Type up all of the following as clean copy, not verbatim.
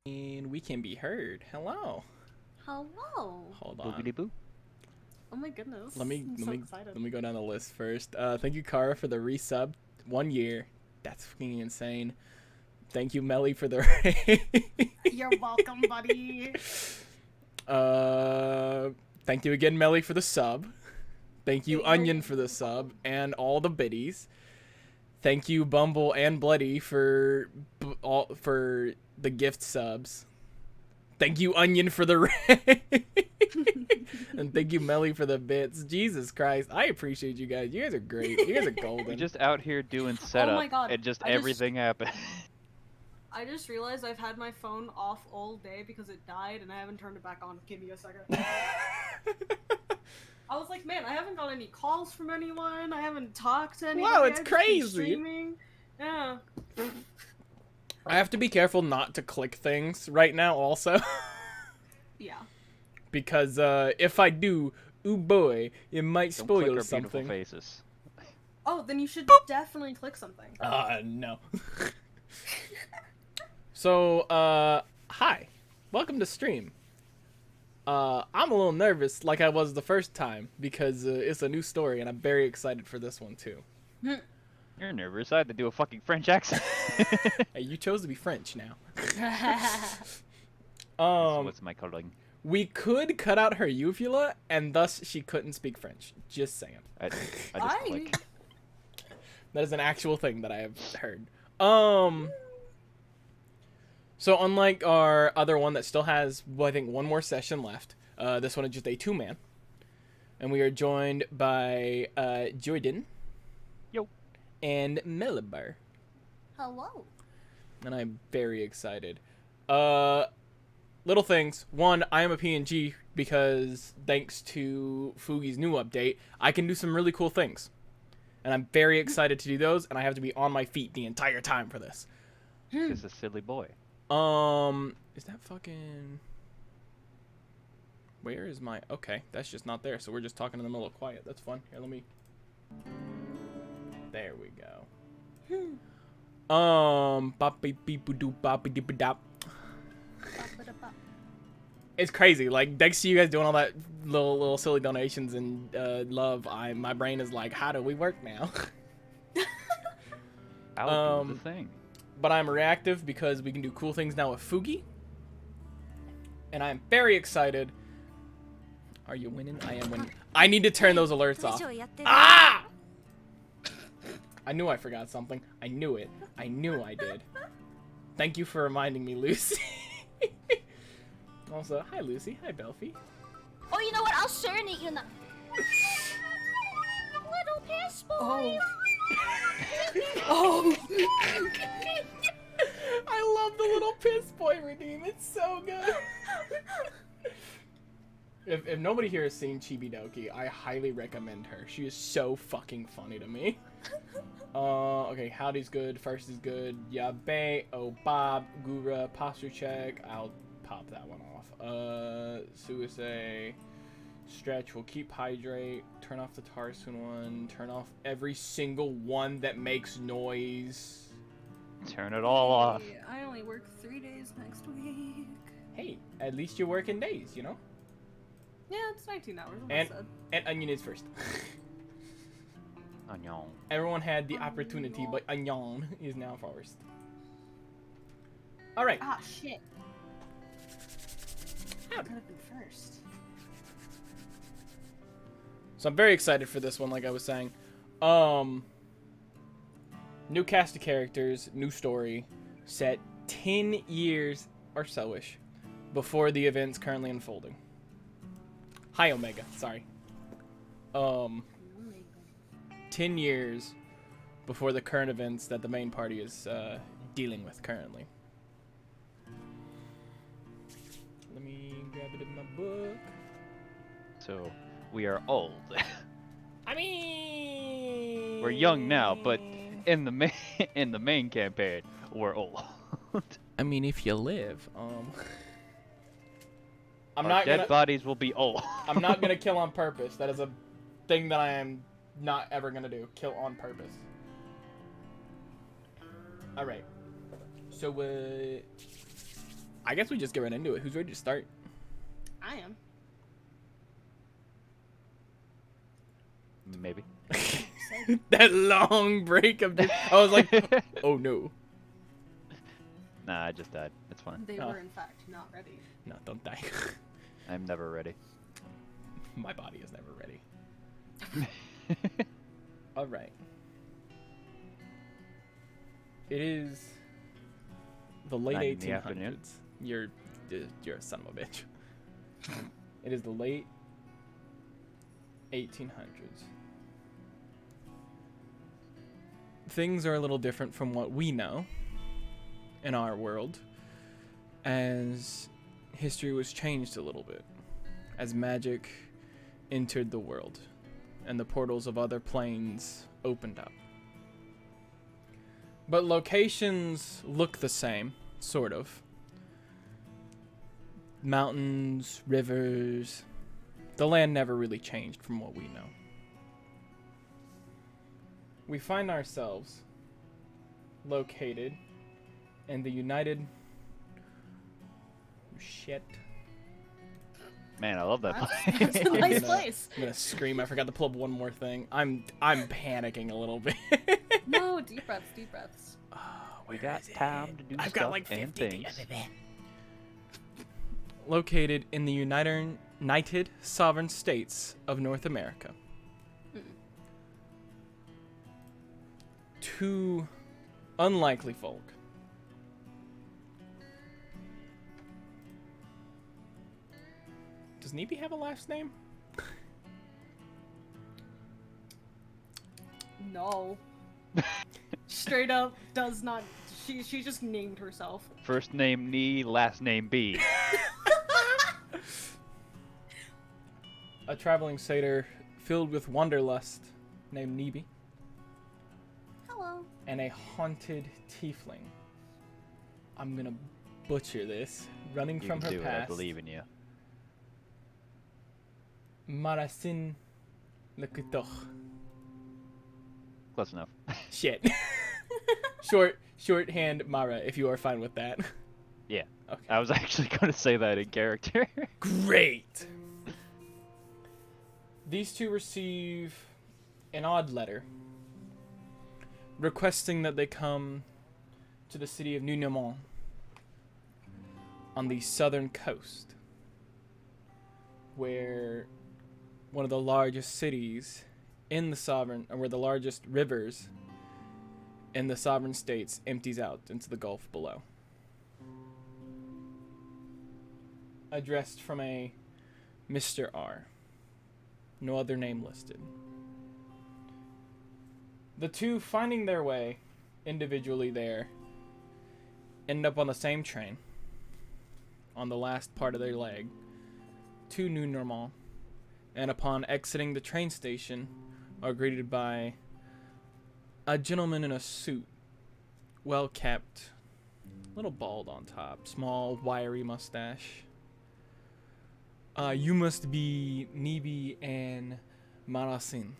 And we can be heard. Hello. Hello. Hold on. Boogity boo. Oh my goodness. Let me I'm let so me excited. let me go down the list first. Thank you, Kara, for the resub. 1 year. That's fucking insane. Thank you, Melly, for the You're welcome, buddy. Thank you again, Melly, for the sub. Thank you, You're Onion, for the sub, and all the biddies. Thank you, Bumble and Bloody, for the gift subs. Thank you, Onion, for the and thank you, Melly, for the bits. Jesus Christ, I appreciate you guys. You guys are great. You guys are golden. We're just out here doing Oh setup, my God, and just I just- everything happens. I just realized I've had my phone off all day because it died and I haven't turned it back on. Give me a second. I was like, man, I haven't got any calls from anyone. I haven't talked to anybody. Wow, it's I've just been crazy. streaming. Yeah. I have to be careful not to click things right now also. Yeah. Because if I do, ooh boy, it might Don't click spoil our something. beautiful faces. Oh, then you should definitely click something. No. So, hi. Welcome to stream. I'm a little nervous like I was the first time because it's a new story and I'm very excited for this one too. You're nervous. I had to do a fucking French accent. Hey, you chose to be French now. What's my calling? We could cut out her uvula and thus she couldn't speak French. Just saying. I just click. That is an actual thing that I have heard. So unlike our other one that still has, well, I think, one more session left, this one is just a 2-man. And we are joined by Jordan. Yo. And Melly. Hello. And I'm very excited. Little things. One, I am a PNG because thanks to Fugi's new update, I can do some really cool things. And I'm very excited to do those, and I have to be on my feet the entire time for this. This is a silly boy. Is that fucking... Where is my... Okay, that's just not there, so we're just talking in the middle of quiet. That's fun. Here, let me... There we go. It's crazy. Like, thanks to you guys doing all that little silly donations and love, my brain is like, how do we work now? I'll do the thing. But I'm reactive because we can do cool things now with Fugi. And I'm very excited. Are you winning? I am winning. I need to turn those alerts off. Ah! I knew I forgot something. I knew it. I knew I did. Thank you for reminding me, Lucy. Also, hi Lucy. Hi Belfie. Oh, you know what? I'll serenade you now. Little piss boy. Oh. I love the little piss boy redeem. It's so good. If nobody here has seen Chibidoki, I highly recommend her. She is so fucking funny to me. Okay, howdy's good. First is good. Yabe, oh Bob, Gura, posture check. I'll pop that one off. Suicide, stretch. We'll keep hydrate. Turn off the Tarsoon one. Turn off every single one that makes noise. Turn it all off. I only work 3 days next week. Hey, at least you're working days, you know? Yeah, it's 19 hours. And Onion is first. Onion. Everyone had the opportunity, but Onion is now first. Alright. Ah, shit. I could have been first. So I'm very excited for this one, like I was saying. New cast of characters, new story, set 10 years or so-ish before the events currently unfolding. Hi, Omega. Sorry. 10 years before the current events that the main party is dealing with currently. Let me grab it in my book. So, we are old. I mean... We're young now, but in the main campaign, we're old. I mean, if you live, I'm Our not dead gonna... bodies will be old. I'm not gonna kill on purpose. That is a thing that I am not ever gonna do. Kill on purpose. Alright. So, I guess we just get right into it. Who's ready to start? I am. Maybe. That long break of just... I was like, oh no. Nah, I just died. It's fine. They Oh. were, in fact, not ready. No, don't die. I'm never ready. My body is never ready. Alright. It is the late 9 in the afternoon. 1800s. You're a son of a bitch. It is the late 1800s. Things are a little different from what we know. in our world as history was changed a little bit, as magic entered the world and the portals of other planes opened up. But locations look the same, sort of. Mountains, rivers. The land never really changed from what we know. We find ourselves located in the United... Shit. Man, I love that place. That's a nice place. I'm gonna scream. I forgot to pull up one more thing. I'm panicking a little bit. No, deep breaths, deep breaths. We got time to do I've stuff got like 50 and things. Located in the United Sovereign States of North America. Two unlikely folk. Does Nibi have a last name? No. Straight up does not. She just named herself. First name Nee, last name B. A traveling satyr filled with wanderlust named Nibi. Hello. And a haunted tiefling. I'm gonna butcher this. Running You from can her do it, I past. believe in you. Marasin Lekutoch. Close enough. Shit. Shorthand Mara, if you are fine with that. Yeah. Okay. I was actually going to say that in character. Great. These two receive an odd letter requesting that they come to the city of Nunamon on the southern coast, where one of the largest cities in the sovereign, or where the largest rivers in the sovereign states empties out into the gulf below. Addressed from a Mr. R. No other name listed. The two, finding their way individually there, end up on the same train on the last part of their leg to New Normand, and upon exiting the train station are greeted by a gentleman in a suit, well kept, little bald on top, small wiry mustache. You must be Nibi and Marasin.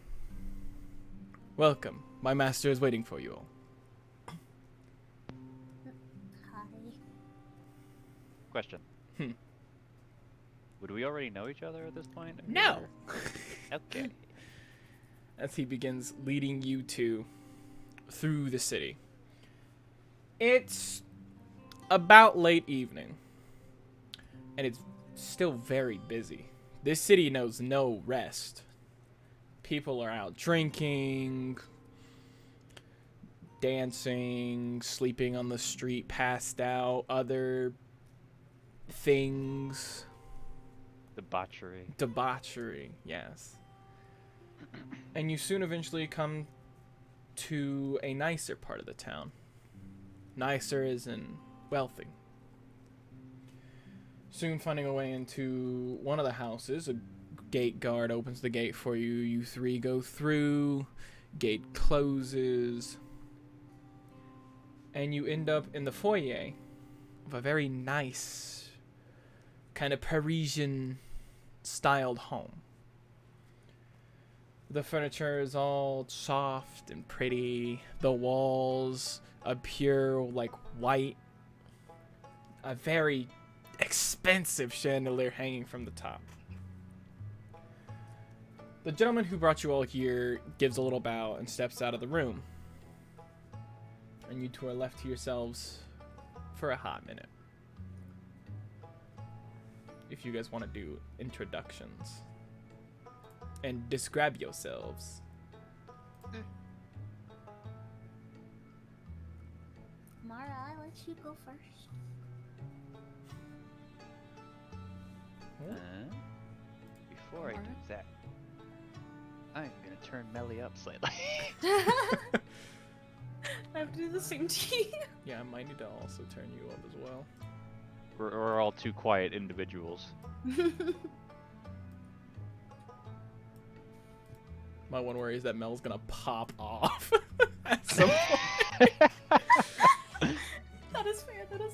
Welcome. My master is waiting for you all. Hi. Question. Would we already know each other at this point? No. Or- Okay. As he begins leading you two through the city. It's about late evening, and it's still very busy. This city knows no rest. People are out drinking, dancing, sleeping on the street, passed out, other things. Debauchery, yes. And you soon eventually come to a nicer part of the town. Nicer as in wealthy. Soon finding a way into one of the houses, a gate guard opens the gate for you. You three go through, gate closes, and you end up in the foyer of a very nice, kind of Parisian styled home. The furniture is all soft and pretty. The walls are pure, like, white. A very expensive chandelier hanging from the top. The gentleman who brought you all here gives a little bow and steps out of the room. And you two are left to yourselves for a hot minute. If you guys want to do introductions and describe yourselves. Mara, I'll let you go first. Before I do that, I'm gonna turn Melly up slightly. I'm have to do the same to you. Yeah, I might need to also turn you up as well. We're all two quiet individuals. My one worry is that Mel's gonna pop off at some point. That is fair, that is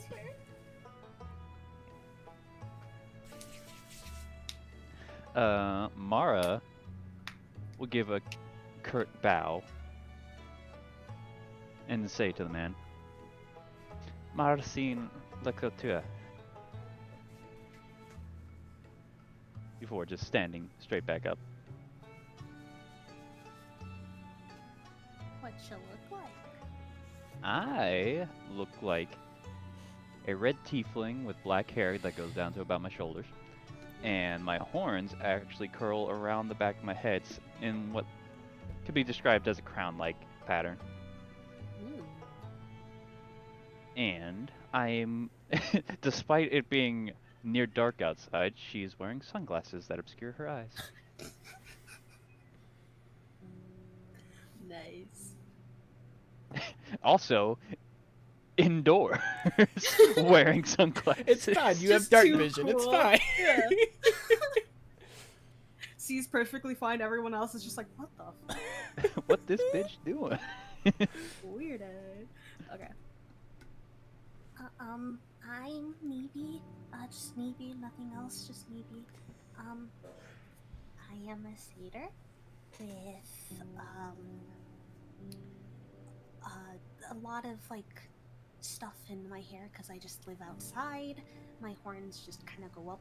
fair. Mara will give a curt bow and say to the man, Marcin la couture. Before just standing straight back up. What she'll look like. I look like a red tiefling with black hair that goes down to about my shoulders. And my horns actually curl around the back of my head in what could be described as a crown-like pattern. Ooh. And I'm, despite it being near dark outside, she's wearing sunglasses that obscure her eyes. Nice. Also, indoors, wearing sunglasses. It's fine. You have Just dark too vision. It's cool. fine. Yeah. Sees perfectly fine. Everyone else is just like, what the fuck? What this bitch doing? Weirdo. Okay. I'm Neeby. Just Neeby, nothing else, just Neeby. I am a satyr with, a lot of, like, stuff in my hair because I just live outside. My horns just kind of go up.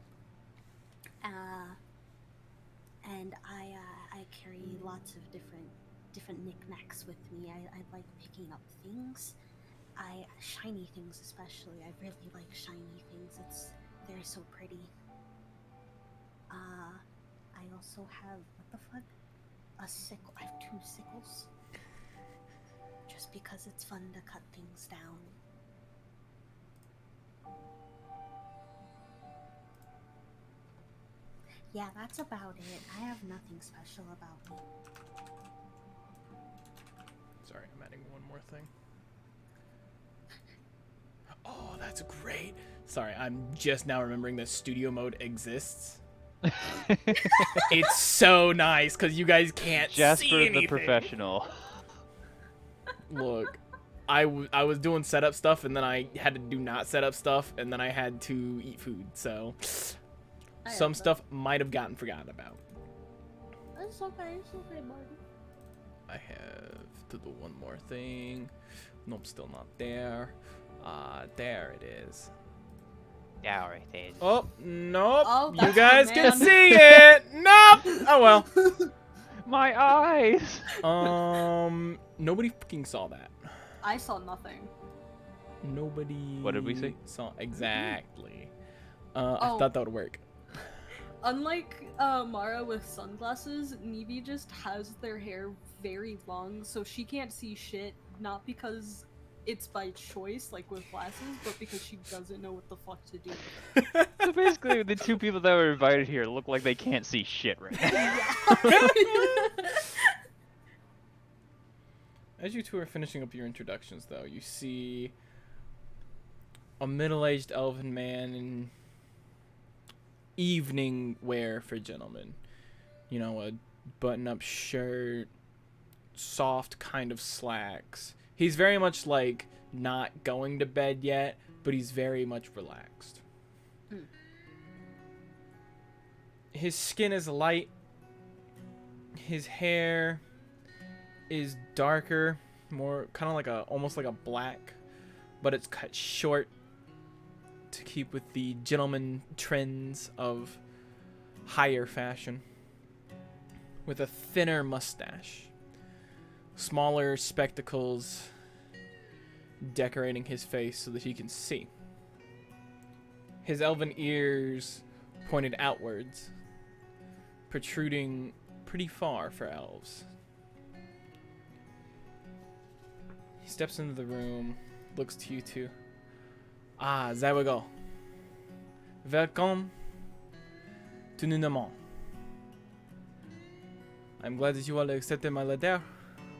And I carry lots of different knickknacks with me. I like picking up things. Shiny things especially. I really like shiny things. They're so pretty. I also have, what the fuck? A sickle. I have 2 sickles. Just because it's fun to cut things down. Yeah, that's about it. I have nothing special about me. Sorry, I'm adding one more thing. Oh, that's great. Sorry, I'm just now remembering that studio mode exists. It's so nice because you guys can't see Jasper anything. the professional. Look, I was doing setup stuff and then I had to do not setup stuff and then I had to eat food. So some stuff might have gotten forgotten about. It's okay, Marty. I have to do one more thing. Nope, still not there. There it is. Yeah, right there. Oh, nope. Oh, you that's guys the can man. see it. Nope. Oh well. My eyes! Nobody fucking saw that. I saw nothing. Nobody. What did we see? Saw exactly. I Oh. thought that would work. Unlike Mara with sunglasses, Neeby just has their hair very long, so she can't see shit, not because it's by choice, like with glasses, but because she doesn't know what the fuck to do with it. So basically, the 2 people that were invited here look like they can't see shit right now. As you two are finishing up your introductions, though, you see a middle-aged elven man in evening wear for gentlemen. You know, a button-up shirt, soft kind of slacks. He's very much like not going to bed yet, but he's very much relaxed. His skin is light. His hair is darker, more kind of like almost like a black, but it's cut short to keep with the gentleman trends of higher fashion. With a thinner mustache, smaller spectacles decorating his face so that he can see. His elven ears pointed outwards, protruding pretty far for elves. He steps into the room, looks to you two. Ah, there we go. Welcome to Nunamon. I'm glad that you all accepted my letter.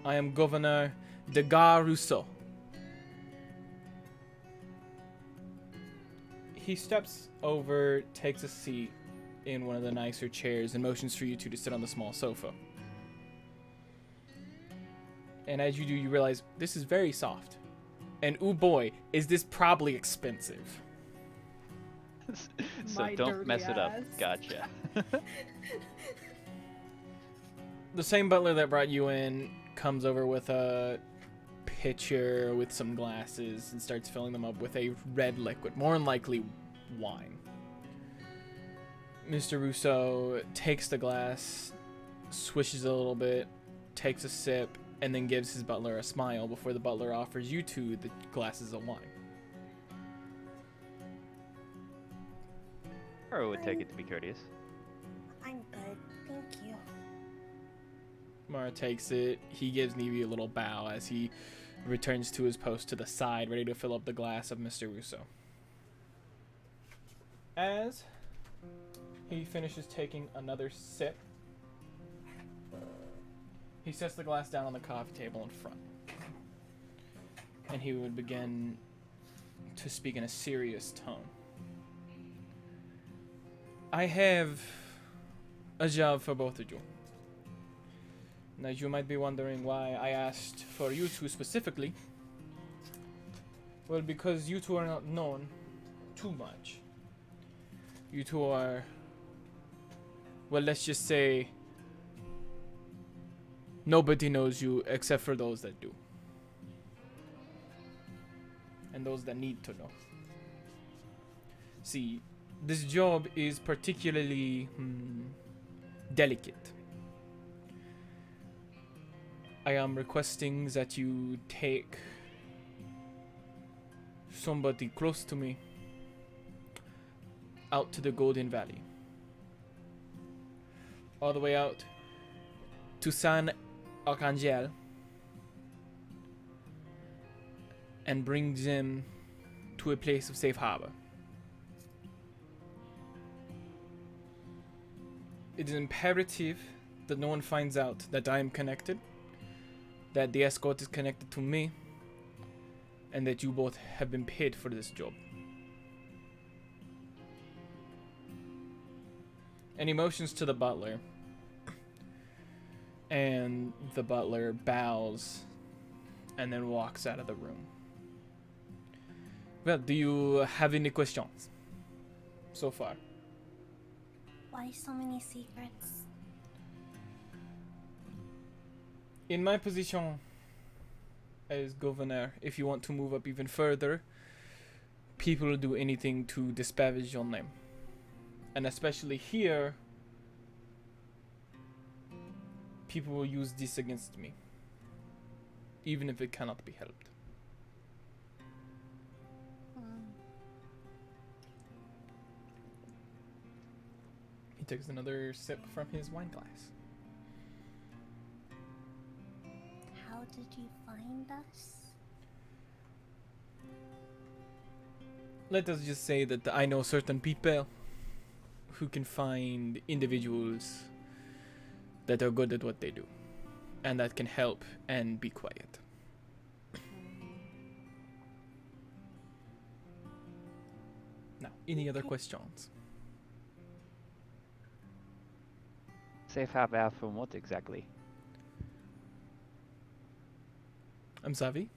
I am Governor Degas Rousseau. he steps over, takes a seat in one of the nicer chairs, and motions for you two to sit on the small sofa. And as you do, you realize this is very soft. And ooh boy, is this probably expensive. So My don't dirty mess it up. ass. Gotcha. The same butler that brought you in comes over with a pitcher with some glasses and starts filling them up with a red liquid, more than likely wine. Mr. Russo takes the glass, swishes it a little bit, takes a sip, and then gives his butler a smile before the butler offers you two the glasses of wine. Or would take it to be courteous. I'm good, thank you. Mara takes it. He gives Nevi a little bow as he returns to his post to the side, ready to fill up the glass of Mr. Russo. As he finishes taking another sip, he sets the glass down on the coffee table in front. And he would begin to speak in a serious tone. I have a job for both of you. Now, you might be wondering why I asked for you two specifically. Well, because you two are not known too much. You two are, well, let's just say, nobody knows you except for those that do. And those that need to know. See, this job is particularly delicate. I am requesting that you take somebody close to me out to the Golden Valley. All the way out to San Arcangel and bring them to a place of safe harbor. It is imperative that no one finds out that I am connected, that the escort is connected to me, and that you both have been paid for this job. And he motions to the butler, and the butler bows and then walks out of the room. Well, do you have any questions so far? Why so many secrets? In my position as governor, if you want to move up even further, people will do anything to disparage your name. And especially here, people will use this against me, even if it cannot be helped. He takes another sip from his wine glass. How did you find us? Let us just say that I know certain people who can find individuals that are good at what they do, and that can help and be quiet. Now, any other questions? Safe harbor from what exactly? I'm Savi.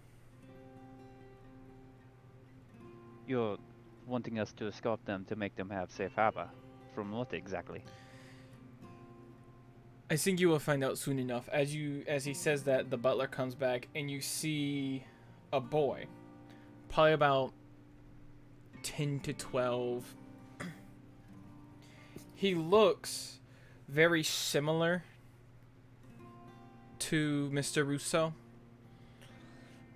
You're wanting us to escort them to make them have safe harbor. From what exactly? I think you will find out soon enough. As he says that, the butler comes back and you see a boy, probably about 10 to 12. He looks very similar to Mr. Russo.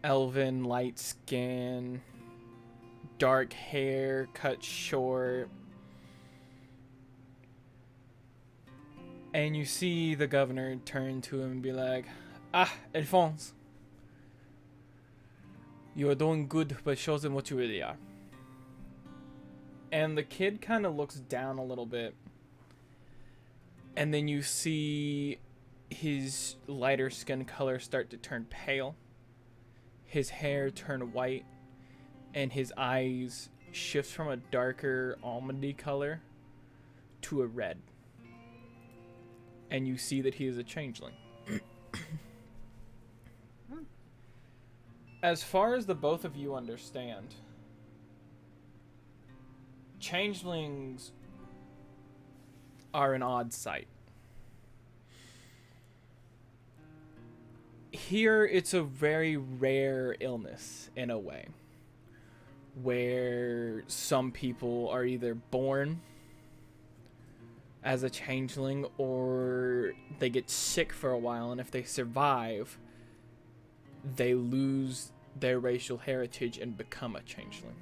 Elven, light skin, dark hair, cut short. And you see the governor turn to him and be like, "Ah, Alphonse, you are doing good, but show them what you really are." And the kid kind of looks down a little bit. And then you see his lighter skin color start to turn pale. His hair turn white. And his eyes shifts from a darker almondy color to a red. And you see that he is a changeling. As far as the both of you understand, changelings are an odd sight. Here, it's a very rare illness, in a way, where some people are either born as a changeling or they get sick for a while, and if they survive, they lose their racial heritage and become a changeling.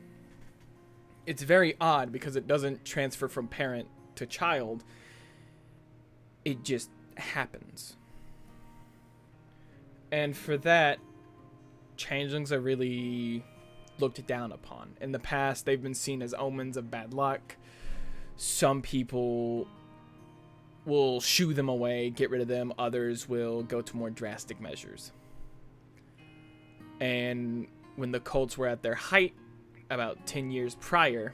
It's very odd because it doesn't transfer from parent to child. It just happens. And for that, changelings are really looked down upon. In the past, they've been seen as omens of bad luck. Some people will shoo them away, get rid of them. Others will go to more drastic measures. And when the cults were at their height, about 10 years prior,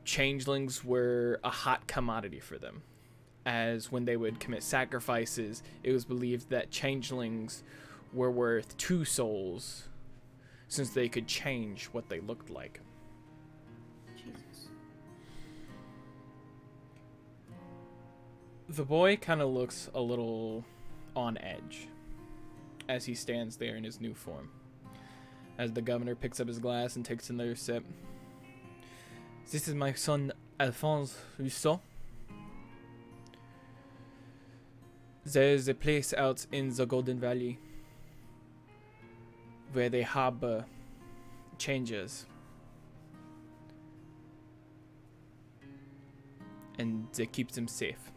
changelings were a hot commodity for them. As when they would commit sacrifices, it was believed that changelings were worth 2 souls, since they could change what they looked like. Jesus. The boy kind of looks a little on edge as he stands there in his new form. As the governor picks up his glass and takes another sip. This is my son, Alphonse Rousseau. There's a place out in the Golden Valley where they harbor changers. And they keep them safe.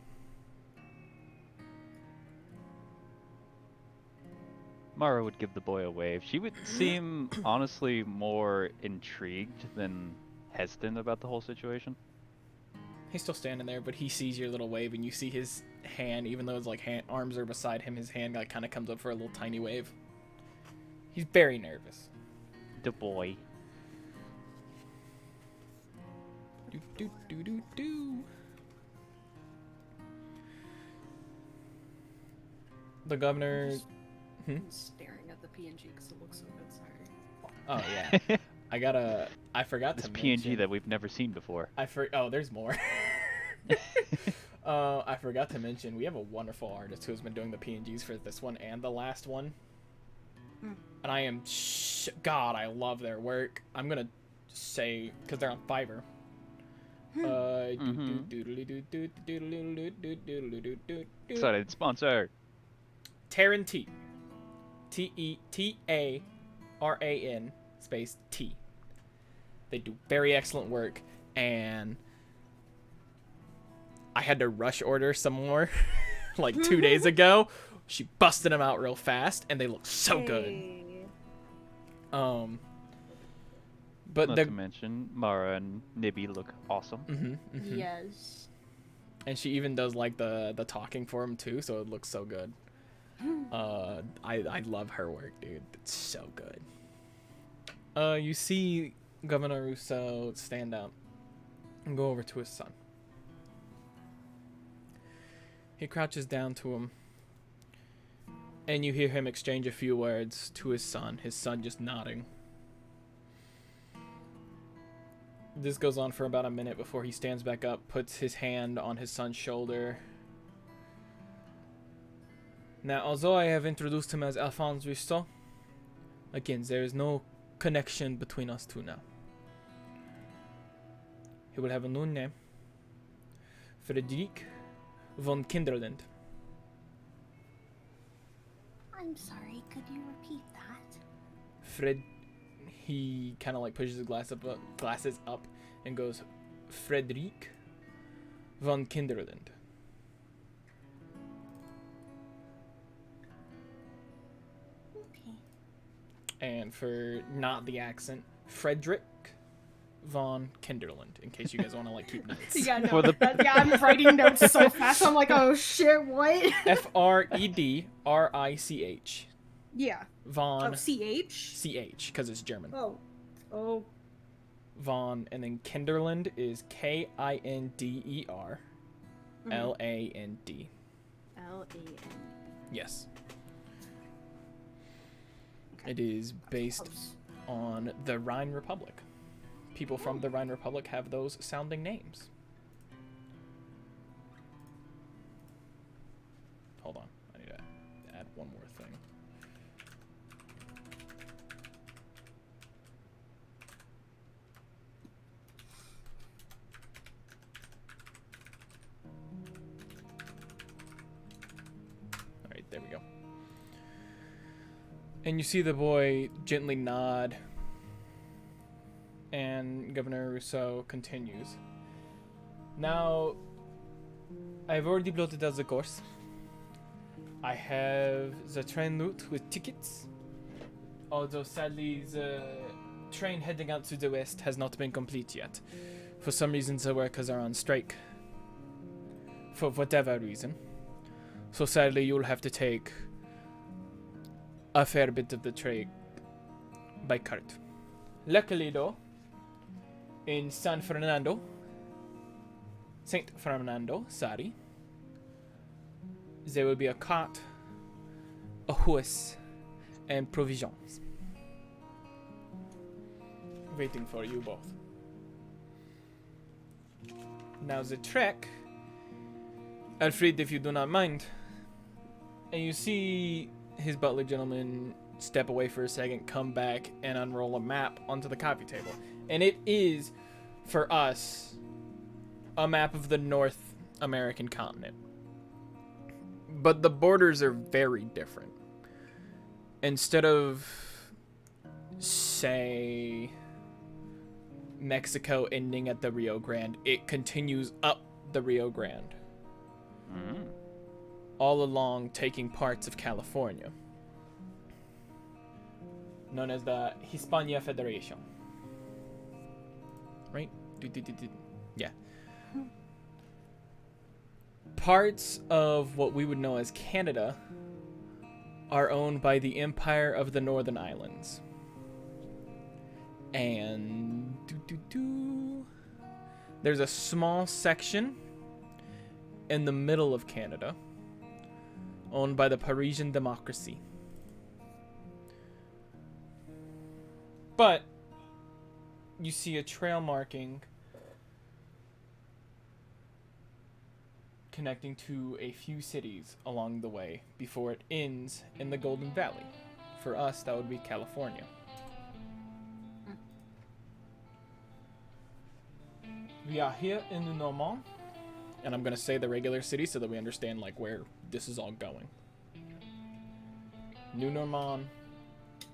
Mara would give the boy a wave. She would seem honestly more intrigued than hesitant about the whole situation. He's still standing there, but he sees your little wave, and you see his hand, even though his arms are beside him, his hand kind of comes up for a little tiny wave. He's very nervous. The boy. Do do do do do. The governor. I'm staring at the PNG because it looks so good. Sorry. Oh yeah. I forgot This to PNG mention. that we've never seen before. Oh, there's more. I forgot to mention we have a wonderful artist who's been doing the PNGs for this one and the last one. And I am God, I love their work. I'm gonna say because they're on Fiverr. Excited sponsor. Terran T. T-E-T-A-R-A-N space T. They do very excellent work, and I had to rush order some more like 2 days ago. She busted them out real fast, and they look so good. But Not to mention, Mara and Nibby look awesome. Yes. And she even does like the talking for him too, so it looks so good. I love her work, dude. It's so good. You see Governor Rousseau stand up and go over to his son. He crouches down to him, and you hear him exchange a few words to his son just nodding. This goes on for about a minute before he stands back up, puts his hand on his son's shoulder. Now, although I have introduced him as Alphonse Rousseau, again, there is no connection between us two now. He will have a new name. Frederick von Kinderland. I'm sorry, could you repeat that? He kind of pushes his glasses up and goes, Frederick von Kinderland. Okay. And for not the accent, Frederick von Kinderland, in case you guys want to keep notes. Yeah, no, For the- I'm writing notes so fast. I'm like, oh shit, what? Fredrich. Yeah. Von Oh, CH? CH, because it's German. Oh. Vaughn, and then Kinderland is Kinderland. Land. Land. Yes. It is based on the Rhine Republic. People from the Rhine Republic have those sounding names. Hold on. I need to add one more thing. Alright, there we go. And you see the boy gently nod, and Governor Rousseau continues. Now, I've already plotted out the course. I have the train route with tickets, although sadly the train heading out to the west has not been complete yet. For some reason the workers are on strike. For whatever reason. So sadly you'll have to take a fair bit of the train by cart. Luckily though, in St. Fernando, sorry, there will be a cart, a horse, and provisions waiting for you both. Now the trek, Alfred, if you do not mind, and you see his butler gentleman step away for a second, come back, and unroll a map onto the coffee table. And it is, for us, a map of the North American continent. But the borders are very different. Instead of, say, Mexico ending at the Rio Grande, it continues up the Rio Grande. Mm. All along taking parts of California, known as the Hispania Federation. Right? Yeah. Parts of what we would know as Canada are owned by the Empire of the Northern Islands. And there's a small section in the middle of Canada owned by the Parisian democracy. But you see a trail marking connecting to a few cities along the way before it ends in the Golden Valley. For us, that would be California. We are here in New Normand, and I'm going to say the regular city so that we understand like where this is all going. New Normand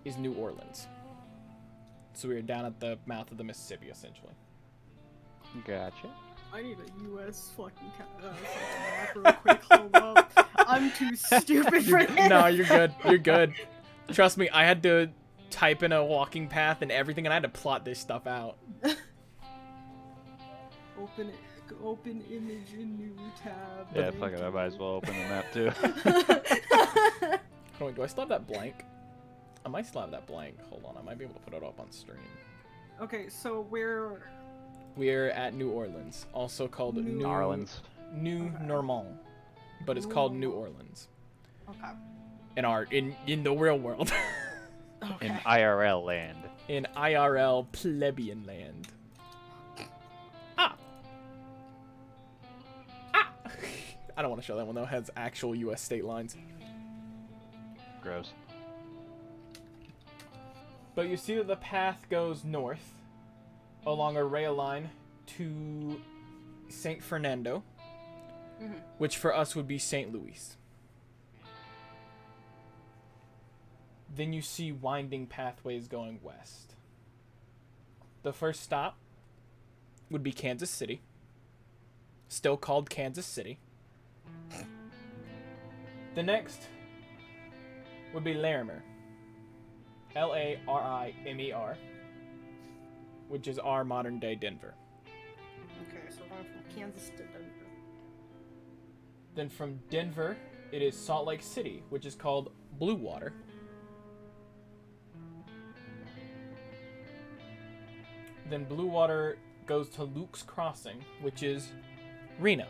is New Orleans. So we are down at the mouth of the Mississippi, essentially. Gotcha. I need a U.S. fucking map real quick. Hold up. I'm too stupid for this. No, you're good. You're good. Trust me, I had to type in a walking path and everything, and I had to plot this stuff out. Open image in new tab. Yeah, fuck it. I might as well open the map too. Oh, wait, do I still have that blank? I might still have that blank. Hold on, I might be able to put it up on stream. Okay, so we're at New Orleans, also called New Orleans. New Normand, but it's called New Orleans. Okay. In the real world. Okay. In IRL land. In IRL plebeian land. Ah! I don't want to show that one though. It has actual U.S. state lines. Gross. But you see that the path goes north along a rail line to St. Fernando, which for us would be St. Louis. Then you see winding pathways going west. The first stop would be Kansas City, still called Kansas City. The next would be Larimer, Larimer, which is our modern day Denver. Okay, so we're going from Kansas to Denver. Then from Denver, it is Salt Lake City, which is called Blue Water. Then blue water goes to Luke's Crossing, which is Reno.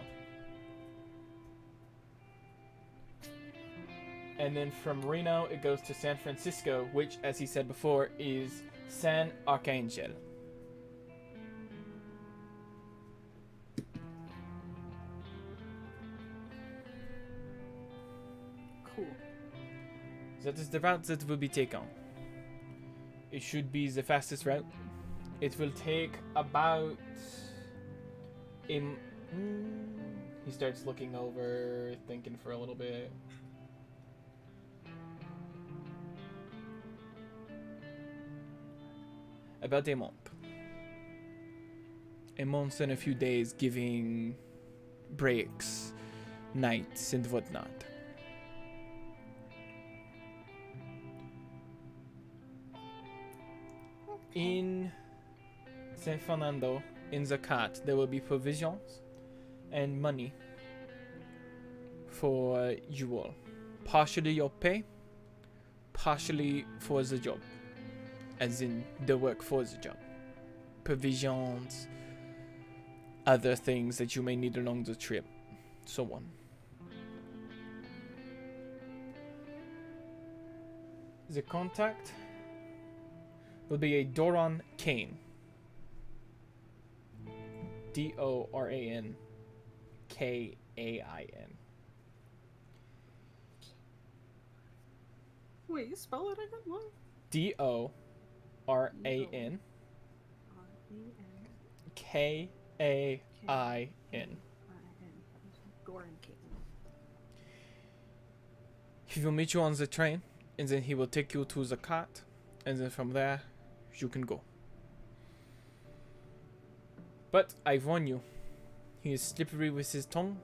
And then from Reno, it goes to San Francisco, which, as he said before, is San Archangel. Cool. That is the route that will be taken. It should be the fastest route. It will take about he starts looking over, thinking for a little bit. About a month. A month and a few days, giving breaks, nights, and whatnot. In San Fernando, in the cart, there will be provisions and money for you all. Partially your pay, partially for the job, as in the work for the job. Provisions, other things that you may need along the trip, so on. The contact will be a Doran Kane. Doran Kain. Wait, spell it again? What? Doran Kain. Goran King. He will meet you on the train, and then he will take you to the cart, and then from there, you can go. But I warn you, he is slippery with his tongue,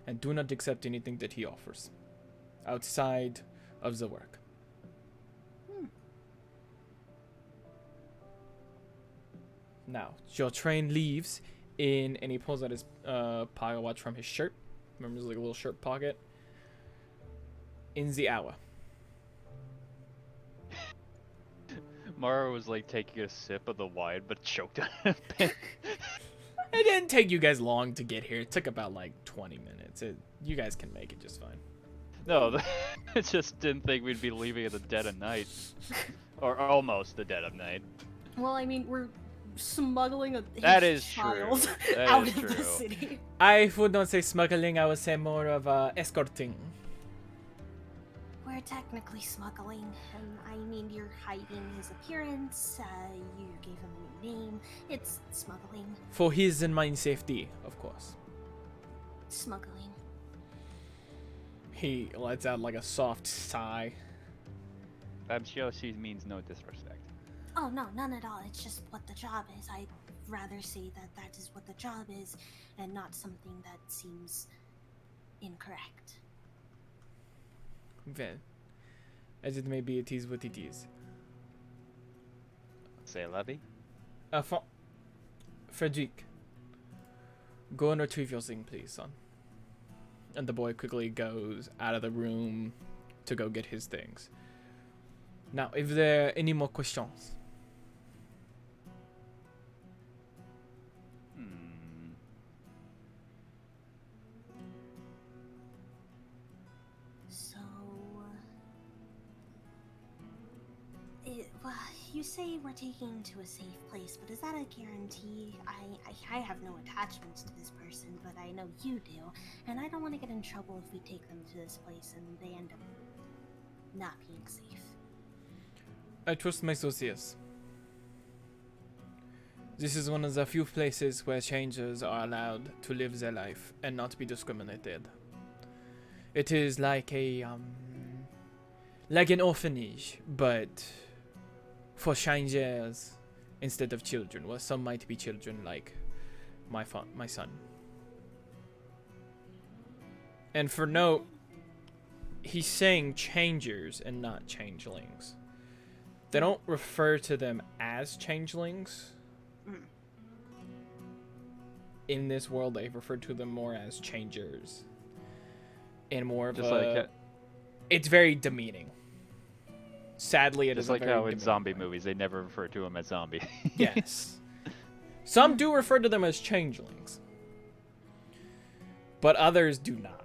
and do not accept anything that he offers outside of the work. Now, your train leaves and he pulls out his pocket watch from his shirt. Remember, there's like a little shirt pocket. In the hour. Mara was like taking a sip of the wine, but choked on it a bit. It didn't take you guys long to get here. It took about like 20 minutes. You guys can make it just fine. No, I just didn't think we'd be leaving at the dead of night. Or almost the dead of night. Well, I mean, we're smuggling a That is child true. That out is of the true. city. I would not say smuggling. I would say more of escorting. We're technically smuggling, and I mean, you're hiding his appearance, you gave him a new name. It's smuggling. For his and mine safety, of course. Smuggling. He lets out like a soft sigh. I'm sure she means no disrespect. Oh, no, none at all. It's just what the job is. I'd rather say that that is what the job is, and not something that seems incorrect. Well, as it may be, it is what it is. Say Levy? Frederic, go and retrieve your thing, please, son. And the boy quickly goes out of the room to go get his things. Now, if there are any more questions. So, well, you say we're taking to a safe place, but is that a guarantee? I have no attachments to this person, but I know you do, and I don't want to get in trouble if we take them to this place and they end up not being safe. I trust my associates. This is one of the few places where strangers are allowed to live their life and not be discriminated. It is like like an orphanage, but for strangers instead of children. Well, some might be children, like my son. And for note, he's saying changers and not changelings. They don't refer to them as changelings. In this world, they refer to them more as changers. And more of it's very demeaning. Sadly, it is just like a very how in demeaning zombie way. movies they never refer to him as zombie. Yes. Some do refer to them as changelings, but others do not.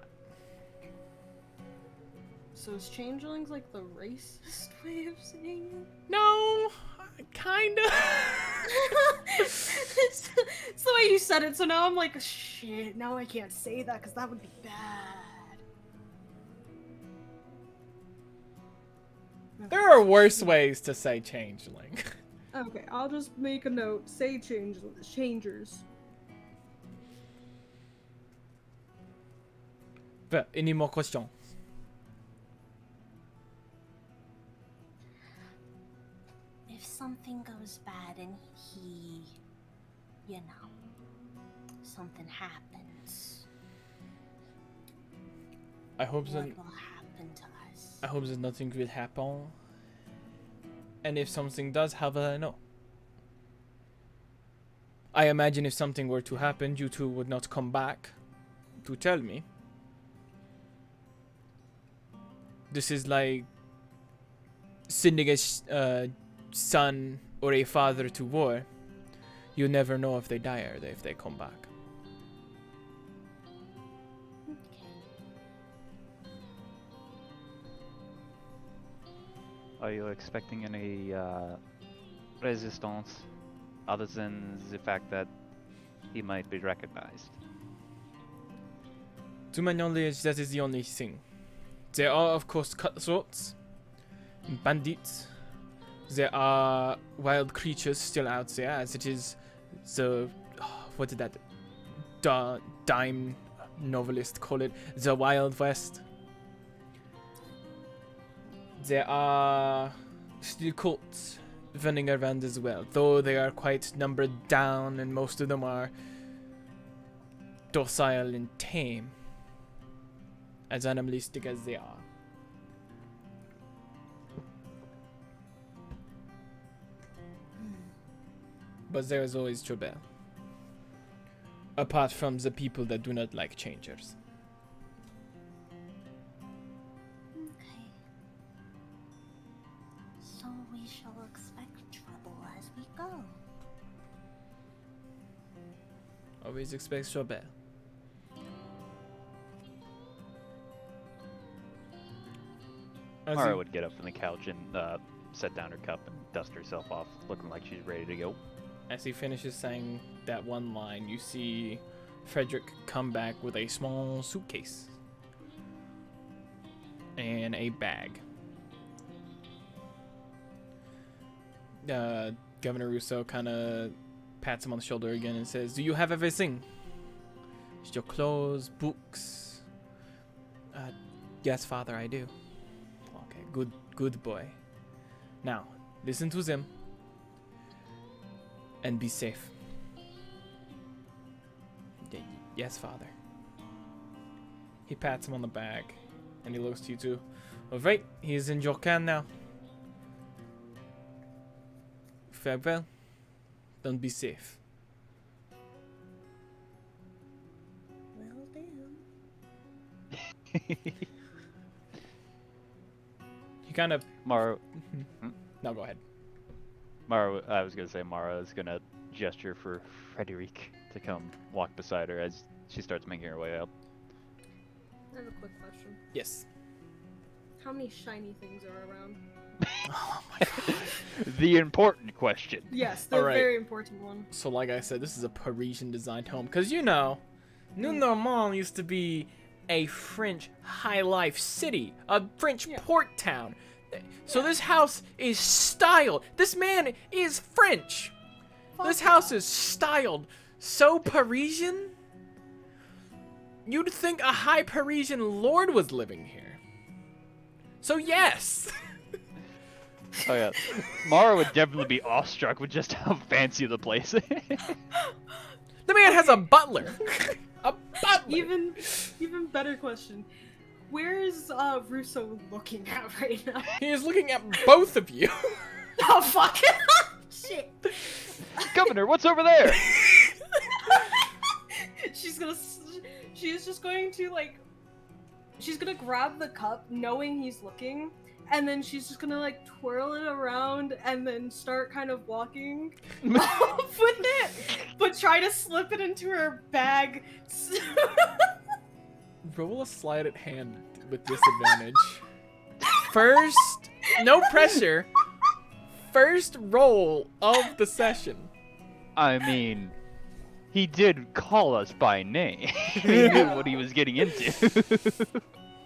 So is changelings like the racist way of saying it? No, kinda. It's the way you said it, so now I'm like, shit, now I can't say that because that would be bad. There are worse ways to say changeling. Okay, I'll just make a note. Say changers. But any more questions? If something goes bad and he, you know, something happens, I hope so. what will happen to us? I hope that nothing will happen. And if something does, how will I know? I imagine if something were to happen, you two would not come back to tell me. This is like sending a son or a father to war. You never know if they die or if they come back. Okay. Are you expecting any resistance other than the fact that he might be recognized? To my knowledge, that is the only thing. There are, of course, cutthroats, bandits. There are wild creatures still out there, as it is the... what did that dime novelist call it? The Wild West. There are still cults running around as well, though they are quite numbered down and most of them are docile and tame. As animalistic as they are. But there is always trouble. Apart from the people that do not like changers. Okay. So we shall expect trouble as we go. Always expect trouble. Mara would get up from the couch and set down her cup and dust herself off, looking like she's ready to go. As he finishes saying that one line, you see Frederick come back with a small suitcase and a bag. Governor Russo kind of pats him on the shoulder again and says, "Do you have everything? Your clothes, books?" Yes, Father, I do." Okay, good boy. Now, listen to them and be safe. Yes, Father. He pats him on the back and he looks to you too. All right, he is in your can now. Farewell. Don't be safe. Will do. He kind of... Mara, No, go ahead. I was gonna say Mara is gonna gesture for Frederic to come walk beside her as she starts making her way up. I have a quick question. Yes. How many shiny things are around? Oh my god. The important question. Yes, the Alright. very important one. So like I said, this is a Parisian designed home. Because you know, New Normand used to be a French high life city. A French port town. So this house is styled. This man is French. This house is styled so Parisian. You'd think a high Parisian lord was living here. So yes. Oh yeah, Mara would definitely be awestruck with just how fancy the place is. The man has a butler. A butler. Even better question. Where is Russo looking at right now? He is looking at both of you. Oh fuck! Shit. Governor, what's over there? She's just going to like, she's gonna grab the cup, knowing he's looking, and then she's just gonna like twirl it around and then start kind of walking off with it, but try to slip it into her bag. Roll a sleight of hand with disadvantage. First, no pressure. First roll of the session. I mean, he did call us by name. He knew what he was getting into.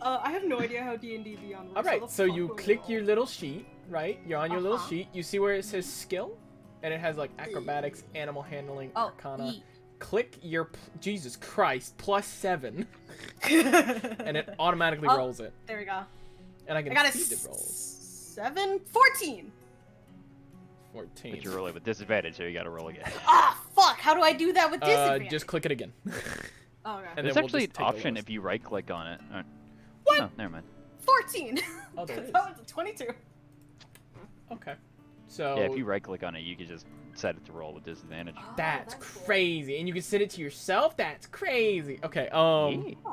I have no idea how D&D Beyond works. All How right, the so fuck you would I click roll? your little sheet, right? You're on your little Uh-huh. sheet. You see where it says skill, and it has like acrobatics, animal handling, Oh, arcana. yeet. Click your Jesus Christ +7, and it automatically Oh. rolls it. There we go. And I I can got a see the rolls. 14. 14. But you're rolling with disadvantage, so you gotta roll again. Ah, fuck! How do I do that with disadvantage? Just click it again. Oh, okay. And There's then we'll actually an just take a option list. if you right click on it. What? No, never mind. 14. Oh, there it is. That was a 22. Okay. So Yeah, if you right click on it, you can just set it to roll with disadvantage. Oh, that's cool. crazy, and you can send it to yourself. That's crazy. Okay. Yeah.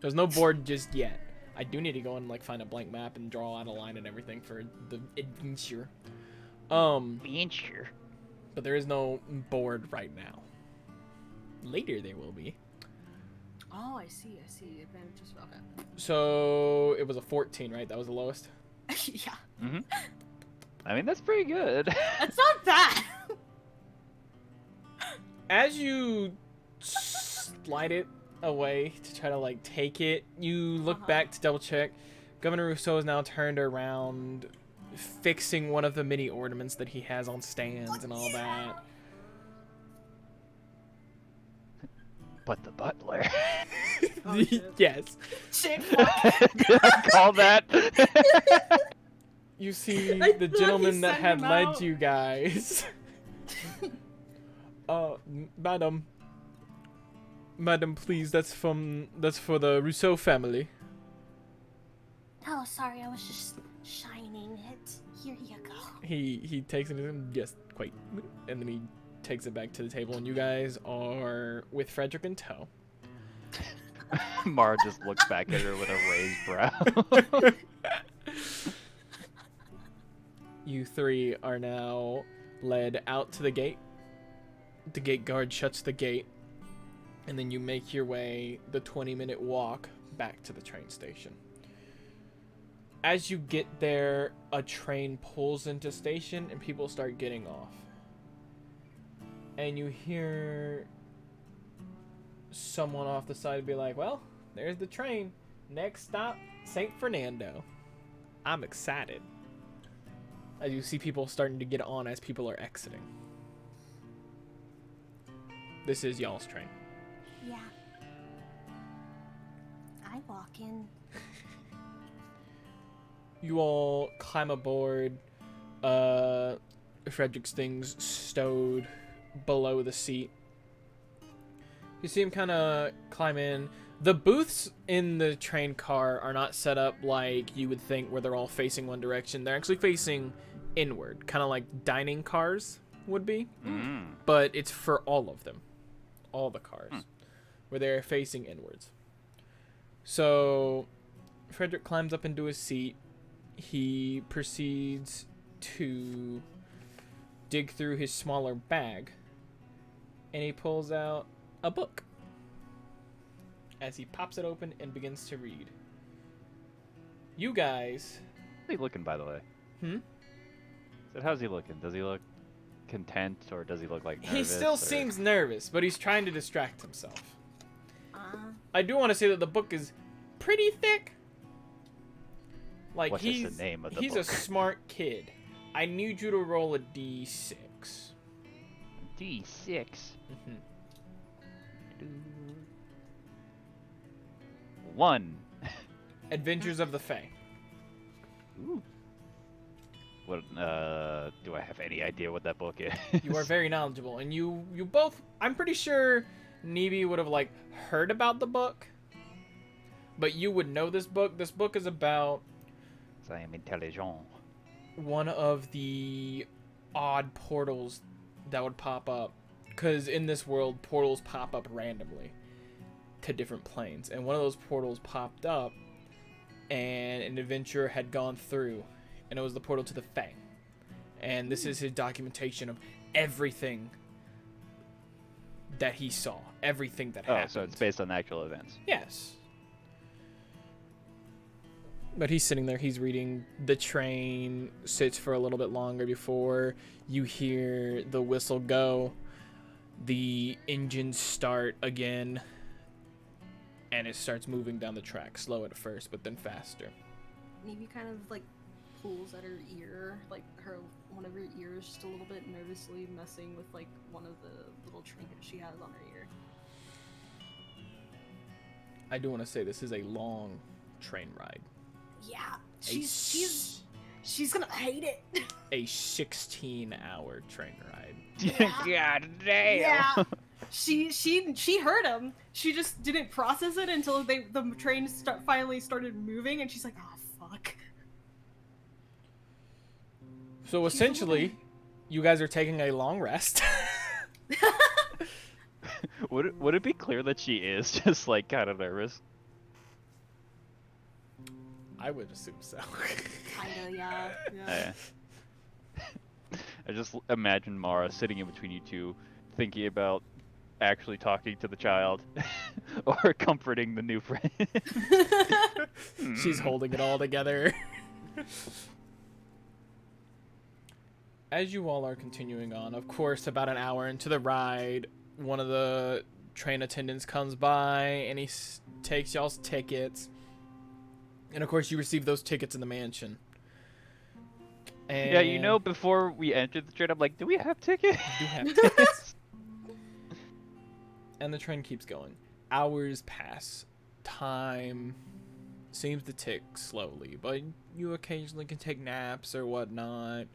There's no board just yet. I do need to go and like find a blank map and draw out a line and everything for the adventure. Adventure. But there is no board right now. Later there will be. Oh, I see. Advantages. Okay. So it was a 14, right? That was the lowest. Yeah. Mm-hmm. I mean, that's pretty good. That's not bad. As you slide it away to try to like take it, you look back to double check. Governor Rousseau is now turned around, fixing one of the mini ornaments that he has on stands and all that. But the butler. Oh, shit. Yes. Shit. Did I call that? You see I the thought gentleman you that sent had him led out. you guys. Madam. Madam, please, that's for the Rousseau family. Oh, sorry, I was just shining it. Here you go. He takes it and yes, quite, and then he takes it back to the table, and you guys are with Frederick in tow. Mara just looks back at her with a raised brow. You three are now led out to the gate. The gate guard shuts the gate, and then you make your way the 20-minute walk back to the train station. As you get there, a train pulls into station and people start getting off. And you hear someone off the side be like, well, there's the train. Next stop, St. Fernando. I'm excited. As you see people starting to get on as people are exiting. This is y'all's train. Yeah. I walk in. You all climb aboard. Frederick's things stowed below the seat. You see him kind of climb in. The booths in the train car are not set up like you would think, where they're all facing one direction. They're actually facing inward, kind of like dining cars would be. But it's for all of them. All the cars. Where they're facing inwards. So Frederick climbs up into his seat. He proceeds to dig through his smaller bag, and he pulls out a book as he pops it open and begins to read. You guys... How's he looking, by the way? So how's he looking? Does he look content, or does he look like nervous? He still or... seems nervous, but he's trying to distract himself. Uh, I do want to say that the book is pretty thick. Like, What's he's just the name of the he's book? a smart kid. I need you to roll a d6. D6. Mhm. 1. Adventures of the Fae. Ooh. What? Do I have any idea what that book is? You are very knowledgeable, and you both. I'm pretty sure Nebi would have like heard about the book, but you would know this book. This book is about I am intelligent. one of the odd portals that would pop up, because in this world portals pop up randomly to different planes, and one of those portals popped up and an adventurer had gone through, and it was the portal to the Fae. And this is his documentation of everything that he saw, everything that happened. Oh, so it's based on actual events. Yes. But he's sitting there, he's reading. The train sits for a little bit longer before you hear the whistle go. The engines start again, and it starts moving down the track, slow at first, but then faster. Maybe kind of like pulls at her ear, like one of her ears just a little bit, nervously messing with like one of the little trinkets she has on her ear. I do want to say this is a long train ride. Yeah, she's gonna hate it. A 16-hour train ride. God damn. Yeah. She heard him. She just didn't process it until the train finally started moving, and she's like, "Oh fuck." So essentially, you guys are taking a long rest. Would it be clear that she is just like kind of nervous? I would assume so. Kinda, yeah. Yeah. I just imagine Mara sitting in between you two, thinking about actually talking to the child or comforting the new friend. She's holding it all together. As you all are continuing on, of course, about an hour into the ride, one of the train attendants comes by and he takes y'all's tickets. And of course, you receive those tickets in the mansion. And Yeah, you know, before we entered the train, I'm like, do we have tickets? you have tickets. And the train keeps going. Hours pass. Time seems to tick slowly, but you occasionally can take naps or whatnot.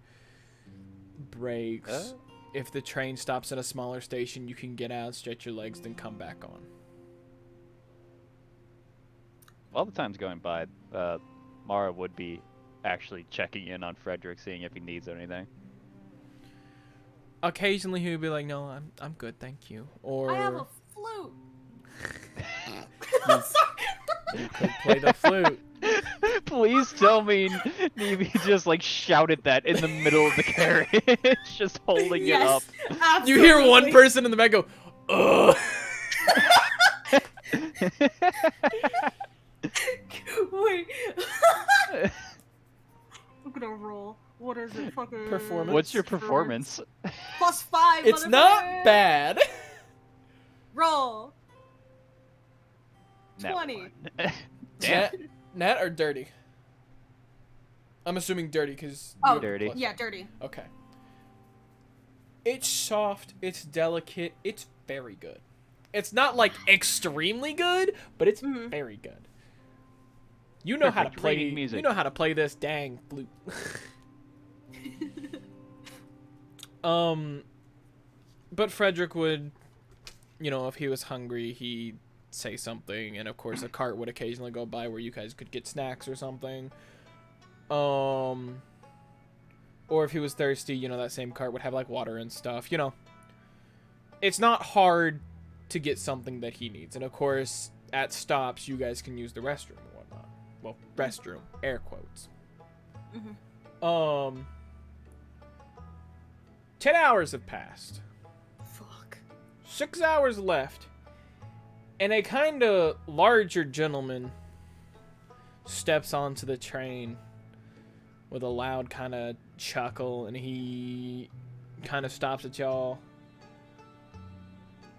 Breaks. If the train stops at a smaller station, you can get out, stretch your legs, then come back on. While the time's going by, Mara would be actually checking in on Frederick, seeing if he needs anything. Occasionally he would be like, "No, I'm good, thank you." Or I have a flute. you could play the flute. Please tell me Nevi just like shouted that in the middle of the carriage, just holding it up. Absolutely. You hear one person in the back go, "Ugh." Wait. I'm gonna roll. What is it? Fucking Performance. What's your performance? +5. It's not motherfucker. bad. Roll. Nat 20. one. Damn. Nat or dirty? I'm assuming dirty because. Oh, Dirty. Yeah, dirty. Okay. It's soft. It's delicate. It's very good. It's not like extremely good, but it's Mhm. very good. You know how to Perfect play reading music. You know how to play this dang flute. But Frederick would, you know, if he was hungry, he'd say something, and of course a cart would occasionally go by where you guys could get snacks or something. Or if he was thirsty, you know, that same cart would have like water and stuff, you know. It's not hard to get something that he needs. And of course, at stops, you guys can use the restroom and whatnot. Well, restroom, air quotes. 10 hours have passed. Fuck. 6 hours left. And a kind of larger gentleman steps onto the train with a loud kind of chuckle, and he kind of stops at y'all.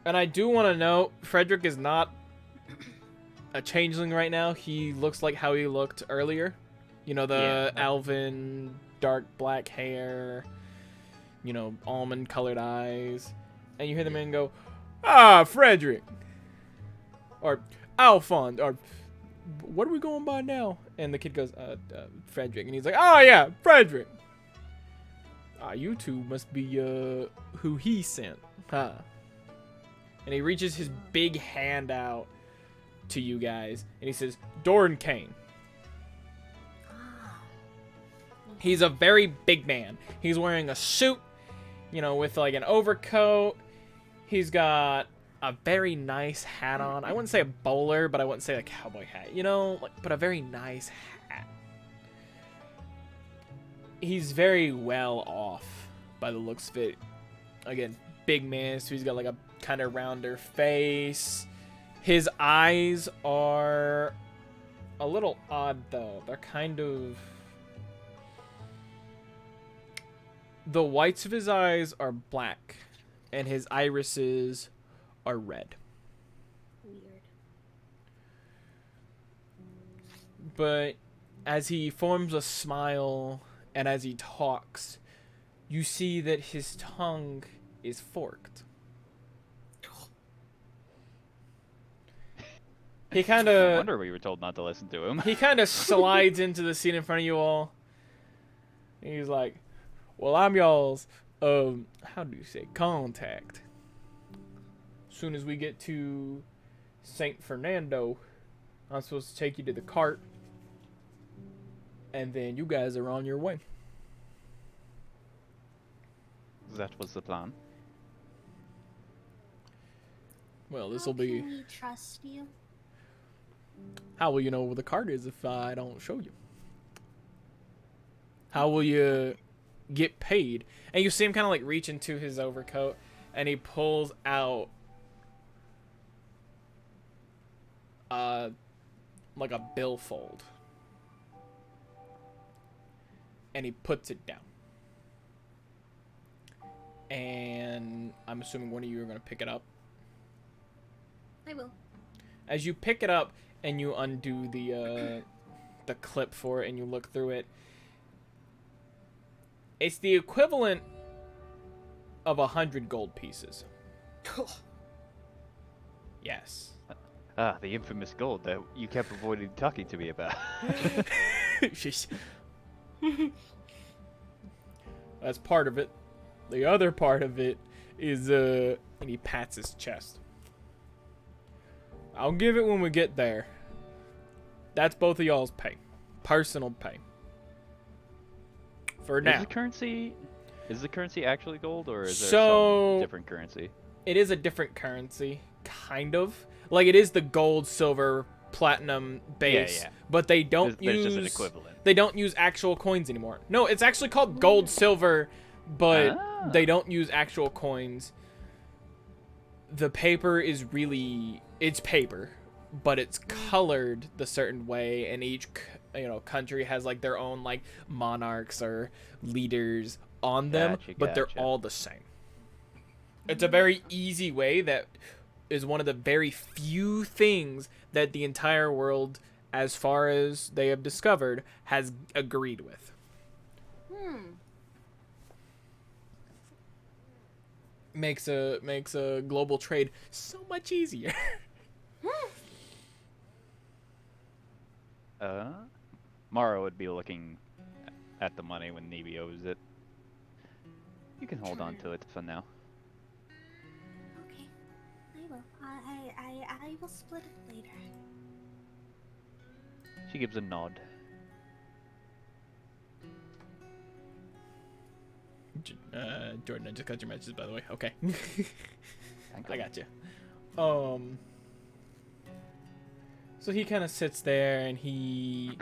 And I do want to note, Frederick is not a changeling right now. He looks like how he looked earlier. You know, the Alvin, dark black hair, you know, almond-colored eyes. And you hear the man go, "Ah, Frederick!" Or, "Alphonse!" Or, "What are we going by now?" And the kid goes, Frederick. And he's like, "Oh, yeah, Frederick!" "Ah, you two must be, who he sent, huh?" And he reaches his big hand out to you guys, and he says, "Doran Kane." He's a very big man. He's wearing a suit, you know, with like an overcoat. He's got a very nice hat on. I wouldn't say a bowler, but I wouldn't say a cowboy hat, you know, like, but a very nice hat. He's very well off by the looks of it. Again, big man, so he's got like a kind of rounder face. His eyes are a little odd though. They're kind of... The whites of his eyes are black, and his irises are red. Weird. But as he forms a smile and as he talks, you see that his tongue is forked. He kind No of... wonder we were told not to listen to him. He kind of slides into the seat in front of you all. And he's like, well, I'm y'all's, how do you say, contact. As soon as we get to St. Fernando, I'm supposed to take you to the cart. And then you guys are on your way. That was the plan. Well, How this will be... Can we trust you? How will you know where the cart is if I don't show you? How will you get paid? And you see him kind of like reach into his overcoat, and he pulls out like a billfold, and he puts it down. And I'm assuming one of you are going to pick it up. I will. As you pick it up and you undo the clip for it and you look through it, it's the equivalent of 100 gold pieces. Yes. Ah, the infamous gold that you kept avoiding talking to me about. Sheesh. That's part of it. The other part of it is, and he pats his chest. I'll give it when we get there. That's both of y'all's pay. Personal pay. For now. Is the currency actually gold, or is there So- some different currency? It is a different currency, kind of. Like, it is the gold, silver, platinum base, Yeah. but they don't There's use... just an equivalent. They don't use actual coins anymore. No, it's actually called gold, silver, but they don't use actual coins. The paper is really... It's paper, but it's colored the certain way, and each country has like their own like monarchs or leaders on them, but they're all the same. It's a very easy way that is one of the very few things that the entire world, as far as they have discovered, has agreed with. Makes a global trade so much easier. Mara would be looking at the money when Nebi owes it. You can hold on to it for now. Okay, I will. I will split it later. She gives a nod. Jordan, I just got your messages, by the way. Okay. Thank I you. got you. So he kind of sits there and he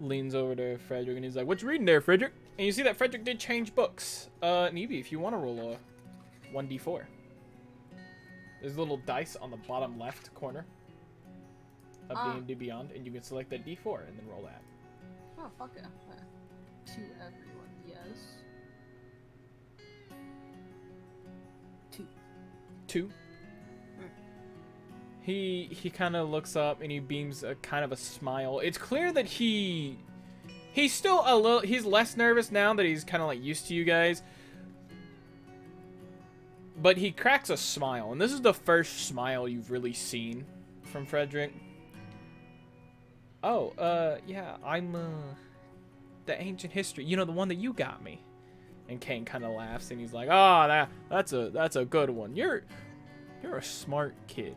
leans over to Frederick and he's like, "What you reading there, Frederick?" And you see that Frederick did change books. Nevi, if you want to roll a 1d4. There's a little dice on the bottom left corner of D&D Beyond, and you can select that d4 and then roll that. Oh, fuck it. To everyone, yes. 2. He kind of looks up and he beams a kind of a smile. It's clear that he's still a little, he's less nervous now that he's kind of like used to you guys. But he cracks a smile, and this is the first smile you've really seen from Frederick. Oh, yeah, I'm the ancient history, the one that you got me. And Kane kind of laughs and he's like, "Oh, that's a good one. You're a smart kid."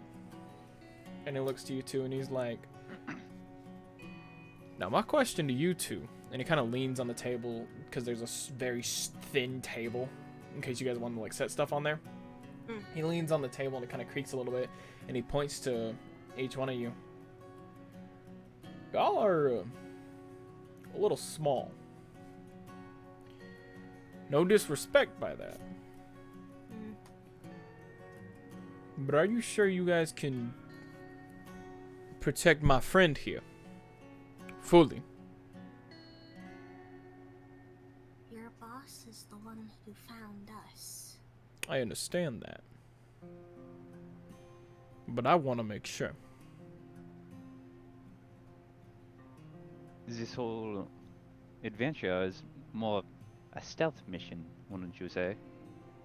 And he looks to you two and he's like, "Now my question to you two," and he kind of leans on the table because there's a very thin table in case you guys want to like set stuff on there. He leans on the table and it kind of creaks a little bit, and he points to each one of you. Y'all are a little small. No disrespect by that. But are you sure you guys can protect my friend here fully? Your boss is the one who found us. I understand that. But I want to make sure. This whole adventure is more a stealth mission, wouldn't you say?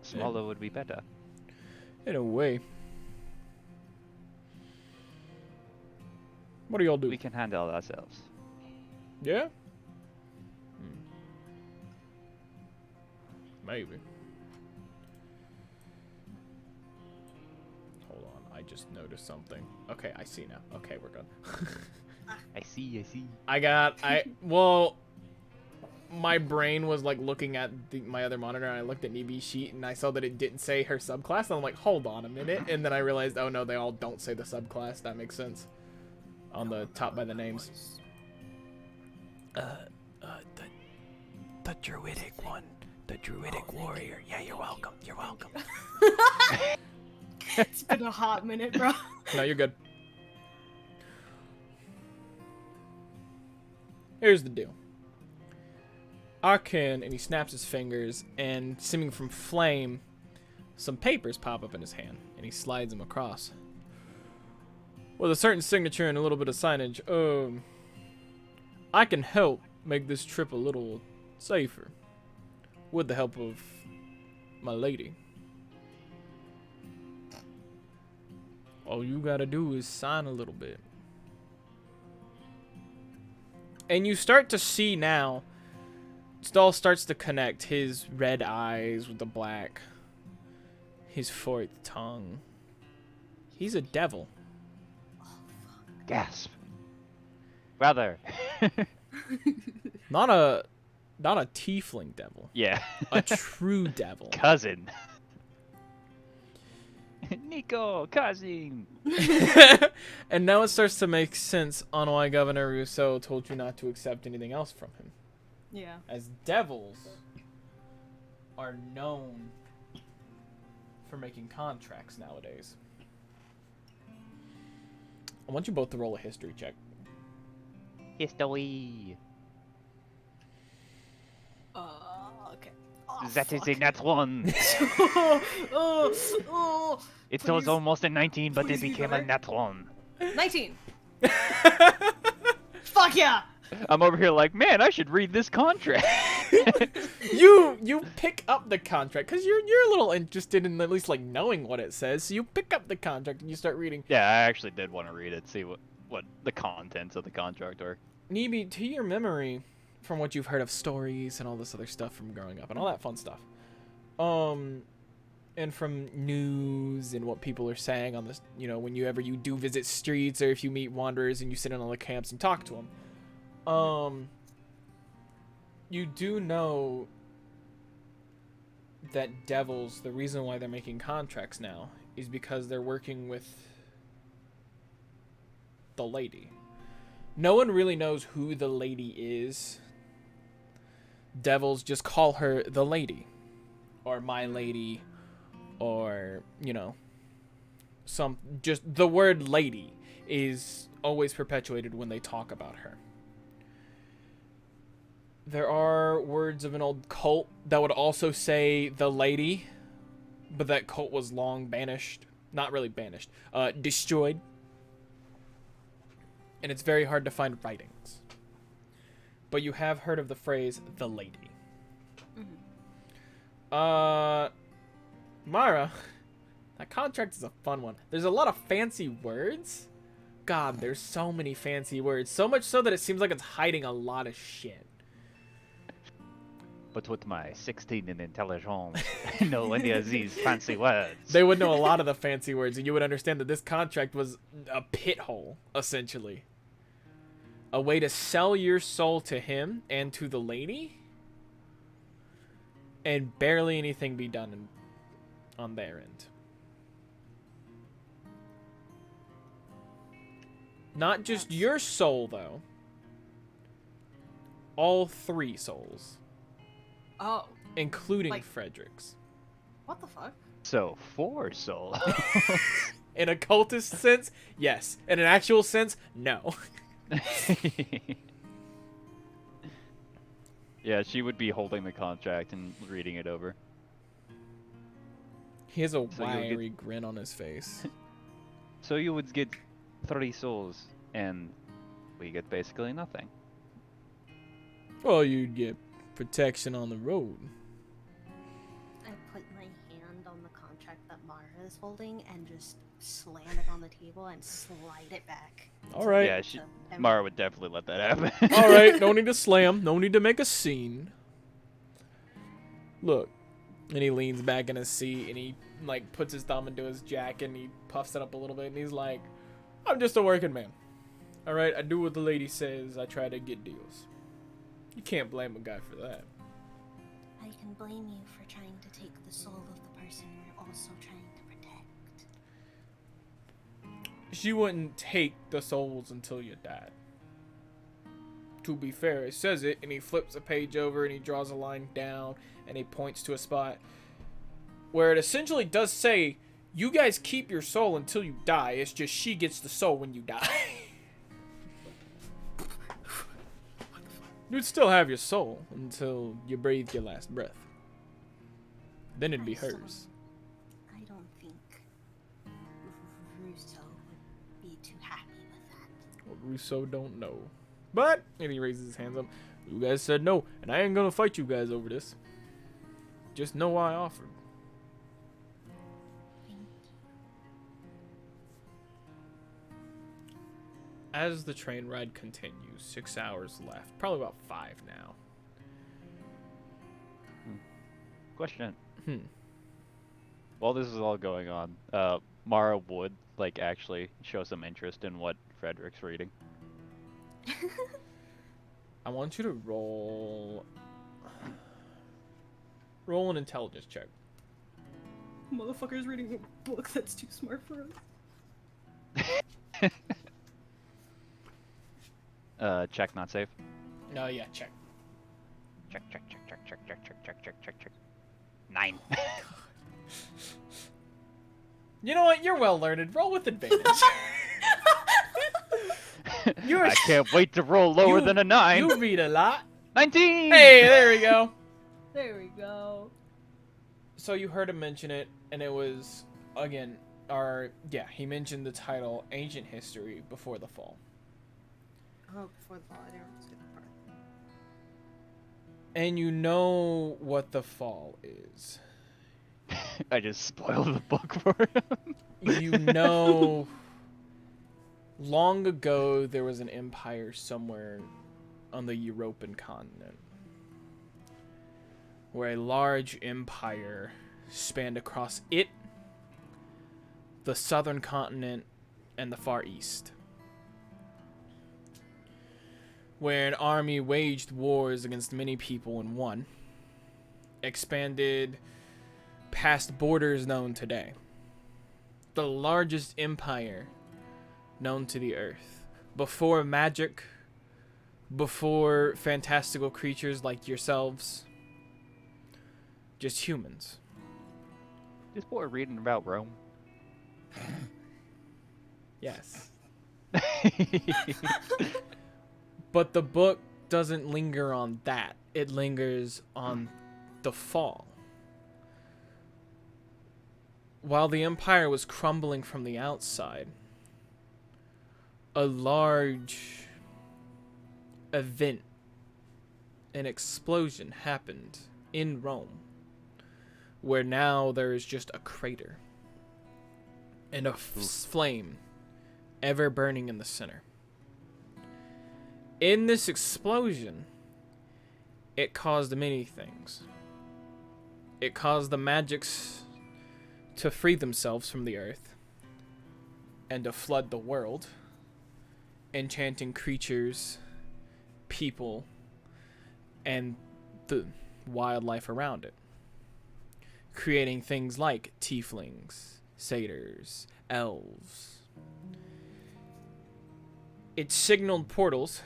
Smaller would be better. In a way. What do y'all do? We can handle ourselves. Yeah? Maybe. Hold on, I just noticed something. Okay, I see now. Okay, we're good. I see. Well, my brain was like looking at my other monitor, and I looked at Nibi's sheet, and I saw that it didn't say her subclass, and I'm like, hold on a minute, and then I realized, oh no, they all don't say the subclass. That makes sense. On the top by the names. The druidic one. The druidic warrior. Yeah, you're welcome. You're welcome. It's been a hot minute, bro. No, you're good. Here's the deal. Arkan, and he snaps his fingers, and seeming from flame, some papers pop up in his hand, and he slides them across. With a certain signature and a little bit of signage, I can help make this trip a little safer. With the help of my lady. All you gotta do is sign a little bit. And you start to see now, it all starts to connect. His red eyes with the black. His forked tongue. He's a devil. Gasp. Brother. Not a tiefling devil. Yeah. A true devil. Cousin. Nico, cousin. And now it starts to make sense on why Governor Rousseau told you not to accept anything else from him. Yeah. As devils are known for making contracts nowadays. I want you both to roll a history check. History. Okay. Oh, That is fuck. a nat 1. It was Please. almost a 19, but Please it be became better. a nat 1. 19. Fuck yeah. I'm over here like, man, I should read this contract. You pick up the contract because you're a little interested in at least like knowing what it says. So you pick up the contract and you start reading. Yeah, I actually did want to read it, see what the contents of the contract are. Nibi, to your memory, from what you've heard of stories and all this other stuff from growing up and all that fun stuff, and from news and what people are saying on this, whenever you do visit streets or if you meet wanderers and you sit in all the camps and talk to them, you do know that devils, the reason why they're making contracts now is because they're working with the lady. No one really knows who the lady is. Devils just call her the lady, or my lady, or just the word lady is always perpetuated when they talk about her. There are words of an old cult that would also say the lady, but that cult was long banished. Not really banished, destroyed. And it's very hard to find writings. But you have heard of the phrase, the lady. Mm-hmm. Mara, that contract is a fun one. There's a lot of fancy words. God, there's so many fancy words. So much so that it seems like it's hiding a lot of shit. But with my 16 in intelligence, I know any of these fancy words. They would know a lot of the fancy words, and you would understand that this contract was a pit hole, essentially. A way to sell your soul to him and to the lady, and barely anything be done on their end. Not just your soul, though. All 3 souls. Oh, Including Like- Frederick's. what the fuck? So 4 souls. In a cultist sense, yes. In an actual sense, no. Yeah, she would be holding the contract and reading it over. He has a So you'll get- wiry grin on his face. So you would get 3 souls, and we get basically nothing. Well, you'd get protection on the road. I put my hand on the contract that Mara is holding and just slam it on the table and slide it back. All right. Yeah, Mara would definitely let that happen. All right, no need to slam. No need to make a scene. Look. And he leans back in his seat and he, like, puts his thumb into his jacket and he puffs it up a little bit and he's like, I'm just a working man. All right, I do what the lady says. I try to get deals. You can't blame a guy for that. I can blame you for trying to take the soul of the person you're also trying to protect. She wouldn't take the souls until you died. To be fair, it says it, and he flips a page over and he draws a line down and he points to a spot where it essentially does say, you guys keep your soul until you die. It's just she gets the soul when you die. You'd still have your soul until you breathed your last breath. Then it'd be hers. I don't think Russo would be too happy with that. Well, Russo don't know. But, and he raises his hands up, you guys said no, and I ain't gonna fight you guys over this. Just know I offered. Thank you. As the train ride continues, 6 hours left. Probably about 5 now. Question. Hmm. While this is all going on, Mara would, like, actually show some interest in what Frederick's reading. I want you to roll an intelligence check. Motherfucker's reading a book that's too smart for us. Check, not safe. No, yeah, check. Check. 9. You know what? You're well learned. Roll with advantage. I can't wait to roll lower than a 9. You read a lot. 19! Hey, there we go. There we go. So you heard him mention it, and it was, again, he mentioned the title Ancient History Before the Fall. Oh, before the fall, I didn't see that part. And you know what the Fall is. I just spoiled the book for him. You know, long ago there was an empire somewhere on the European continent where a large empire spanned across it, the southern continent, and the Far East, where an army waged wars against many people and won, expanded past borders known today. The largest empire known to the earth. Before magic, before fantastical creatures like yourselves, just humans. This boy reading about Rome. Yes. But the book doesn't linger on that. It lingers on the fall. While the empire was crumbling from the outside, a large event, an explosion happened in Rome, where now there is just a crater and a flame ever burning in the center. In this explosion, it caused many things. It caused the magics to free themselves from the earth and to flood the world, enchanting creatures, people, and the wildlife around it, creating things like tieflings, satyrs, elves. it signaled portals.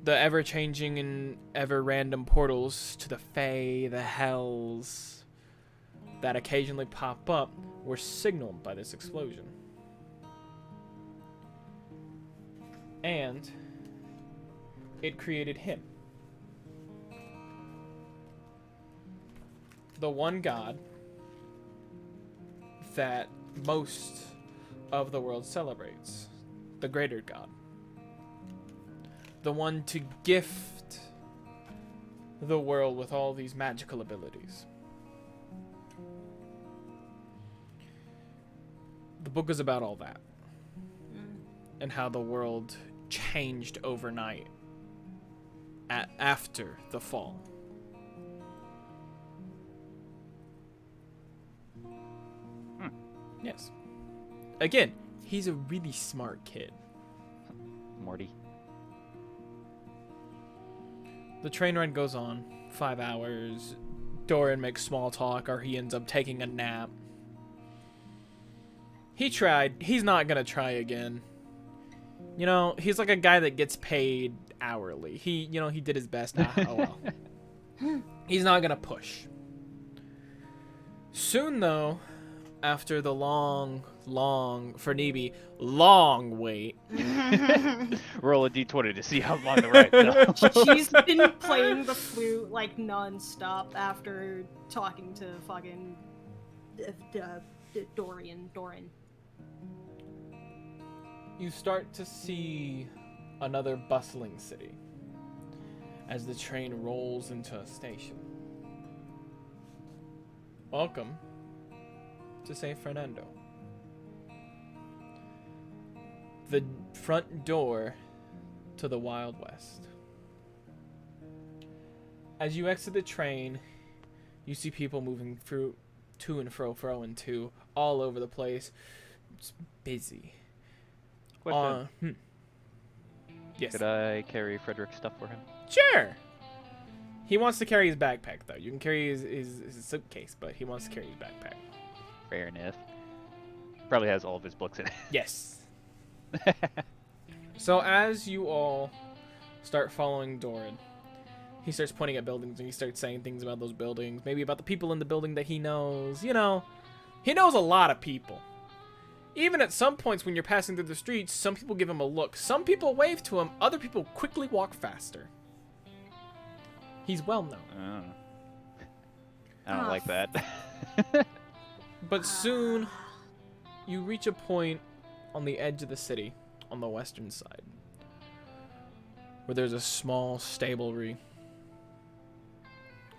The ever-changing and ever-random portals to the Fae, the Hells, that occasionally pop up were signaled by this explosion. And it created him. The one god that most of the world celebrates. The greater god. The one to gift the world with all these magical abilities. The book is about all that. And how the world changed overnight after the fall. Yes. Again, he's a really smart kid. Morty. The train ride goes on. 5 hours. Doran makes small talk, or he ends up taking a nap. He tried. He's not gonna try again. You know, he's like a guy that gets paid hourly. He did his best. Oh well. He's not gonna push. Soon, though, after the long wait. Roll a d20 to see how long the ride goes. She's been playing the flute like non-stop after talking to fucking Doran. You start to see another bustling city as the train rolls into a station. Welcome to San Fernando. The front door to the Wild West. As you exit the train, you see people moving through to and fro all over the place. It's busy. Question. Yes. Could I carry Frederick's stuff for him? Sure. He wants to carry his backpack, though. You can carry his suitcase, but he wants to carry his backpack. Fair enough. Probably has all of his books in it. Yes. So as you all start following Doran, he starts pointing at buildings and he starts saying things about those buildings, maybe about the people in the building that he knows. You know, he knows a lot of people. Even at some points when you're passing through the streets, some people give him a look. Some people wave to him. Other people quickly walk faster. He's well known. I don't like that. But soon, you reach a point on the edge of the city, on the western side, where there's a small stablery.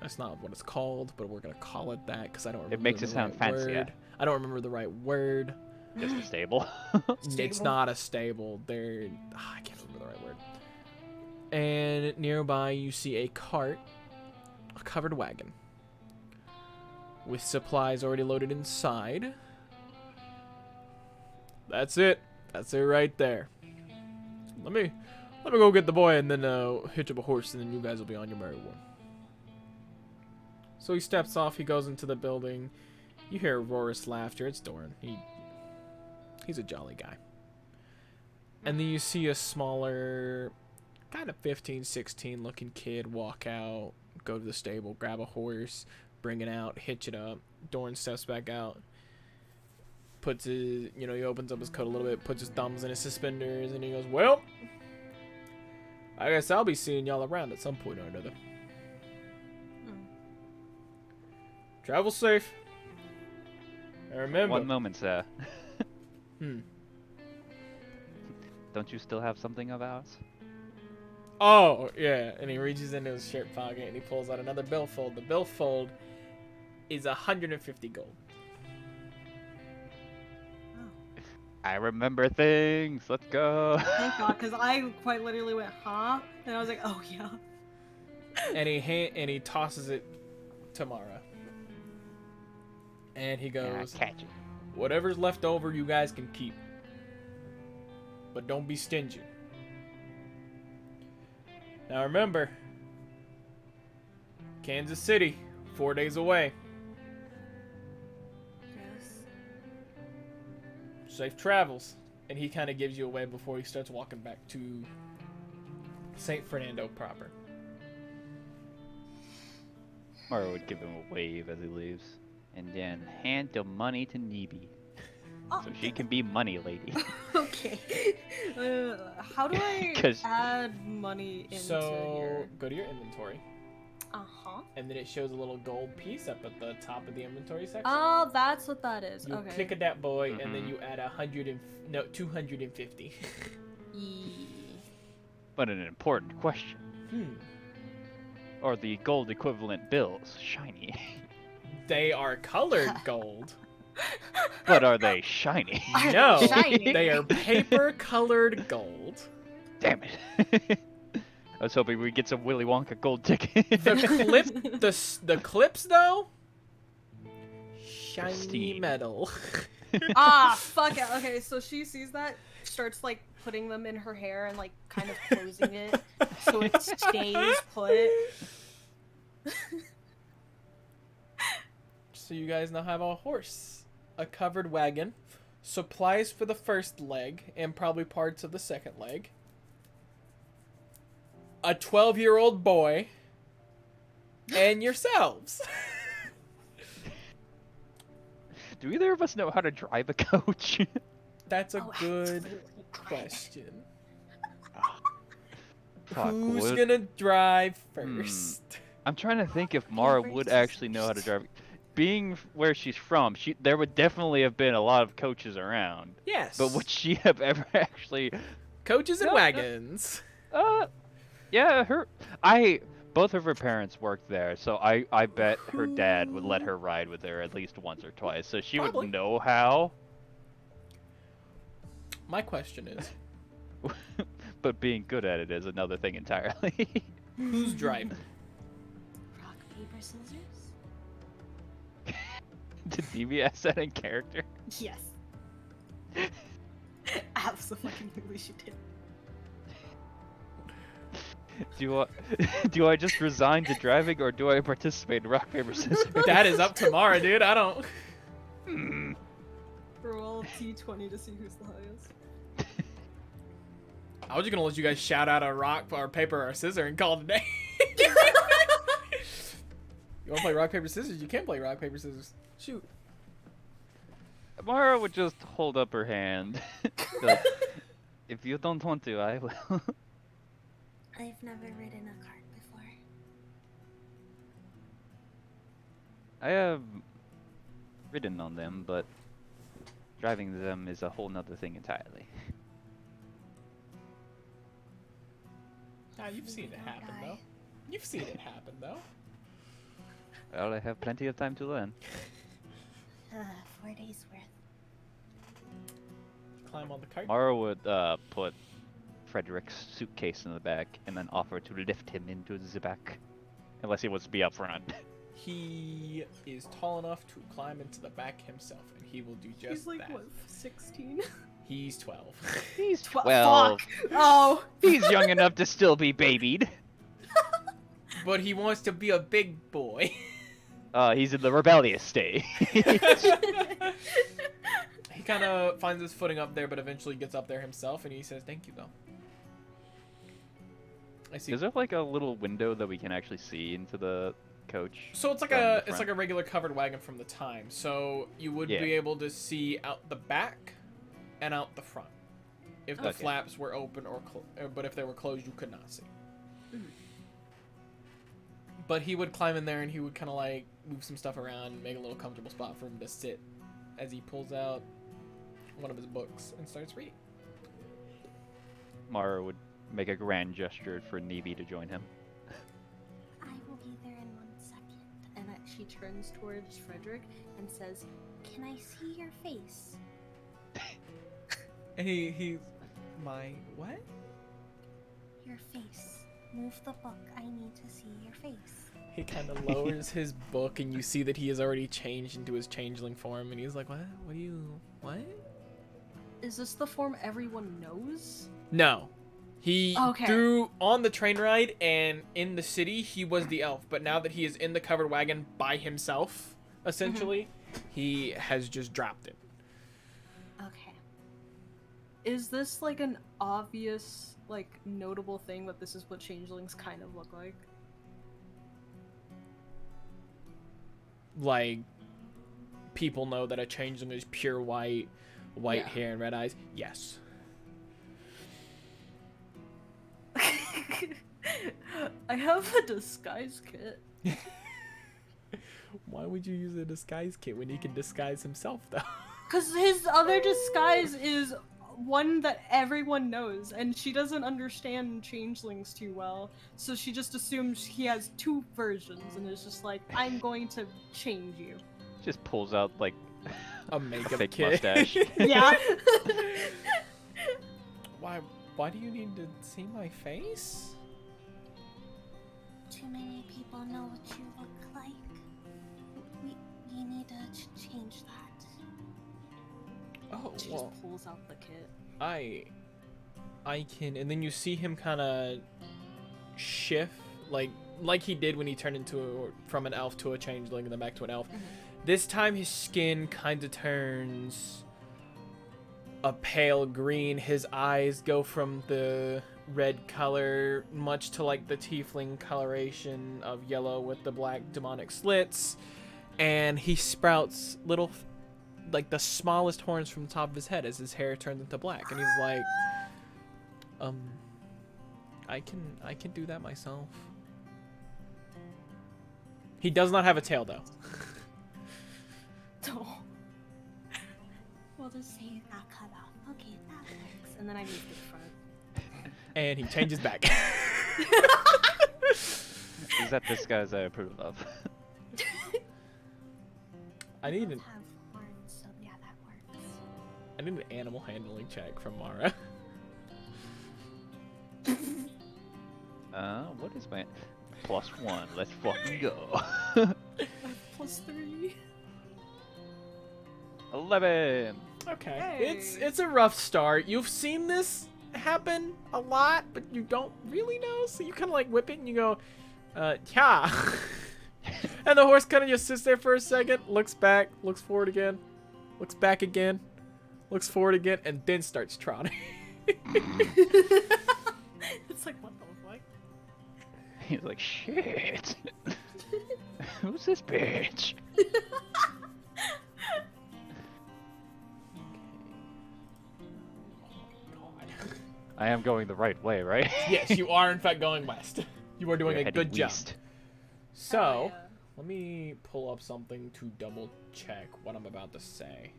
That's not what it's called, but we're gonna call it that because I don't remember. It makes it sound fancy. Word. I don't remember the right word. Just a stable. It's not a stable. I can't remember the right word. And nearby, you see a cart, a covered wagon, with supplies already loaded inside. That's it. That's it right there. Let me go get the boy and then hitch up a horse, and then you guys will be on your merry way. So he steps off. He goes into the building. You hear roarous laughter. It's Doran. He's a jolly guy. And then you see a smaller, kind of 15, 16 looking kid walk out, go to the stable, grab a horse, bring it out, hitch it up. Doran steps back out. Puts his, he opens up his coat a little bit, puts his thumbs in his suspenders, and he goes, well, I guess I'll be seeing y'all around at some point or another. Travel safe. And remember. One moment, sir. Don't you still have something of ours? Oh, yeah. And he reaches into his shirt pocket and he pulls out another billfold. The billfold is 150 gold. I remember things. Let's go. Thank God, because I quite literally went, huh? And I was like, oh yeah. And he tosses it to Mara. And he goes, catch it. Whatever's left over, you guys can keep. But don't be stingy. Now remember, Kansas City, 4 days away. Yes. Safe travels. and he kind of gives you away before he starts walking back to Saint Fernando proper. Mara would give him a wave as he leaves, and then hand the money to Nibi, Oh, so she can be money lady. Okay. How do I 'Cause- add money into So here? go to your inventory, Uh-huh. and then it shows a little gold piece up at the top of the inventory section. Oh, that's what that is. You Okay. click at that boy, and then Mhm. you add 250. But an important question: are the gold equivalent bills shiny? They are colored gold. But are they shiny? No, Shiny. they are paper colored gold. Damn it! I was hoping we'd get some Willy Wonka gold ticket. The clips though, shiny Pristine. metal. Ah, fuck it. Okay, so she sees that, starts like putting them in her hair and like kind of closing it so it stays put. So you guys now have a horse, a covered wagon, supplies for the first leg, and probably parts of the second leg. A 12-year-old boy, and yourselves. Do either of us know how to drive a coach? That's a Oh, good absolutely. question. Fuck, Who's would- gonna drive first? I'm trying to think if Mara would actually know how to drive. Being where she's from, there would definitely have been a lot of coaches around. Yes. But would she have ever actually? Coaches and No, no. wagons. Yeah, both of her parents worked there, so I bet her dad would let her ride with her at least once or twice, so she Probably. would know how. My question is, But being good at it is another thing entirely. who's driving? Rock, paper, scissors? Did DBS that in character? Yes. Absolutely, she did. Do I just resign to driving, or do I participate in rock paper scissors? That is up to Mara, dude. I don't. Hmm. Roll T20 to see who's the highest. I was just gonna let you guys shout out a rock or paper or scissor and call it a day. You wanna play rock paper scissors? You can play rock paper scissors. Shoot. Mara would just hold up her hand. Like, if you don't want to, I will. I've never ridden a cart before. I have ridden on them, but driving them is a whole nother thing entirely. Ah, you've seen it happen though. You've seen it happen though. Well, I have plenty of time to learn. 4 days worth. Climb on the cart. Mara would put Frederick's suitcase in the back and then offer to lift him into the back. Unless he wants to be up front. He is tall enough to climb into the back himself, and he will do just He's like, that. what, 16? He's 12. He's 12. Fuck! Oh! He's young enough to still be babied. But he wants to be a big boy. He's in the rebellious stage. He kind of finds his footing up there, but eventually gets up there himself, and he says, "Thank you, though." I see. Is there like a little window that we can actually see into the coach? So it's like from the it's front? like a regular covered wagon from the time. So you would Yeah. be able to see out the back and out the front if the Okay. flaps were open but if they were closed, you could not see. But he would climb in there and he would kind of like move some stuff around, make a little comfortable spot for him to sit as he pulls out one of his books and starts reading. Mara would make a grand gesture for Nibi to join him. I will be there in 1 second. And she turns towards Frederick and says, Can I see your face? And he's my what? Your face. Move the book. I need to see your face. He kind of lowers his book, and you see that he has already changed into his changeling form, and he's like, "What? What?" Is this the form everyone knows? No. He Okay. threw on the train ride, and in the city, he was the elf. But now that he is in the covered wagon by himself, essentially, he has just dropped it. Okay. Is this like an obvious, like, notable thing that this is what changelings kind of look like? Like, people know that a changeling is pure white Yeah. hair and red eyes? Yes. I have a disguise kit. Why would you use a disguise kit when he can disguise himself, though? Because his other disguise is one that everyone knows, and she doesn't understand changelings too well, so she just assumes he has two versions, and is just like, I'm going to change you. Just pulls out like A makeup fake kit. mustache. Yeah. Why do you need to see my face? Too many people know what you look like. We need to change that. Oh, She well, just pulls out the kit. I can, and then you see him kind of shift, like he did when he turned from an elf to a changeling and then back to an elf. Mm-hmm. This time his skin kind of turns a pale green. His eyes go from the red color much to like the tiefling coloration of yellow with the black demonic slits, and he sprouts little, like the smallest horns from the top of his head as his hair turns into black, and he's like, I can do that myself. He does not have a tail though. Oh. We'll just say it got cut off. Okay, that works. And then I moved it front. And he changes back. Is that disguise I approve of? I need Both an have horns, so yeah, that works. I need an animal handling check from Mara. What is my +1? Let's fucking go. +3. 11. Okay. Hey. It's a rough start. You've seen this happen a lot, but you don't really know, so you kind of like whip it and you go, yeah. And the horse kind of just sits there for a second, looks back, looks forward again, looks back again, looks forward again, and then starts trotting. It's like, what the fuck? He's like, shit. Who's this bitch? I am going the right way, right? Yes, you are in fact going west. You are doing We're a heading good job. west. So, Oh, yeah. let me pull up something to double check what I'm about to say.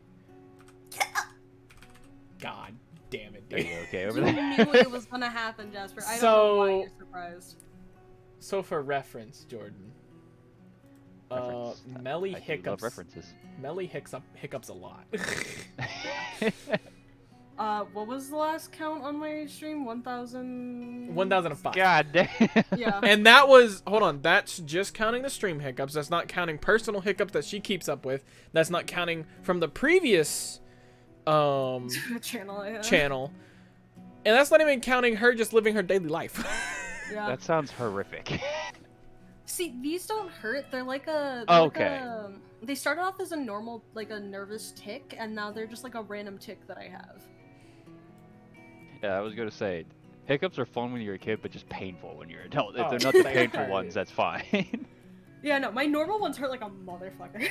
God damn it, Are dude. you okay over You there? knew it was gonna happen, Jasper. I don't know why So- you're surprised. So for reference, Jordan. Reference. Melly I do love hiccups. references. Melly hiccups a lot. What was the last count on my stream? 1,000. 1005. God damn. Yeah. And that was, hold on, that's just counting the stream hiccups. That's not counting personal hiccups that she keeps up with. That's not counting from the previous Channel. Yeah. channel. And that's not even counting her just living her daily life. Yeah. That sounds horrific. See, these don't hurt. They're like a. Okay. They started off as a normal, like a nervous tick, and now they're just like a random tick that I have. Yeah, I was gonna say, hiccups are fun when you're a kid, but just painful when you're an adult. If Oh, they're not the they painful hurt. ones, that's fine. Yeah, no, my normal ones hurt like a motherfucker.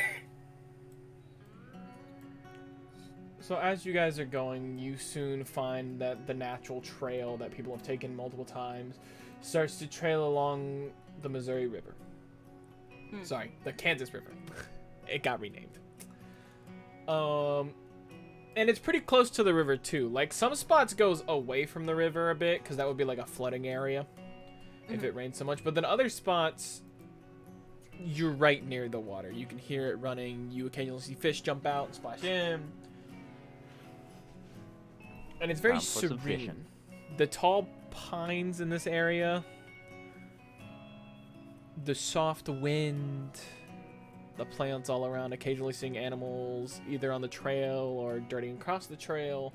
So as you guys are going, you soon find that the natural trail that people have taken multiple times starts to trail along the Missouri River. Hmm. Sorry, the Kansas River. It got renamed. And it's pretty close to the river too. Like some spots goes away from the river a bit because that would be like a flooding area if it rains so much. But then other spots, you're right near the water. You can hear it running. You occasionally see fish jump out and splash in. And it's very Time for some serene. fishing. The tall pines in this area, the soft wind, the plants all around, occasionally seeing animals either on the trail or darting across the trail.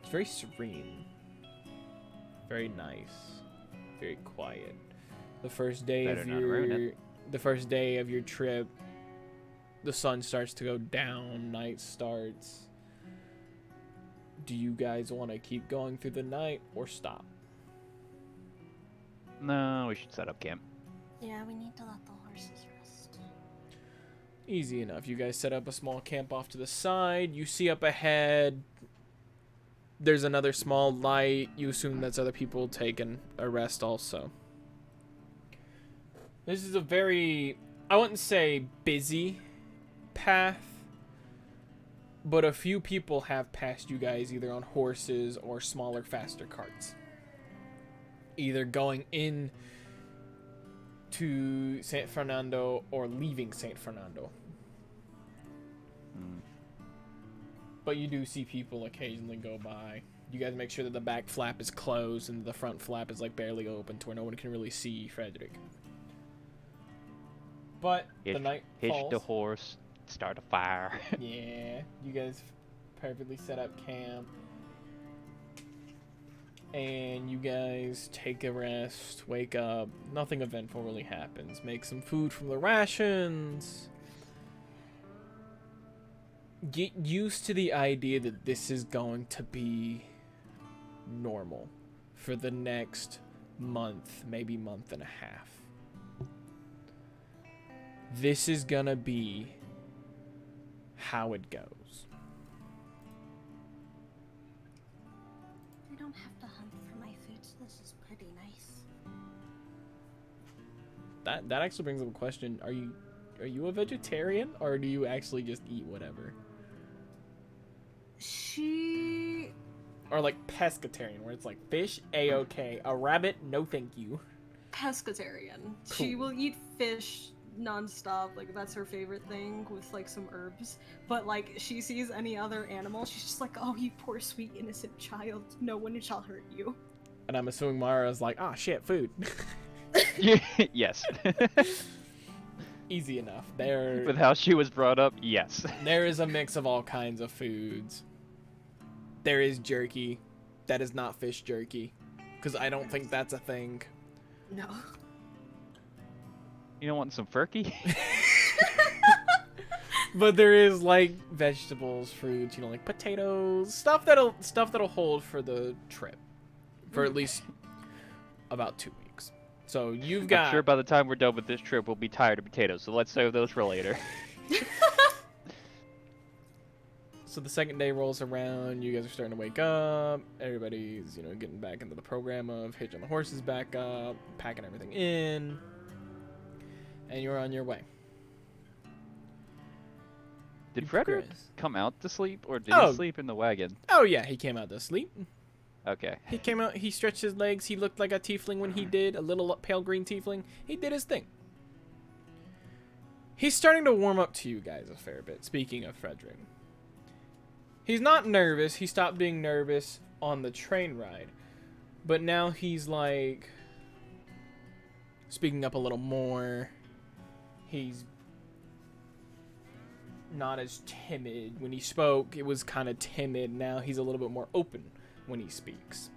It's very serene. Very nice. Very quiet. The first day Better of not ruin your trip, the sun starts to go down, night starts. Do you guys want to keep going through the night or stop? No, we should set up camp. Yeah, we need to let the horses rest. Easy enough. You guys set up a small camp off to the side. You see up ahead, there's another small light. You assume that's other people taking a rest also. This is a very, I wouldn't say busy path, but a few people have passed you guys either on horses or smaller, faster carts. Either going in to San Fernando or leaving San Fernando. But you do see people occasionally go by. You guys make sure that the back flap is closed and the front flap is like barely open to where no one can really see Frederick. But the night Hitch falls. the horse, start a fire. Yeah, you guys perfectly set up camp. And you guys take a rest, wake up. Nothing eventful really happens. Make some food from the rations. Get used to the idea that this is going to be normal for the next month, maybe month and a half. This is gonna be how it goes. I don't have to hunt for my food, so this is pretty nice. That actually brings up a question. Are you a vegetarian or do you actually just eat whatever? She Or like pescatarian, where it's like fish, a-okay, a rabbit, no thank you. pescatarian. She will eat fish nonstop, like that's her favorite thing with like some herbs. But like she sees any other animal, she's just like, oh, you poor sweet innocent child, no one shall hurt you. And I'm assuming Mara's like, ah, shit, food. Yes. Easy enough. There, With how she was brought up, yes. there is a mix of all kinds of foods. There is jerky. That is not fish jerky. Because I don't think that's a thing. No. You don't want some furky? But there is like vegetables, fruits, you know, like potatoes, stuff that'll hold for the trip. For at least about 2 weeks. So you've got... I'm sure by the time we're done with this trip, we'll be tired of potatoes, so let's save those for later. So the second day rolls around, you guys are starting to wake up, everybody's, you know, getting back into the program of hitching the horses back up, packing everything in, and you're on your way. Did You Frederick progress. come out to sleep, or did Oh. he sleep in the wagon? Oh yeah, he came out to sleep. Okay. He came out, he stretched his legs, he looked like a tiefling when he did, a little pale green tiefling. He did his thing. He's starting to warm up to you guys a fair bit, speaking of Frederick. He's not nervous, he stopped being nervous on the train ride. But now he's like speaking up a little more. He's not as timid. When he spoke, it was kind of timid. Now he's a little bit more open when he speaks.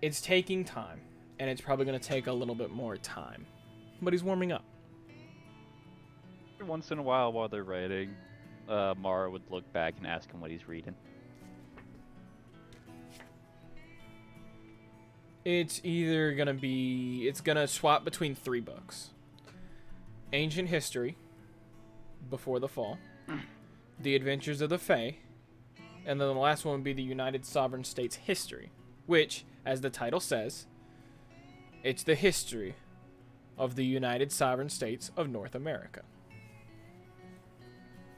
It's taking time, and it's probably going to take a little bit more time. But he's warming up. Once in a while they're riding, Mara would look back and ask him what he's reading. It's either going to be... It's going to swap between 3 books. Ancient History, Before the Fall, The Adventures of the Fae, and then the last one would be the United Sovereign States History, which, as the title says, it's the history of the United Sovereign States of North America.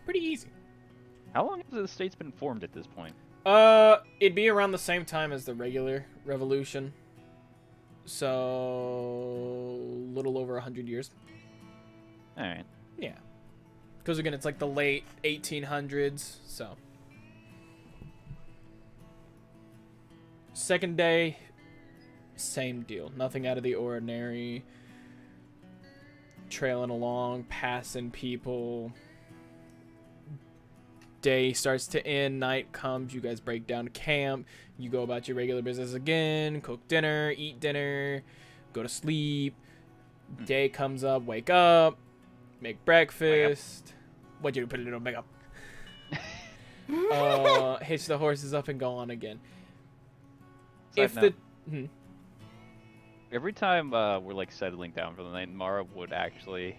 Pretty easy. How long has the states been formed at this point? It'd be around the same time as the regular revolution. So, little over 100 years. Alright. Yeah. Because again, it's like the late 1800s, so. Second day, same deal. Nothing out of the ordinary. Trailing along, passing people. Day starts to end, night comes, you guys break down to camp. You go about your regular business again, cook dinner, eat dinner, go to sleep. Day comes up, wake up, make breakfast. What'd you put a little makeup? hitch the horses up and go on again. Side If the note, hmm. every time we're like settling down for the night, Mara would actually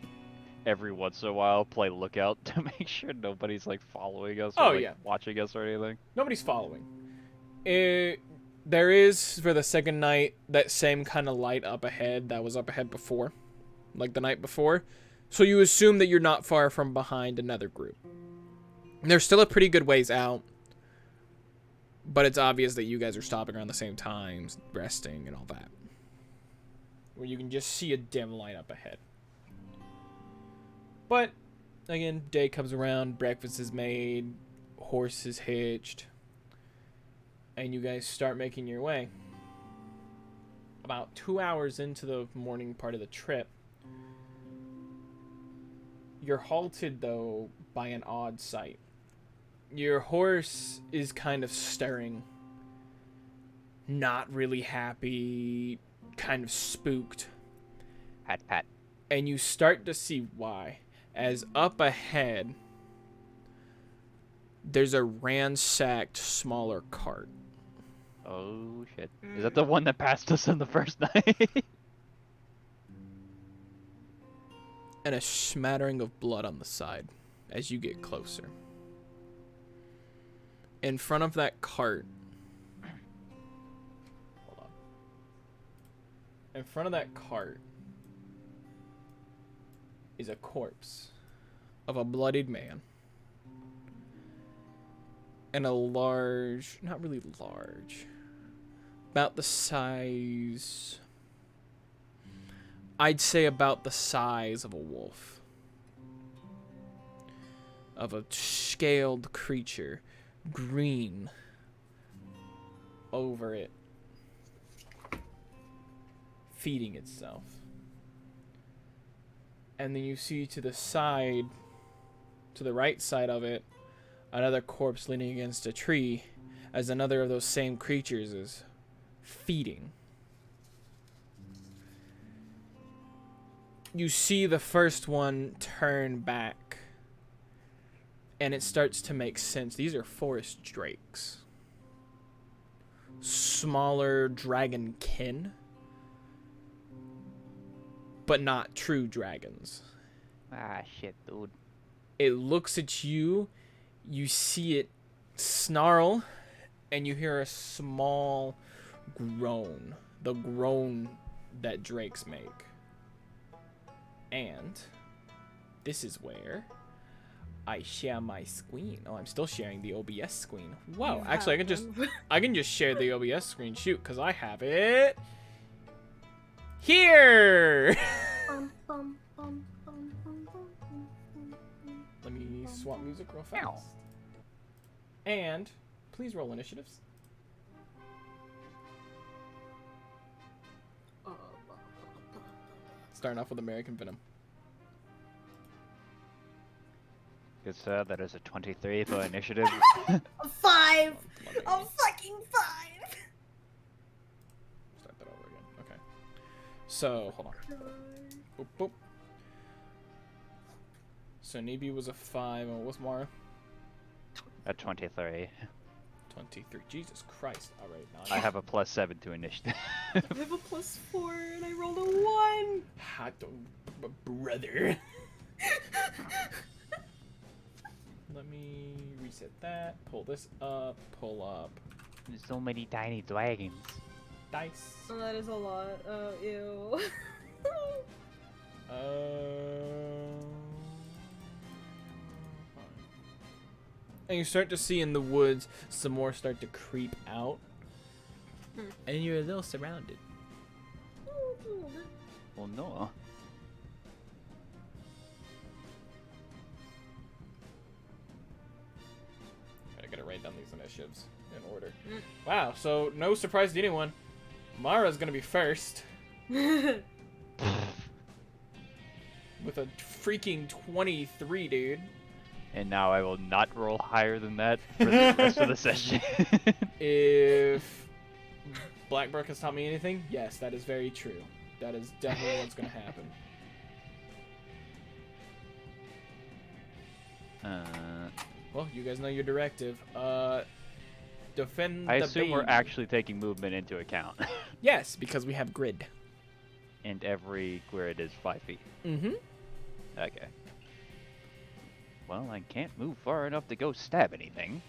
every once in a while play lookout to make sure nobody's like following us or Oh, like yeah. watching us or anything. Nobody's following. There is, for the second night, that same kind of light up ahead that was up ahead before. Like the night before. So you assume that you're not far from behind another group. And they're still a pretty good ways out. But it's obvious that you guys are stopping around the same times, resting and all that. Where you can just see a dim light up ahead. But, again, day comes around, breakfast is made, horse is hitched. And you guys start making your way. About 2 hours into the morning part of the trip, you're halted, though, by an odd sight. Your horse is kind of stirring. Not really happy, kind of spooked. Pat pat. And you start to see why. As up ahead, there's a ransacked smaller cart. Oh shit. Is that the one that passed us on the first night? And a smattering of blood on the side as you get closer. In front of that cart, hold on. In front of that cart is a corpse of a bloodied man. And a large, not really large, about the size, I'd say about the size of a wolf. Of a scaled creature, green over it, feeding itself. And then you see to the side, to the right side of it, another corpse leaning against a tree as another of those same creatures is feeding. You see the first one turn back, and it starts to make sense. These are forest drakes. Smaller dragon kin, but not true dragons. Ah shit, dude. It looks at you, you see it snarl, and you hear a small groan. The groan that drakes make. And this is where I share my screen. Oh, I'm still sharing the OBS screen. Whoa, actually I can just share the OBS screen. Shoot, because I have it here. Let me swap music real fast. And please roll initiatives. Starting off with American Venom. Good sir, that is a 23 for initiative. A 5! Let me A fucking 5! start that over again. Okay. So, hold on. Boop, boop. So, Nebi was a 5, and what was Mara? A 23. 23. Jesus Christ. Alright, now I have a +7 to initiative. I have a +4 and I rolled a 1. Hot brother. Let me reset that. Pull this up. Pull up. There's so many tiny dragons. Dice. Oh, that is a lot. Oh, ew. And you start to see in the woods some more start to creep out. And you're a little surrounded. Well, no. I gotta write down these initiatives in order. Wow, so no surprise to anyone. Mara's gonna be first. With a freaking 23, dude. And now I will not roll higher than that for the rest of the session. If Blackbrook has taught me anything, yes, that is very true. That is definitely what's gonna happen. Well, you guys know your directive. Defend I the assume we're baby. actually taking movement into account. Yes, because we have grid. And every grid is 5 feet. Mm-hmm. Okay. Well, I can't move far enough to go stab anything.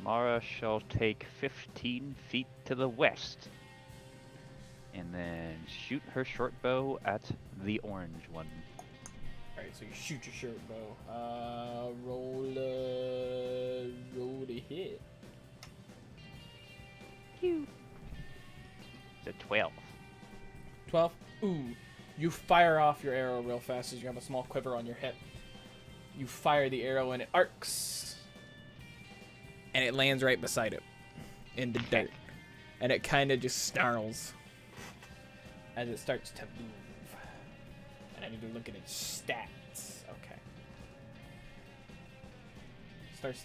Mara shall take 15 feet to the west. And then shoot her short bow at the orange one. Alright, so you shoot your short bow. Roll to hit. It's a 12. 12. Ooh. You fire off your arrow real fast as you have a small quiver on your hip. You fire the arrow and it arcs. And it lands right beside it. In the dirt. And it kind of just snarls. As it starts to move. And I need to look at its stats. Okay. Starts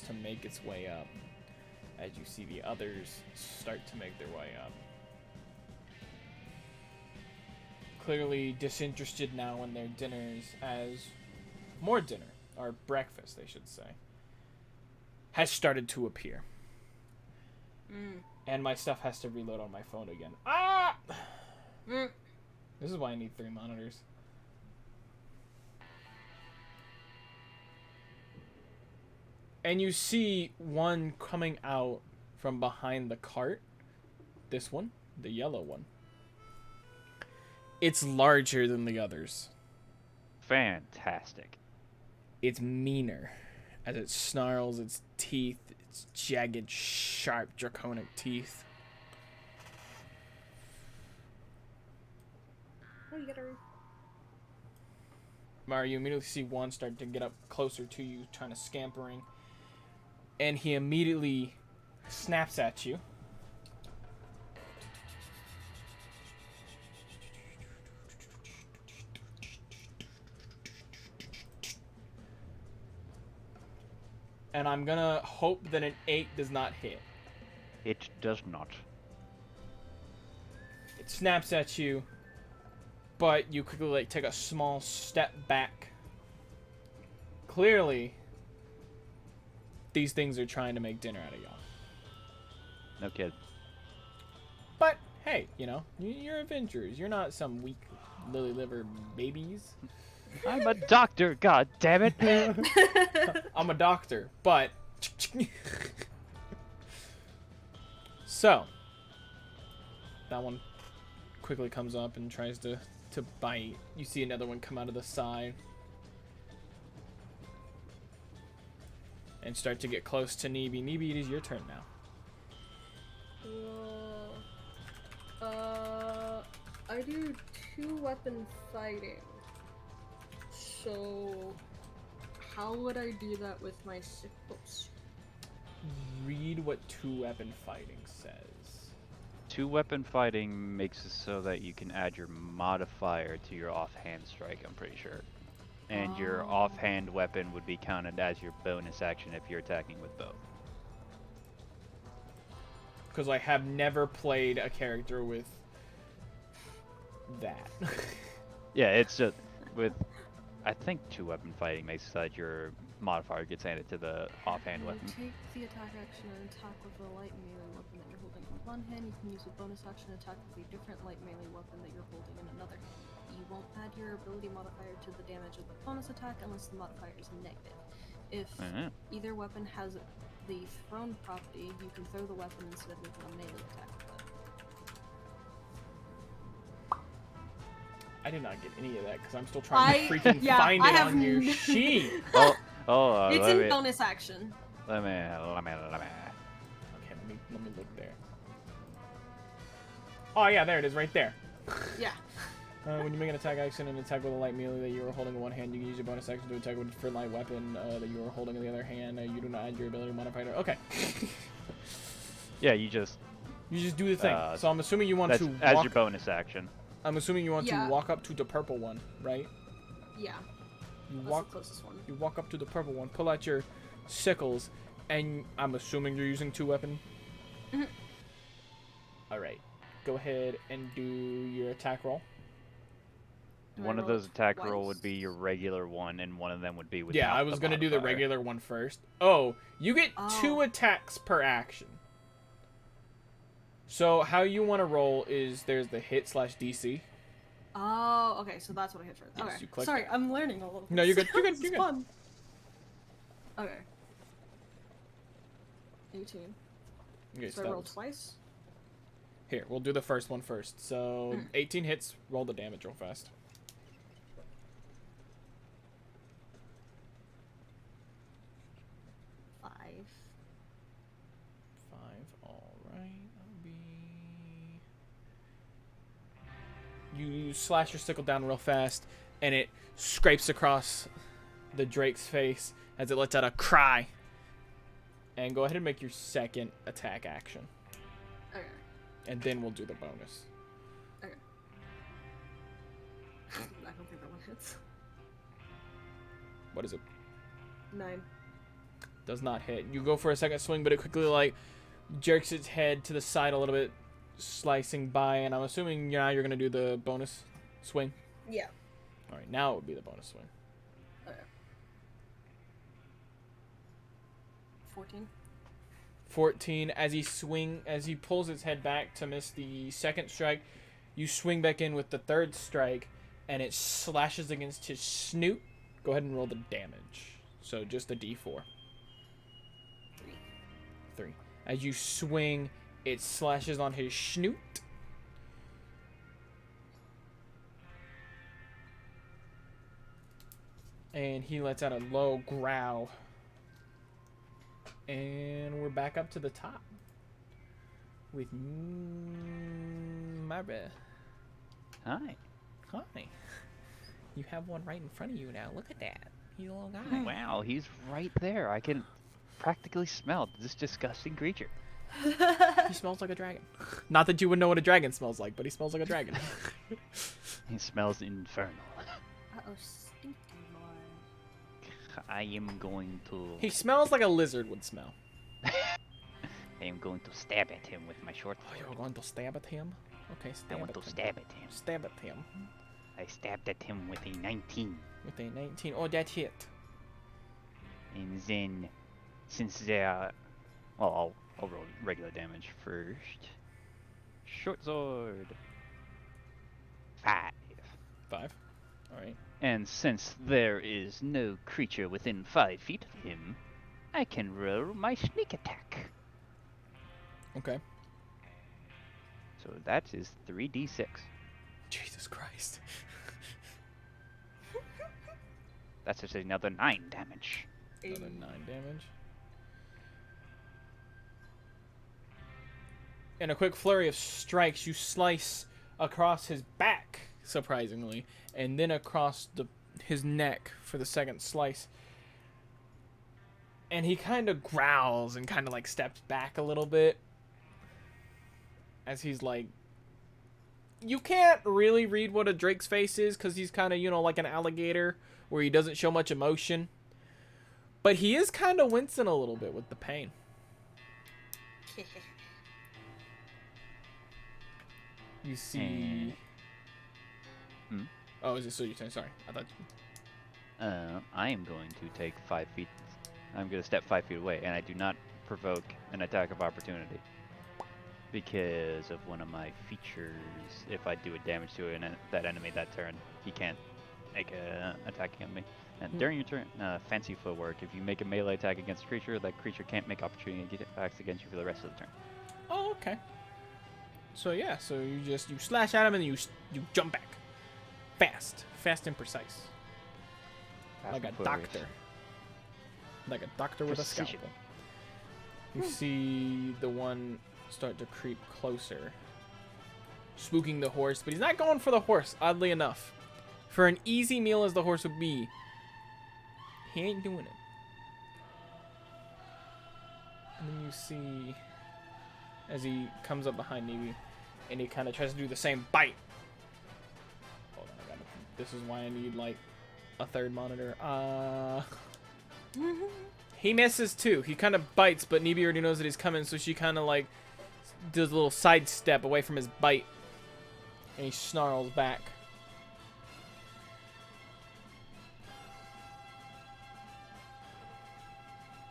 to make its way up. As you see the others start to make their way up. Clearly disinterested now in their dinners as more dinner, or breakfast, they should say, has started to appear. And my stuff has to reload on my phone again. Ah! This is why I need 3 monitors. And you see one coming out from behind the cart. This one, the yellow one. It's larger than the others. Fantastic. It's meaner as it snarls its teeth, its jagged, sharp, draconic teeth. Oh, you gotta... Mario, you immediately see one start to get up closer to you, trying to scampering. And he immediately snaps at you. And I'm gonna hope that an 8 does not hit. It does not. It snaps at you, but you quickly take a small step back. Clearly, these things are trying to make dinner out of y'all. No kid. But hey, you're adventurers. You're not some weak lily liver babies. I'm a doctor, god damn it. I'm a doctor, but so that one quickly comes up and tries to bite. You see another one come out of the side and start to get close to Neeby. Neeby, it is your turn now. I do 2 weapon fighting. So, how would I do that with my sickles? Read what 2-weapon fighting says. 2-weapon fighting makes it so that you can add your modifier to your offhand strike, I'm pretty sure. And your offhand weapon would be counted as your bonus action if you're attacking with both. Because I have never played a character with that. Yeah, it's just with... I think 2-weapon fighting makes it so that your modifier gets added to the offhand weapon. Take the attack action and attack with a light melee weapon that you're holding in one hand. You can use a bonus action attack with a different light melee weapon that you're holding in another hand. You won't add your ability modifier to the damage of the bonus attack unless the modifier is negative. If either weapon has the thrown property, you can throw the weapon instead of making a melee attack with it. I did not get any of that because I'm still trying to freaking yeah, find I it have on your n- sheet. It's let in me, bonus action. let me. Okay, let me look there. Oh yeah, there it is, right there. Yeah. When you make an attack action and attack with a light melee that you are holding in one hand, you can use your bonus action to attack with a different light weapon that you are holding in the other hand. You do not add your ability modifier. Okay. Yeah, you just do the thing. So I'm assuming you want that's to as walk, your bonus action. I'm assuming you want Yeah. to walk up to the purple one, right? Yeah. You That's walk the closest one. You walk up to the purple one, pull out your sickles, and I'm assuming you're using 2-weapon. All right. Go ahead and do your attack roll. Do I One of roll those attack roll twice? would be your regular one, and one of them would be without Yeah, I was the gonna do the modifier. regular one first. Oh, you get Oh. 2 attacks per action. So how you want to roll is there's the hit/DC. Oh, okay, so that's what I hit first. Yes, Okay. you click Sorry, that. I'm learning all of this. No, you're good, you're good, This you're is good. fun. Okay. 18. Okay, So I roll twice? Here, we'll do the first one first. So 18 hits. Roll the damage real fast. 5. 5. All right. That'll be. You slash your sickle down real fast, and it scrapes across the Drake's face as it lets out a cry. And go ahead and make your second attack action, Okay. and then we'll do the bonus. Okay. I don't think that one hits. What is it? 9. Does not hit. You go for a second swing, but it quickly like jerks its head to the side a little bit, slicing by. And I'm assuming now you're gonna do the bonus swing. Yeah. All right, now it would be the bonus swing. Okay. 14. 14. As he pulls its head back to miss the second strike, you swing back in with the third strike, and it slashes against his snoot. Go ahead and roll the damage. So just a D4. 3. As you swing, it slashes on his snoot. And he lets out a low growl. And we're back up to the top. With Mara. Hi. Hi. You have one right in front of you now. Look at that. He's a little guy. Wow, he's right there. I can practically smell this disgusting creature. He smells like a dragon. Not that you would know what a dragon smells like, but he smells like a dragon. He smells infernal. Uh-oh, stinky boy. I am going to. He smells like a lizard would smell. I am going to stab at him with my short Oh, sword. you're going to stab at him? Okay, I stab want at to him. stab at him. Stab at him. I stabbed at him with a 19. With a 19. Oh, that hit. And then, since they are. Well, I'll roll regular damage first. Short sword. 5. 5. Alright. And since there is no creature within 5 feet of him, I can roll my sneak attack. Okay. So that is 3d6. Jesus Christ. That's just another 9 damage. Another 9 damage. In a quick flurry of strikes, you slice across his back, surprisingly, and then across his neck for the second slice. And he kind of growls and kind of like steps back a little bit. As he's like... You can't really read what a Drake's face is because he's kind of, you know, like an alligator where he doesn't show much emotion. But he is kind of wincing a little bit with the pain. You see... Hmm? Oh, is it still your turn? Sorry. I thought... I am going to take 5 feet. I'm going to step 5 feet away, and I do not provoke an attack of opportunity. Because of one of my features, if I do a damage to that enemy that turn, he can't make an attack against me. And during your turn, fancy footwork, if you make a melee attack against a creature, that creature can't make opportunity attacks against you for the rest of the turn. Oh, okay. So yeah, so you slash at him and you jump back. Fast and precise. Like a doctor. Like a doctor with a Precision. scalpel. You see the one start to creep closer, spooking the horse, but he's not going for the horse, oddly enough. For an easy meal as the horse would be, he ain't doing it. And then you see, as he comes up behind Nevi, and he kind of tries to do the same bite. Hold on, this is why I need, like, a third monitor. He misses too. He kind of bites, but Nevi already knows that he's coming, so she kind of, like, does a little sidestep away from his bite, and he snarls back.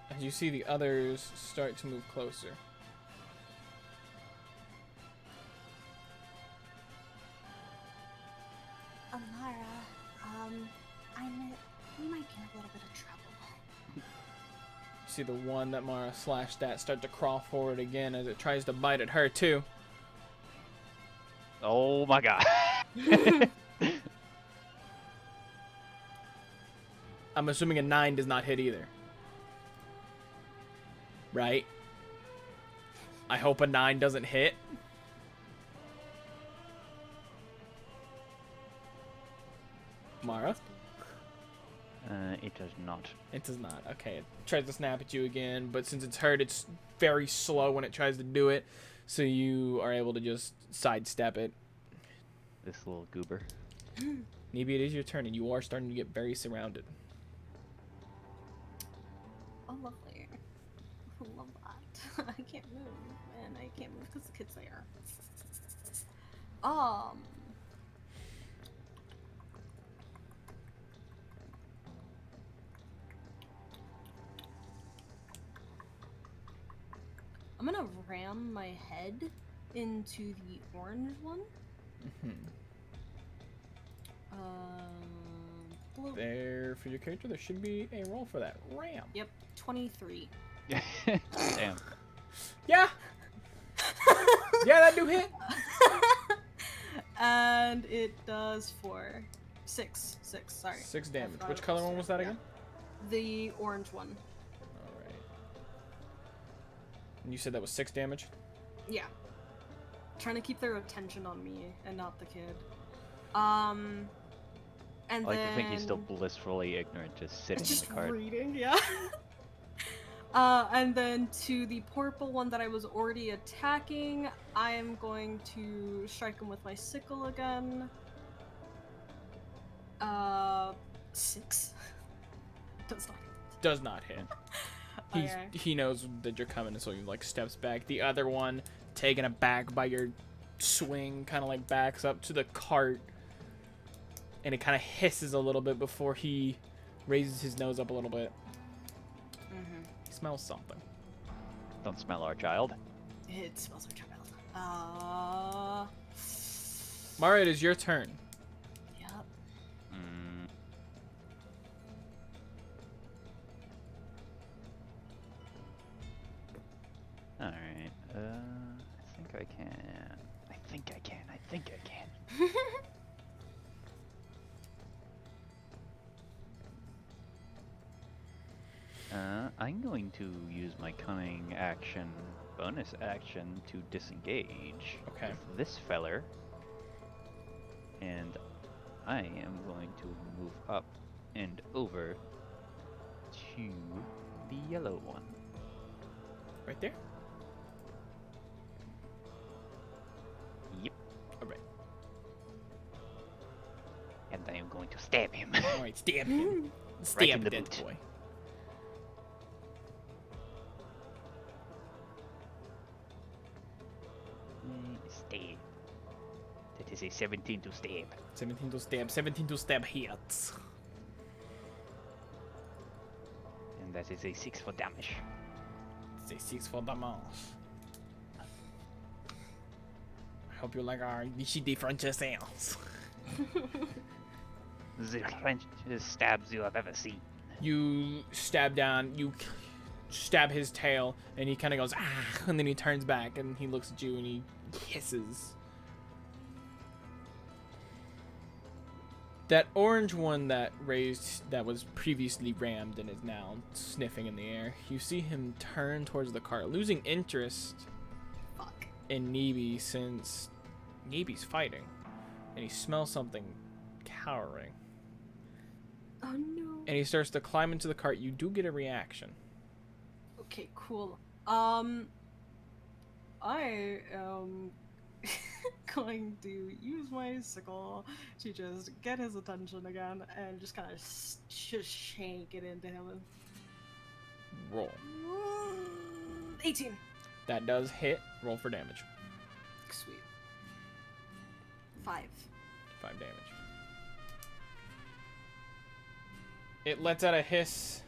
As you see the others start to move closer. Amara, we might get a little bit of trouble. You see the one that Mara slashed at start to crawl forward again as it tries to bite at her too. Oh my god. I'm assuming a 9 does not hit either. Right? I hope a 9 doesn't hit. Mara? It does not. It does not. Okay, it tries to snap at you again, but since it's hurt, it's very slow when it tries to do it, so you are able to just sidestep it. This little goober. Maybe it is your turn, and you are starting to get very surrounded. Oh, lovely. I love that. I can't move, and I can't move because the kid's there. I'm gonna ram my head into the orange one. Blue. There, for your character, there should be a roll for that. Ram. Yep, 23. Damn. Yeah. Yeah, that do hit. And it does for 6, sorry. 6 damage. forgot Which it color one was that yeah. again? The orange one. Alright. And you said that was 6 damage? Yeah. Trying to keep their attention on me and not the kid. And I like then... to think he's still blissfully ignorant, just sitting just in the cart. reading, yeah. And then to the purple one that I was already attacking, I am going to strike him with my sickle again. 6. Does not hit. Does not hit. Okay. He knows that you're coming, so he like steps back. The other one, taken aback by your swing, kind of like backs up to the cart, and it kind of hisses a little bit before he raises his nose up a little bit. He smells something. Don't smell our child. It smells like child. Mara, it is your turn. Yep. Alright, I think I can. I think I can. I'm going to use my cunning action, bonus action, to disengage Okay. with this feller. And I am going to move up and over to the yellow one. Right there? Yep. Alright. And I am going to stab him. Alright, stab him. Right Stab in the that boot. boy. Stab. That is a 17 to stab. 17 to stab. 17 to stab hits. And that is a 6 for damage. It's a 6 for damage. I hope you like our DCA franchises. The Frenchest stabs you have ever seen. You stab down, you stab his tail, and he kind of goes, ah, and then he turns back, and he looks at you, and he hisses. That orange one that was previously rammed and is now sniffing in the air, you see him turn towards the cart, losing interest Fuck. in Neeby since Neeby's fighting, and he smells something cowering. Oh no. And he starts to climb into the cart. You do get a reaction. Okay, cool. I am going to use my sickle to just get his attention again and just kind of just shank it into him. Roll. 18. That does hit. Roll for damage. Sweet. 5. 5 damage. It lets out a hiss,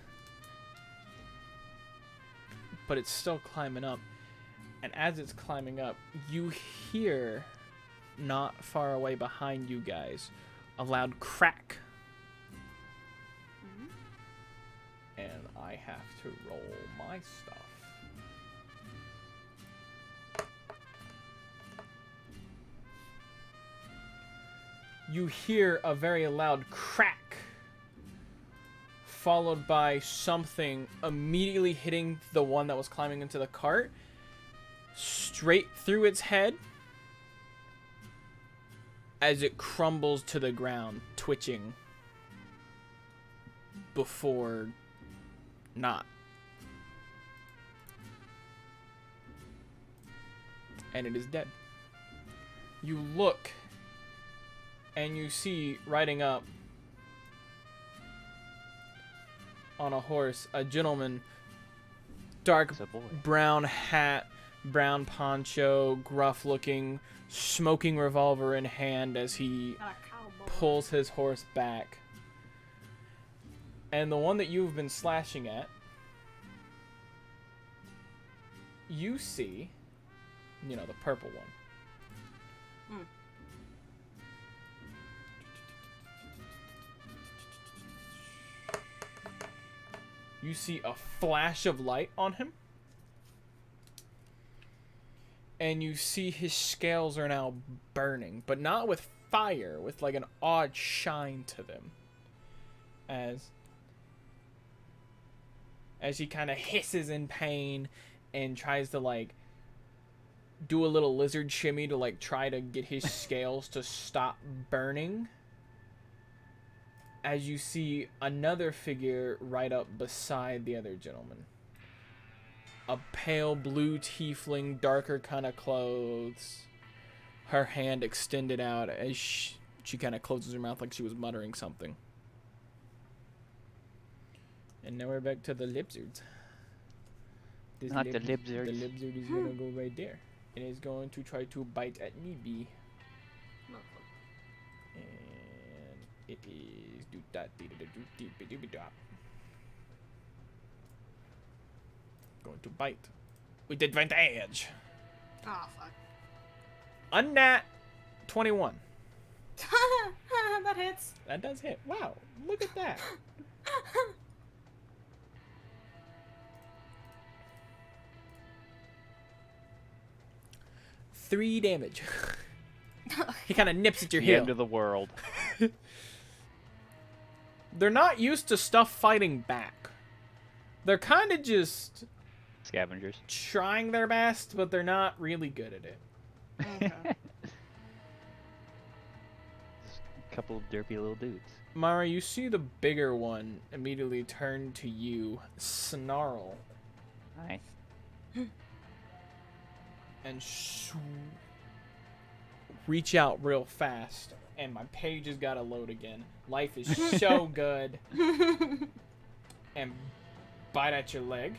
but it's still climbing up. And as it's climbing up, you hear, not far away behind you guys, a loud crack. And I have to roll my stuff. You hear a very loud crack, followed by something immediately hitting the one that was climbing into the cart, straight through its head, as it crumbles to the ground, twitching before not. And it is dead. You look and you see riding up on a horse a gentleman, dark brown hat, brown poncho, gruff looking, smoking revolver in hand as he pulls his horse back. And the one that you've been slashing at, you see, you know, the purple one. You see a flash of light on him. And you see his scales are now burning, but not with fire, with like an odd shine to them. As he kind of hisses in pain and tries to like do a little lizard shimmy to like try to get his scales to stop burning. As you see another figure right up beside the other gentleman. A pale blue tiefling, darker kind of clothes. Her hand extended out as she kind of closes her mouth like she was muttering something. And now we're back to the lizards. The lizards. The lizard is gonna go right there. And is going to try to bite at Nibi. And it is do that going to bite with advantage. Ah, fuck. Unnat 21. That hits. That does hit. Wow, look at that. Three damage. He kind of nips at your The heel. end of the world. They're not used to stuff fighting back. They're kind of just Scavengers. trying their best, but they're not really good at it. Okay. A couple of derpy little dudes. Mara, you see the bigger one immediately turn to you, snarl, Nice. and reach out real fast. And my page has got to load again. Life is so good. And bite at your leg.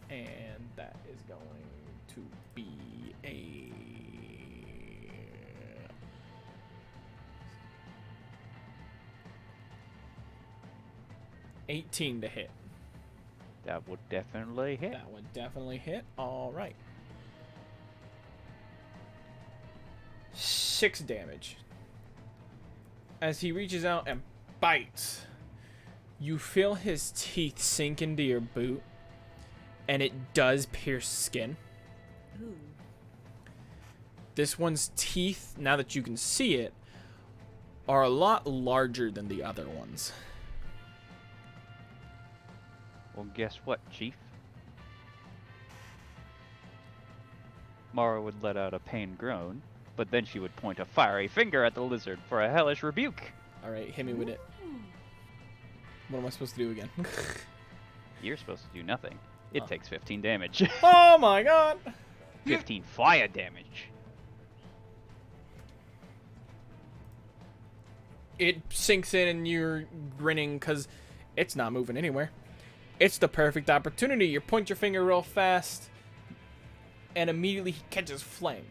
And that is going to be a 18 to hit. That would definitely hit. That would definitely hit. All right. 6 damage. As he reaches out and bites, you feel his teeth sink into your boot, and it does pierce skin. Ooh. This one's teeth, now that you can see it, are a lot larger than the other ones. Well, guess what, Chief? Mara would let out a pained groan, but then she would point a fiery finger at the lizard for a hellish rebuke. All right, hit me with it. What am I supposed to do again? You're supposed to do nothing. It Oh. takes 15 damage. Oh my god! 15 fire damage. It sinks in and you're grinning because it's not moving anywhere. It's the perfect opportunity. You point your finger real fast, and immediately he catches flame.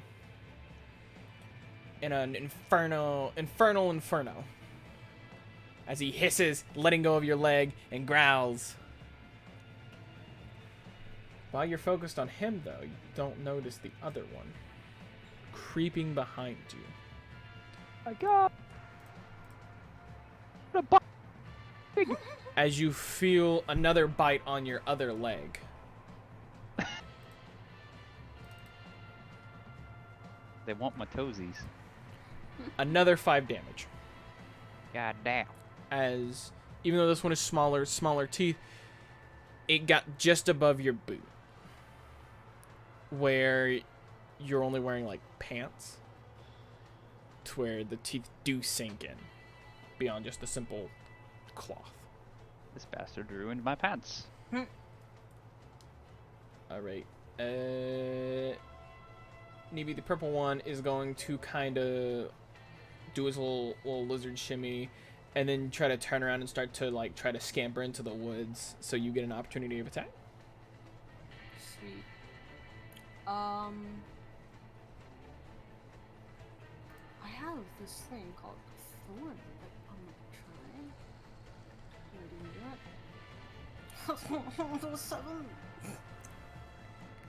In an infernal. As he hisses, letting go of your leg, and growls. While you're focused on him, though, you don't notice the other one creeping behind you. My God! What a bug! As you feel another bite on your other leg. They want my toesies. Another 5 damage. God damn. As, even though this one is smaller teeth, it got just above your boot. Where you're only wearing, like, pants. To where the teeth do sink in. Beyond just a simple cloth. This bastard ruined my pants. Alright. Nevi, the purple one, is going to kind of do his little lizard shimmy. And then try to turn around and start to, like, try to scamper into the woods. So you get an opportunity of attack. Sweet. I have this thing called Thorn that I'm gonna try. Can I do that? 7.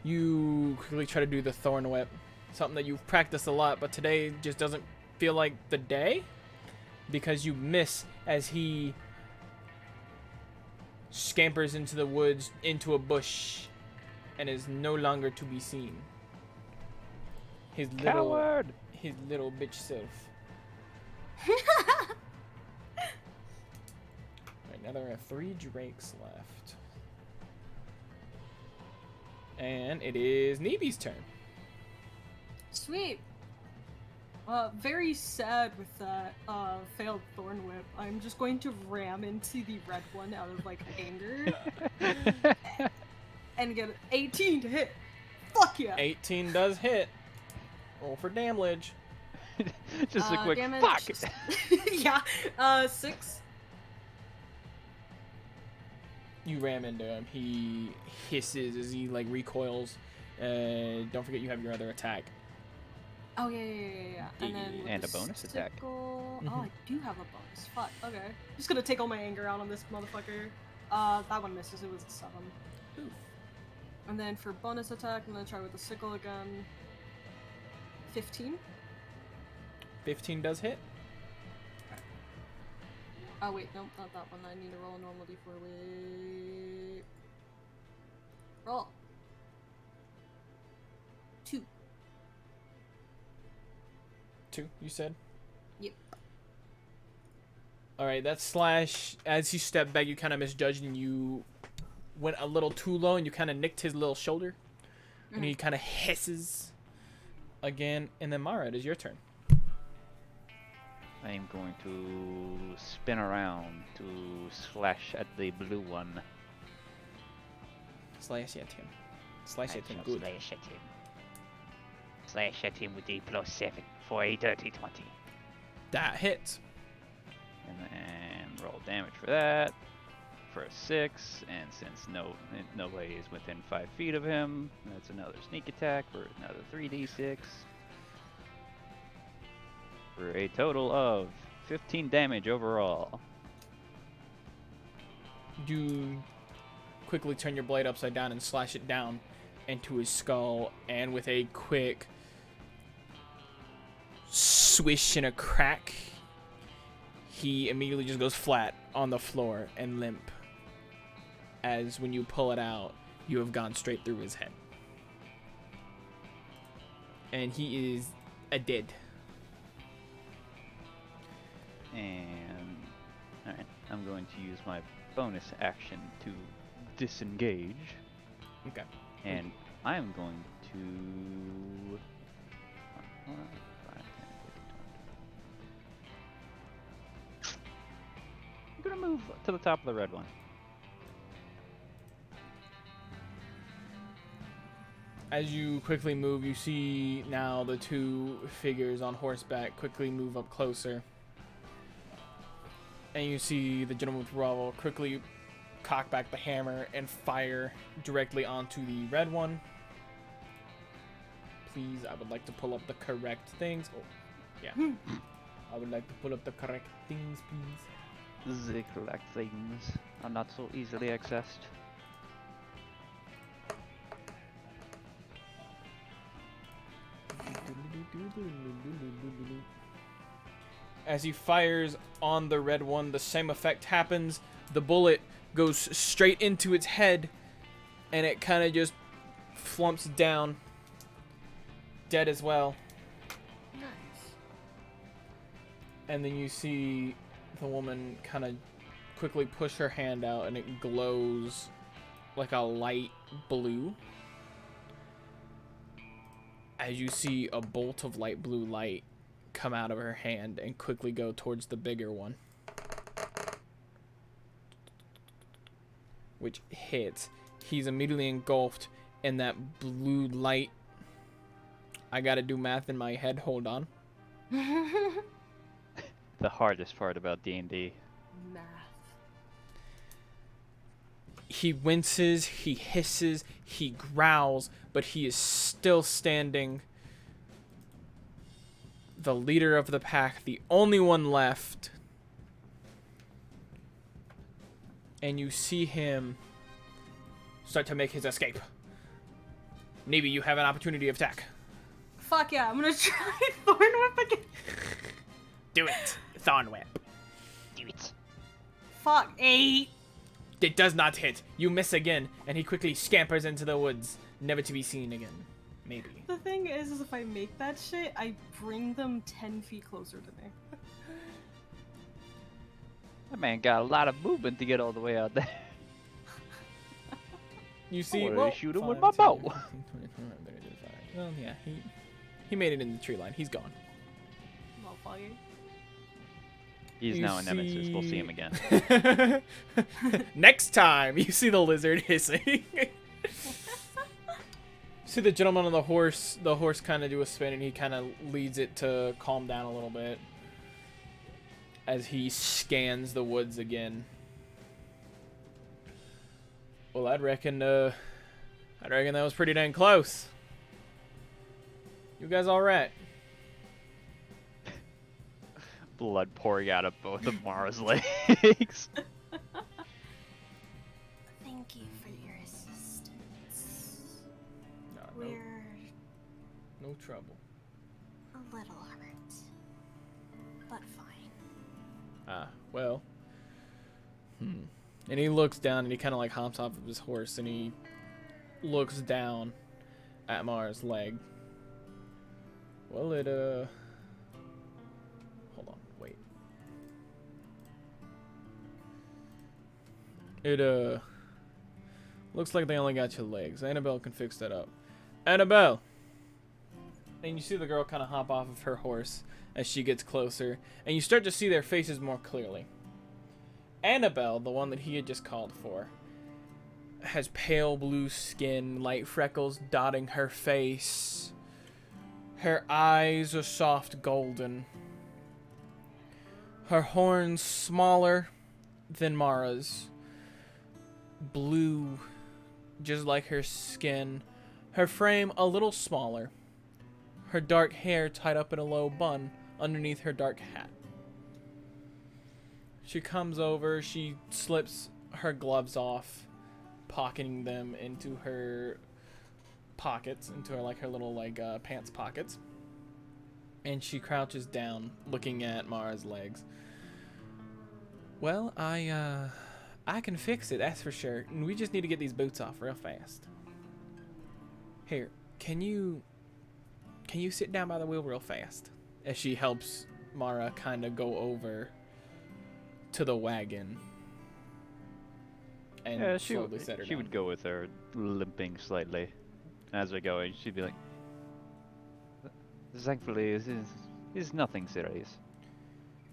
You quickly try to do the thorn whip. Something that you've practiced a lot, but today just doesn't feel like the day. Because you miss as he scampers into the woods, into a bush, and is no longer to be seen. His Coward! little bitch self. Right, now there are 3 drakes left. And it is Neebi's turn. Sweet. Very sad with that failed thorn whip. I'm just going to ram into the red one out of like anger and get 18 to hit. Fuck yeah! 18 does hit. Roll for damage. Just a quick damage. fuck. Yeah. 6. You ram into him. He hisses as he like recoils. Don't forget you have your other attack. Oh yeah. And then with And the a bonus attack. sickle- Oh, I do have a bonus. Fuck. Okay. Just gonna take all my anger out on this motherfucker. That one misses. It was a 7. Oof. And then for bonus attack, I'm gonna try with the sickle again. 15. 15 does hit. Oh wait, nope, not that one. I need to roll a normal d4. Wait. Roll. 2. 2, you said? Yep. Alright, that slash, as you step back, you kind of misjudged and you went a little too low and you kind of nicked his little shoulder. And he kind of hisses again. And then Mara, it is your turn. I am going to spin around to slash at the blue one. Slash at him. Slash I at him, shall good. slash at him. Slash at him with a +7 for a dirty 20. That hits. And then roll damage for that. For a 6, and since nobody is within 5 feet of him, that's another sneak attack for another 3d6. For a total of 15 damage overall. You quickly turn your blade upside down and slash it down into his skull, and with a quick swish and a crack, he immediately just goes flat on the floor and limp. As when you pull it out, you have gone straight through his head. And he is a dead. And alright, I'm going to use my bonus action to disengage. Okay. And I'm going to 5, 10, 15, 20. I'm gonna move to the top of the red one. As you quickly move, you see now the 2 figures on horseback quickly move up closer. And you see the gentleman with Ravel quickly cock back the hammer and fire directly onto the red one. Please, I would like to pull up the correct things. Oh, yeah. I would like to pull up the correct things, please. The correct things are not so easily accessed. As he fires on the red one, the same effect happens. The bullet goes straight into its head, and it kind of just flumps down, dead as well. Nice. And then you see the woman kind of quickly push her hand out, and it glows like a light blue. As you see a bolt of light blue light come out of her hand and quickly go towards the bigger one, which hits. He's immediately engulfed in that blue light. I gotta do math in my head. Hold on. The hardest part about D&D. Math. He winces, he hisses, he growls, but he is still standing. The leader of the pack, the only one left. And you see him start to make his escape. Nevi, you have an opportunity of attack. Fuck yeah, I'm gonna try Thorn Whip again. Do it. Thorn Whip. Do it. Fuck, 8. It does not hit. You miss again, and he quickly scampers into the woods, never to be seen again. Maybe. The thing is if I make that shit, I bring them 10 feet closer to me. That man got a lot of movement to get all the way out there. You see, wanna well, shoot him with 5, my 10, bow. 15, 20, 25, 30, 35. Well, yeah, he made it in the tree line. He's gone. Motherfucker. He's You now a nemesis. We'll see him see- again. Next time, you see the lizard hissing. See the gentleman on the horse kind of do a spin, and he kind of leads it to calm down a little bit as he scans the woods again. Well, I'd reckon that was pretty dang close. You guys all right? Blood pouring out of both of Mara's legs. Thank you for your assistance. No, We're no trouble. a little hurt, but fine. Ah, well. And he looks down and he kind of like hops off of his horse and he looks down at Mara's leg. Well, hold on, wait. It, looks like they only got your legs. Annabelle can fix that up. Annabelle! And you see the girl kind of hop off of her horse as she gets closer, and you start to see their faces more clearly. Annabelle, the one that he had just called for, has pale blue skin, light freckles dotting her face. Her eyes are soft golden. Her horns smaller than Mara's. Blue, just like her skin. Her frame a little smaller. Her dark hair tied up in a low bun underneath her dark hat. She comes over, she slips her gloves off, pocketing them into her pockets, into her little pants pockets. And she crouches down, looking at Mara's legs. Well, I can fix it, that's for sure. And we just need to get these boots off real fast. Here, can you sit down by the wheel real fast? As she helps Mara kind of go over to the wagon and Yeah, slowly set her she down. would go with her, limping slightly. As we're going, she'd be like, thankfully, it's nothing serious.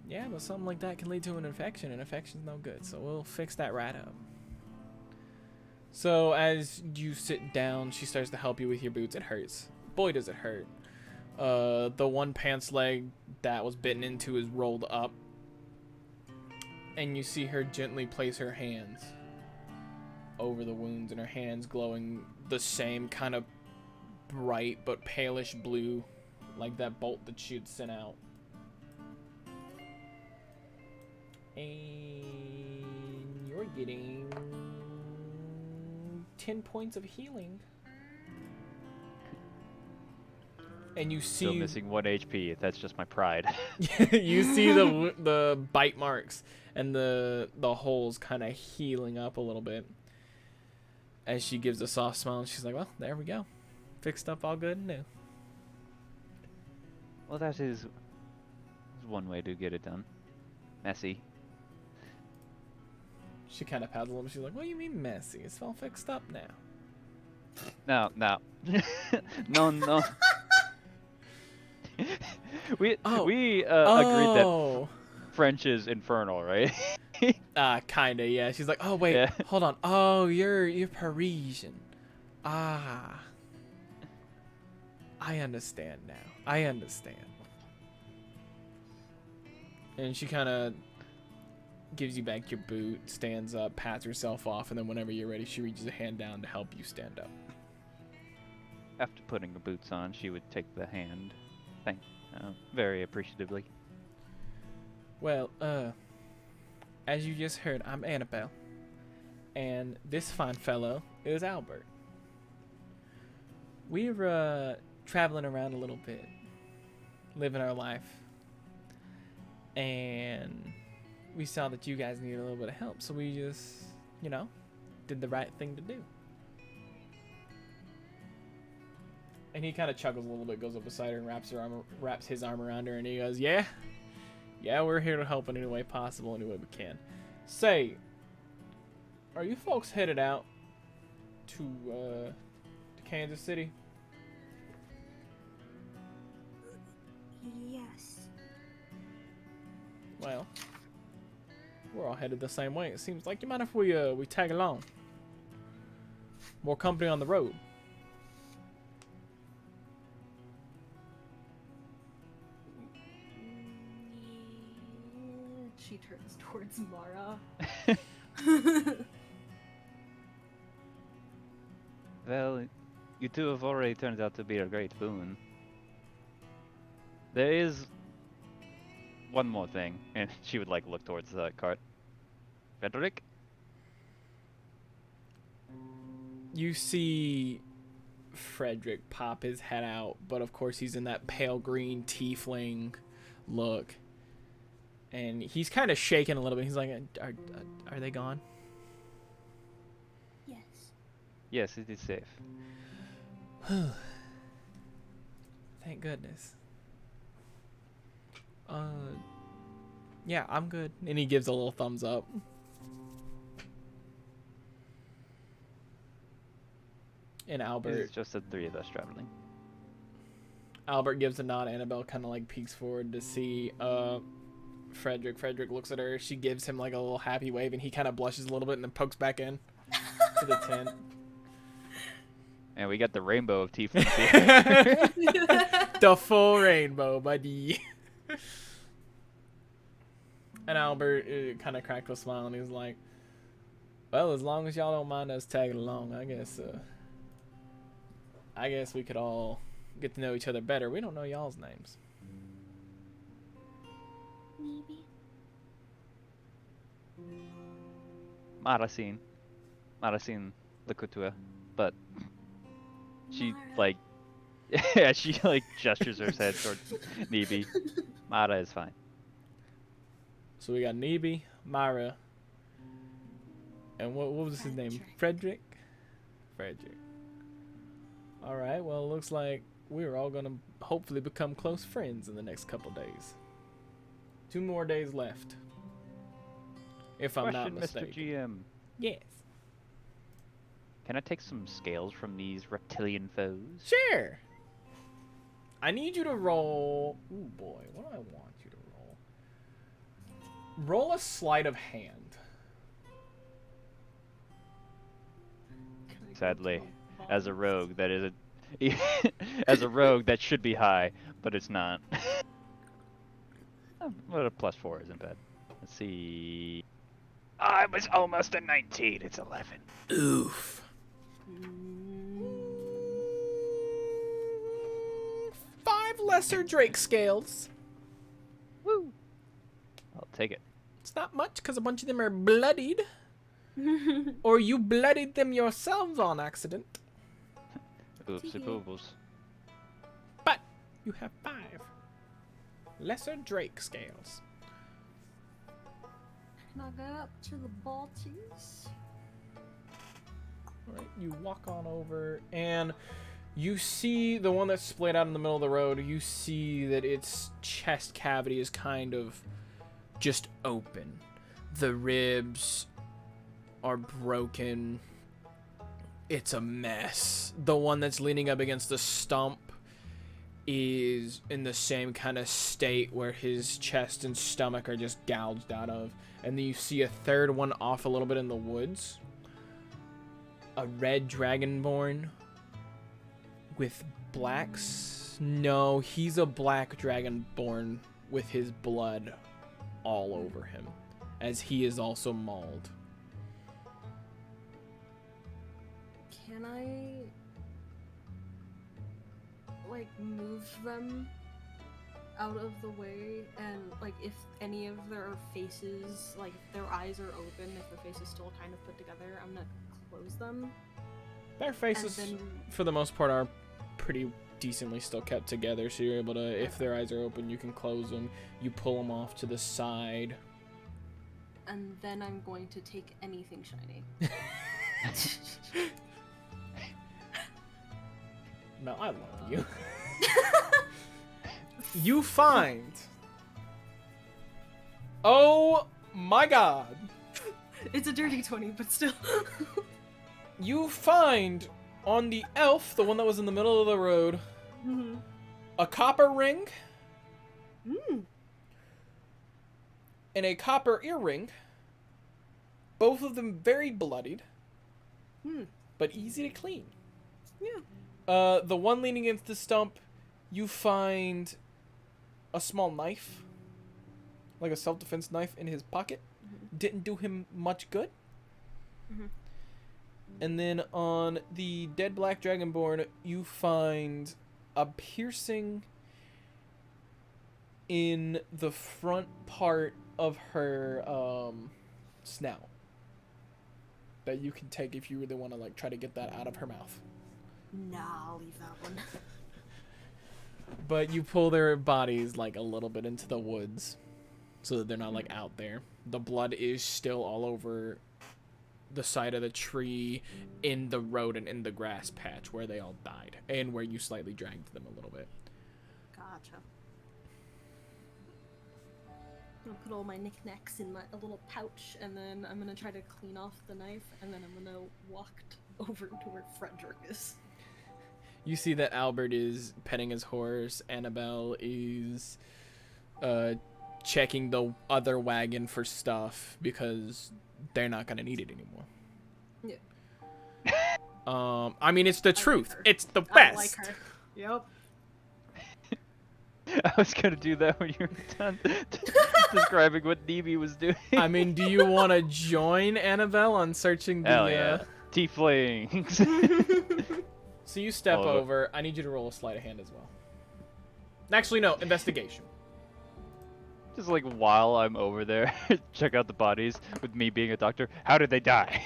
Yeah, but something like that can lead to an infection, and infection's no good, so we'll fix that right up. So as you sit down, she starts to help you with your boots. It hurts. Boy, does it hurt. The one pants leg that was bitten into is rolled up, and you see her gently place her hands over the wounds, and her hands glowing the same kind of bright but palish blue, like that bolt that she had sent out. And you're getting 10 points of healing. And you see Still missing 1 HP. That's just my pride. you see the bite marks and the holes kind of healing up a little bit as she gives a soft smile, and she's like, well, there we go, fixed up, all good and new. Well, that is one way to get it done. Messy. She kind of paddles a little bit. She's like, what do you mean messy? It's all fixed up now. No. No. we agreed that French is infernal, right? Kinda, yeah. She's like, oh wait, Yeah. hold on. Oh, you're Parisian. I understand now. I understand. And she kind of gives you back your boot, stands up, pats herself off, and then whenever you're ready, she reaches a hand down to help you stand up. After putting the boots on, she would take the hand. Very appreciatively. Well, as you just heard, I'm Annabelle. And this fine fellow is Albert. We're, traveling around a little bit, living our life. And we saw that you guys needed a little bit of help, so we just, did the right thing to do. And he kind of chuckles a little bit, goes up beside her and wraps his arm around her, and he goes, yeah, we're here to help in any way possible, any way we can. Say, are you folks headed out to Kansas City? Yes. Well, we're all headed the same way. It seems like. You mind if we tag along? More company on the road. She turns towards Mara. Well, you two have already turned out to be a great boon. There is one more thing, and she would look towards the cart. Frederick? You see Frederick pop his head out, but of course he's in that pale green tiefling look. And he's kind of shaking a little bit. He's like, are they gone? Yes. Yes, it is safe. Thank goodness. Yeah, I'm good. And he gives a little thumbs up. And It's just the three of us traveling. Albert gives a nod. Annabelle kind of peeks forward to see Frederick. Frederick looks at her. She gives him a little happy wave, and he kind of blushes a little bit and then pokes back in to the tent. And we got the rainbow of tieflings here. The full rainbow, buddy. And Albert kind of cracked a smile, and he's like, well, as long as y'all don't mind us tagging along, I guess we could all get to know each other better. We don't know y'all's names. Maybe. Maracin Le Couture, but she Mara. yeah, she gestures her head towards Nibi. Mara is fine. So we got Nibi, Mara, and what was his name? Frederick? Frederick. Alright, well, it looks like we're all gonna hopefully become close friends in the next couple days. 2 more days left. If I'm not Question, mistaken. Mr. GM. Yes. Can I take some scales from these reptilian foes? Sure. I need you to roll. Ooh boy, what do I want you to roll? Roll a sleight of hand. Sadly, as a rogue, that isn't. As a rogue, that should be high, but it's not. But a +4 isn't bad. Let's see. I was almost a 19. It's 11. Oof. Mm, 5 lesser Drake scales. Woo! I'll take it. It's not much because a bunch of them are bloodied. Or you bloodied them yourselves on accident. Oopsie pooples. But you have 5 lesser Drake scales. Can I go up to the Balties? Alright, you walk on over and you see the one that's splayed out in the middle of the road. You see that its chest cavity is kind of just open. The ribs are broken. It's a mess. The one that's leaning up against the stump is in the same kind of state where his chest and stomach are just gouged out of. And then you see a third one off a little bit in the woods. A red dragonborn with blacks. No, he's a black dragonborn with his blood all over him, as he is also mauled. Can I like move them out of the way, and like if any of their faces, like if their eyes are open, if their face is still kind of put together, I'm gonna close them. Their faces, And then- for the most part, are pretty decently still kept together, so you're able to, if their eyes are open, you can close them. You pull them off to the side. And then I'm going to take anything shiny. Mel, I love you. You find... Oh my god. It's a dirty 20, but still. You find on the elf, the one that was in the middle of the road, Mm-hmm. a copper ring Mm. and a copper earring. Both of them very bloodied, Hmm. but easy to clean. Yeah. The one leaning against the stump, you find a small knife, like a self-defense knife, in his pocket. Didn't do him much good. Mhm. And then on the dead black dragonborn, you find a piercing in the front part of her snout that you can take if you really want to like try to get that out of her mouth. Nah, I'll leave that one. But you pull their bodies like a little bit into the woods so that they're not like out there. The blood is still all over the side of the tree, in the road, and in the grass patch where they all died, and where you slightly dragged them a little bit. Gotcha. I'm gonna put all my knickknacks in a little pouch, and then I'm gonna try to clean off the knife, and then I'm gonna walk over to where Frederick is. You see that Albert is petting his horse. Annabelle is checking the other wagon for stuff because they're not gonna need it anymore. Yeah. I mean, it's the truth. her. It's the I best. like her. Yep. I was gonna do that when you were done describing what Neeby was doing. I mean, do you want to join Annabelle on searching the? Hell yeah. Tieflings. So you step Oh, over. I need you to roll a sleight of hand as well. Actually, no, investigation. Just like while I'm over there, check out the bodies with me being a doctor. How did they die?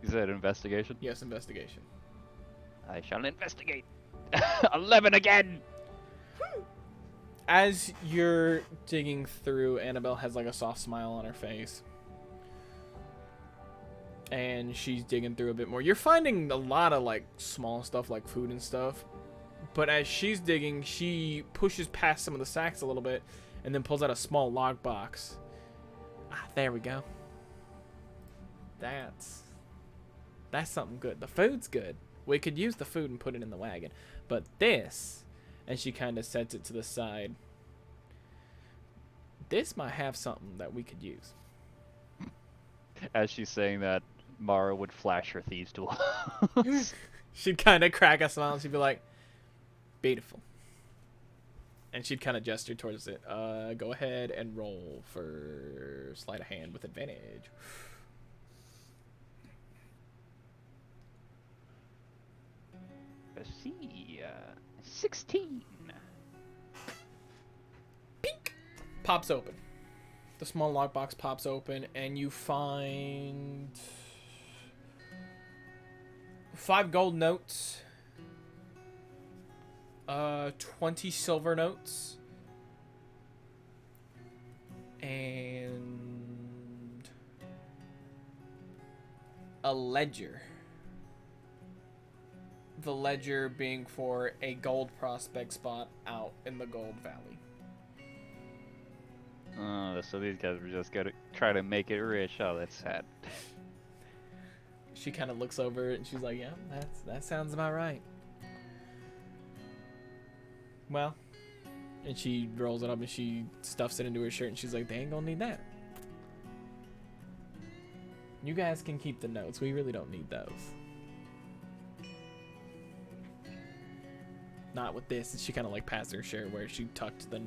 Is that investigation? Yes, investigation. I shall investigate. 11 again! As you're digging through, Annabelle has like a soft smile on her face. And she's digging through a bit more. You're finding a lot of like small stuff like food and stuff. But as she's digging, she pushes past some of the sacks a little bit and then pulls out a small log box. Ah, there we go. That's something good. The food's good. We could use the food and put it in the wagon. But this, and she kind of sets it to the side, this might have something that we could use. As she's saying that, Mara would flash her thieves tool. She'd kind of crack a smile and she'd be like, beautiful. And she'd kind of gesture towards it. Go ahead and roll for sleight of hand with advantage. Let's see. 16. Pink! Pops open. The small lockbox pops open, and you find 5 gold notes, 20 silver notes, and a ledger. The ledger being for a gold prospect spot out in the Gold Valley. Oh, so these guys were just gonna try to make it rich. Oh, that's sad. She kind of looks over it and she's like, yeah, that sounds about right. Well, and she rolls it up and she stuffs it into her shirt and she's like, they ain't gonna need that. You guys can keep the notes. We really don't need those. Not with this. And she kind of like passed her shirt where she tucked the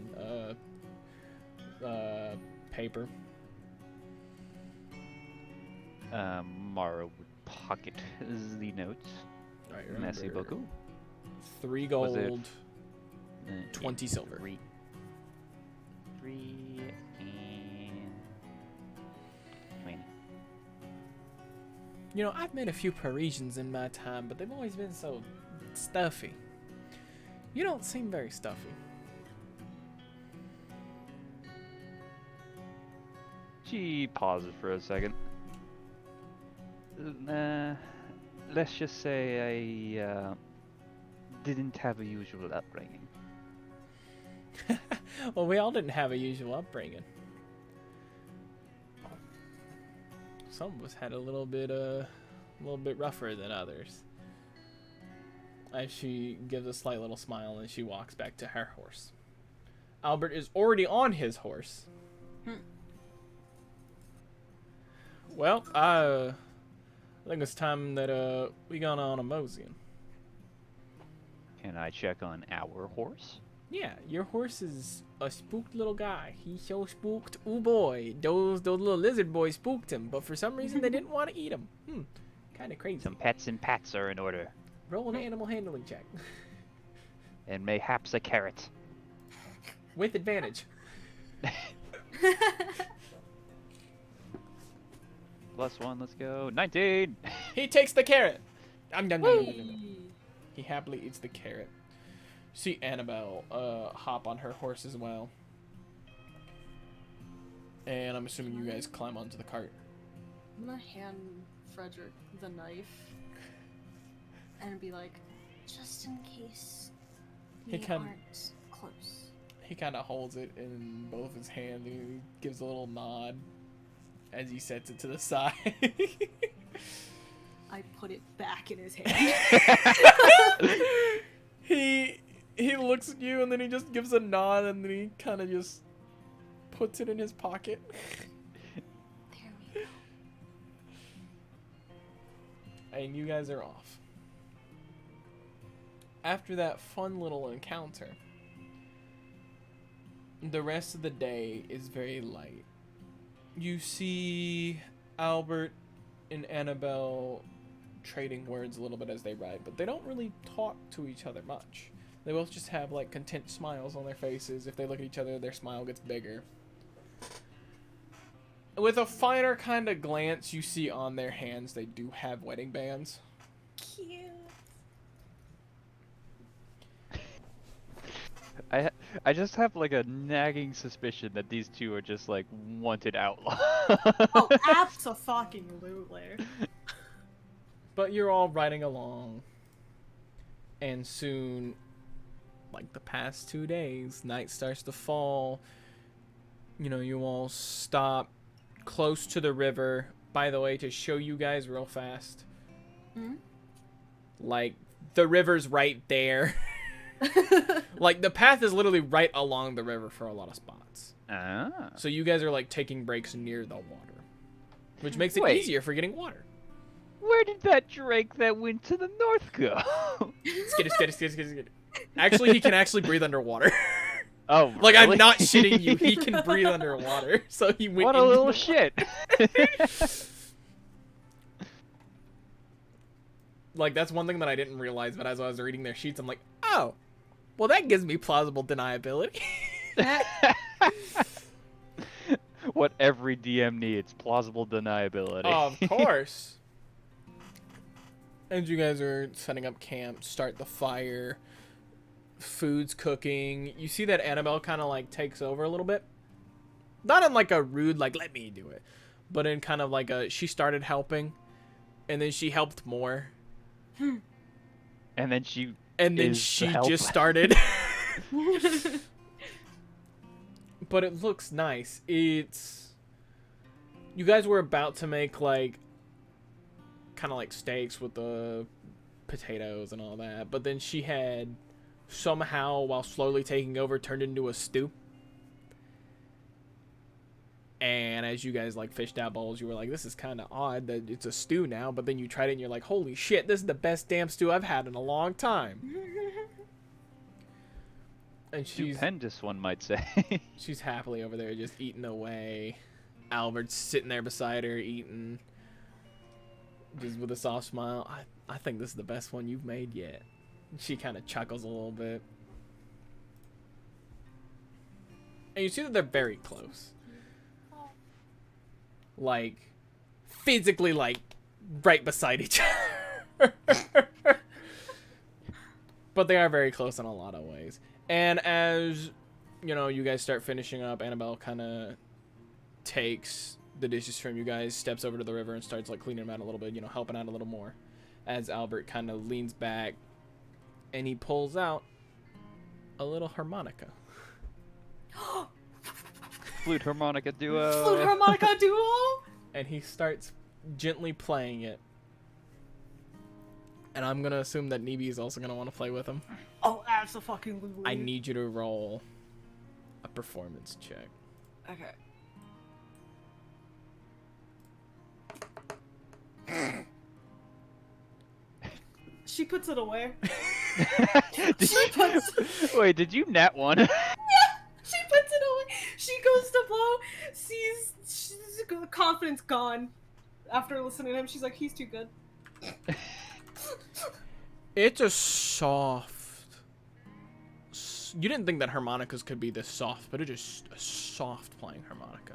paper. Mara would pocket the notes. All right, Merci remember, beaucoup. 3 Was it- gold, 20 silver. 3 and 20. You know, I've met a few Parisians in my time, but they've always been so stuffy. You don't seem very stuffy. She pauses for a second. Let's just say I didn't have a usual upbringing. Well, we all didn't have a usual upbringing. Some of us had a little bit rougher than others. As she gives a slight little smile and she walks back to her horse. Albert is already on his horse. Well, I think it's time that we gone on a moseying. Can I check on our horse? Yeah, your horse is a spooked little guy. He's so spooked. Ooh boy, those little lizard boys spooked him, but for some reason they didn't want to eat him. Kind of crazy. Some pets and pats are in order. Roll an animal handling check. And mayhaps a carrot. With advantage. +1, let's go. 19! He takes the carrot. Nom, nom, nom, nom, nom, nom. Hey. He happily eats the carrot. See Annabelle hop on her horse as well. And I'm assuming you guys climb onto the cart. I'm gonna hand Frederick the knife and be like, Just in case He we can- aren't close. He kind of holds it in both of his hands and he gives a little nod as he sets it to the side. I put it back in his hand. He looks at you and then he just gives a nod and then he kind of just puts it in his pocket. There we go. And you guys are off. After that fun little encounter, the rest of the day is very light. You see Albert and Annabelle trading words a little bit as they ride, but they don't really talk to each other much. They both just have like content smiles on their faces. If they look at each other, their smile gets bigger. With a finer kind of glance, you see on their hands they do have wedding bands. Cute. I just have like a nagging suspicion that these two are just like wanted outlaws. Oh, abso-fucking-lutely. But you're all riding along. And soon, like the past 2 days, night starts to fall. You know, you all stop close to the river. By the way, to show you guys real fast. Hmm? Like, the river's right there. Like, the path is literally right along the river for a lot of spots. Ah. So you guys are, like, taking breaks near the water. Which makes it Wait. easier for getting water. Where did that Drake that went to the north go? Skitty, skitty, skitty, skitty, skitty. Actually, he can actually breathe underwater. Oh, Like, really? I'm not shitting you. He can breathe underwater, so he went What a into little the shit. Like, that's one thing that I didn't realize, but as I was reading their sheets, I'm like, oh, well, that gives me plausible deniability. What every DM needs, plausible deniability. Of course. As you guys are setting up camp, start the fire, food's cooking, you see that Annabelle kind of, like, takes over a little bit. Not in, like, a rude, like, let me do it, but in kind of like a, she started helping, and then she helped more. And then she just started. But it looks nice. It's, you guys were about to make like kind of like steaks with the potatoes and all that, but then she had somehow, while slowly taking over, turned into a stew. And as you guys, like, fished out bowls, you were like, this is kind of odd that it's a stew now. But then you tried it and you're like, holy shit, this is the best damn stew I've had in a long time. And she's... Stupendous, one might say. She's happily over there just eating away. Albert's sitting there beside her eating. Just with a soft smile. I think this is the best one you've made yet. She kind of chuckles a little bit. And you see that they're very close. Like, physically, like, right beside each other. But they are very close in a lot of ways. And as, you know, you guys start finishing up, Annabelle kind of takes the dishes from you guys, steps over to the river and starts, like, cleaning them out a little bit, you know, helping out a little more. As Albert kind of leans back and he pulls out a little harmonica. Flute harmonica duo. Flute harmonica duo. And he starts gently playing it. And I'm gonna assume that Neeby is also gonna want to play with him. Oh, absolutely. I need you to roll a performance check. Okay. She puts it away. Wait, did you nat one? She puts it away. She goes to blow. She's confidence gone. After listening to him, she's like, he's too good. It's a soft. You didn't think that harmonicas could be this soft, but it's just a soft playing harmonica.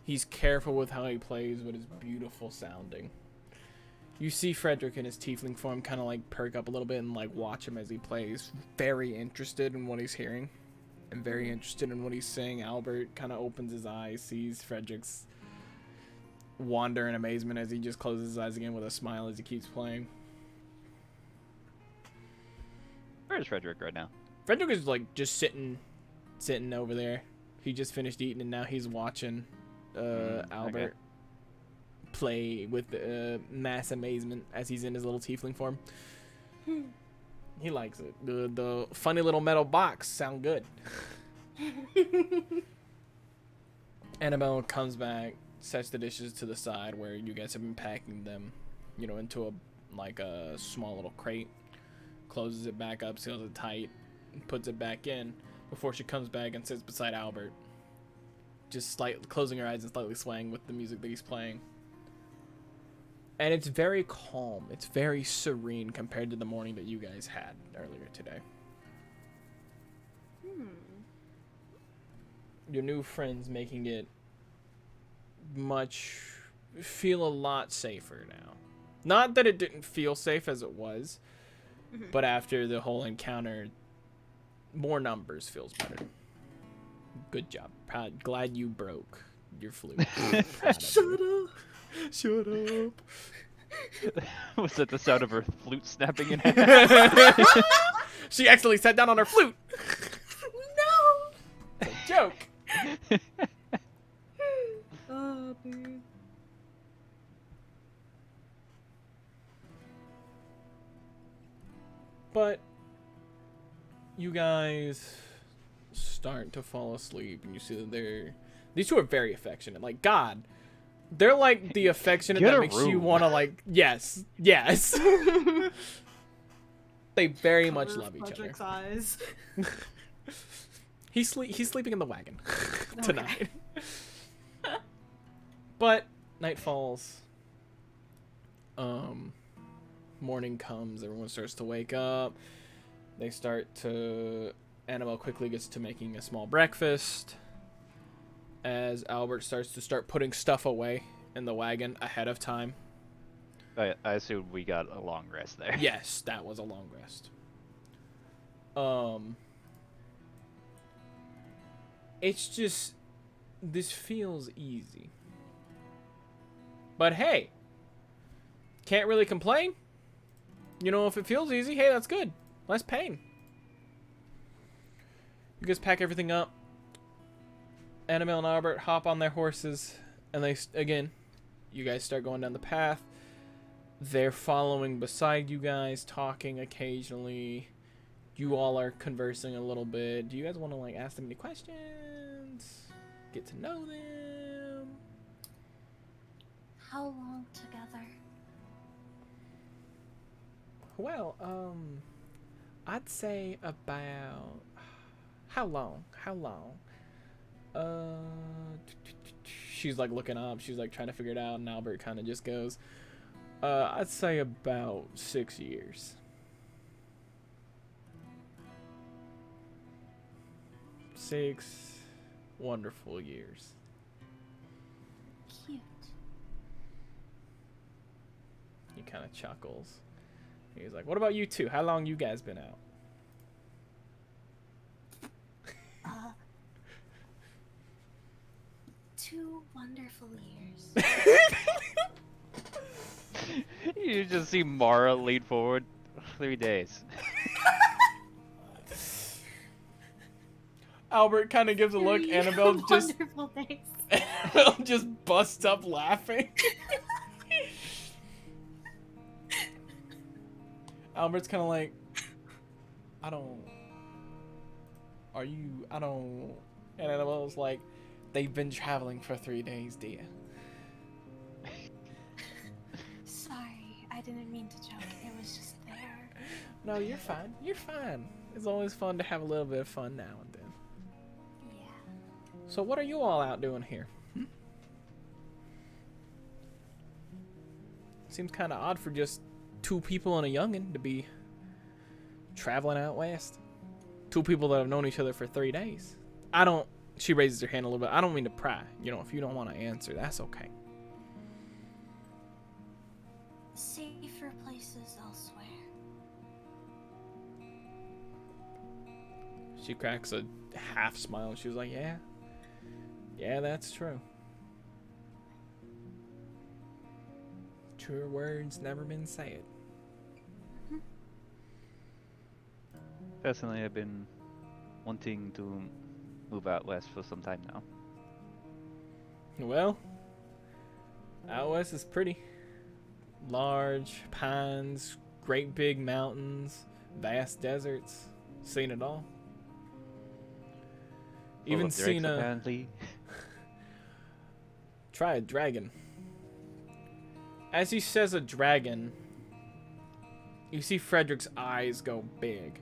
He's careful with how he plays, but it's beautiful sounding. You see Frederick in his tiefling form kind of like perk up a little bit and like watch him as he plays. Very interested in what he's hearing. And very interested in what he's saying. Albert kind of opens his eyes, sees Frederick's wonder and amazement as he just closes his eyes again with a smile as he keeps playing. Where's Frederick right now? Frederick is like just sitting over there. He just finished eating and now he's watching Albert play with mass amazement as he's in his little tiefling form. He likes it. The funny little metal box sound good. Annabelle comes back, sets the dishes to the side where you guys have been packing them, you know, into a small little crate. Closes it back up, seals it tight, and puts it back in before she comes back and sits beside Albert. Just closing her eyes and slightly swaying with the music that he's playing. And it's very calm. It's very serene compared to the morning that you guys had earlier today. Your new friend's making it feel a lot safer now. Not that it didn't feel safe as it was, but after the whole encounter, more numbers feels better. Good job. Glad you broke your flute. Shut up. Shut up. Was that the sound of her flute snapping in half? She accidentally sat down on her flute. No. It's a joke. Oh, dude. But you guys start to fall asleep and you see that these two are very affectionate. Like, God, they're like the affectionate Get that a makes room. you want to, like, yes. They very much love each other. Frederick's eyes. He's sleeping in the wagon tonight. But night falls. Morning comes. Everyone starts to wake up. They start to. Annabelle quickly gets to making a small breakfast. As Albert starts to putting stuff away in the wagon ahead of time. I assume we got a long rest there. Yes, that was a long rest. It's just, this feels easy. But hey, can't really complain. You know, if it feels easy, hey, that's good. Less pain. You guys pack everything up. Annabelle and Albert hop on their horses, and you guys start going down the path. They're following beside you guys, talking occasionally. You all are conversing a little bit. Do you guys want to like ask them any questions? Get to know them? How long together? Well, I'd say about how long? She's like looking up. She's like trying to figure it out, and Albert kind of just goes, I'd say about 6 years. 6 wonderful years. Cute. He kind of chuckles. He's like, what about you two? How long you guys been out? 2 wonderful years. You just see Mara lean forward. 3 days. Albert kind of gives a look. Annabelle just wonderful days. Annabelle just busts up laughing. Albert's kind of like, I don't. And Annabelle's like, they've been traveling for 3 days, dear. Sorry, I didn't mean to joke. It was just there. No, you're fine. You're fine. It's always fun to have a little bit of fun now and then. Yeah. So what are you all out doing here? Seems kind of odd for just 2 people and a youngin' to be traveling out west. 2 people that have known each other for 3 days. She raises her hand a little bit. I don't mean to pry. You know, if you don't want to answer, that's okay. Safer places elsewhere. She cracks a half smile. She was like, yeah. Yeah, that's true. Truer words never been said. Personally, I've been wanting to move out west for some time now. Well, out west is pretty. Large pines, great big mountains, vast deserts. Seen it all. Full Even of drakes, seen a... apparently. Try a dragon. As he says a dragon, you see Frederick's eyes go big.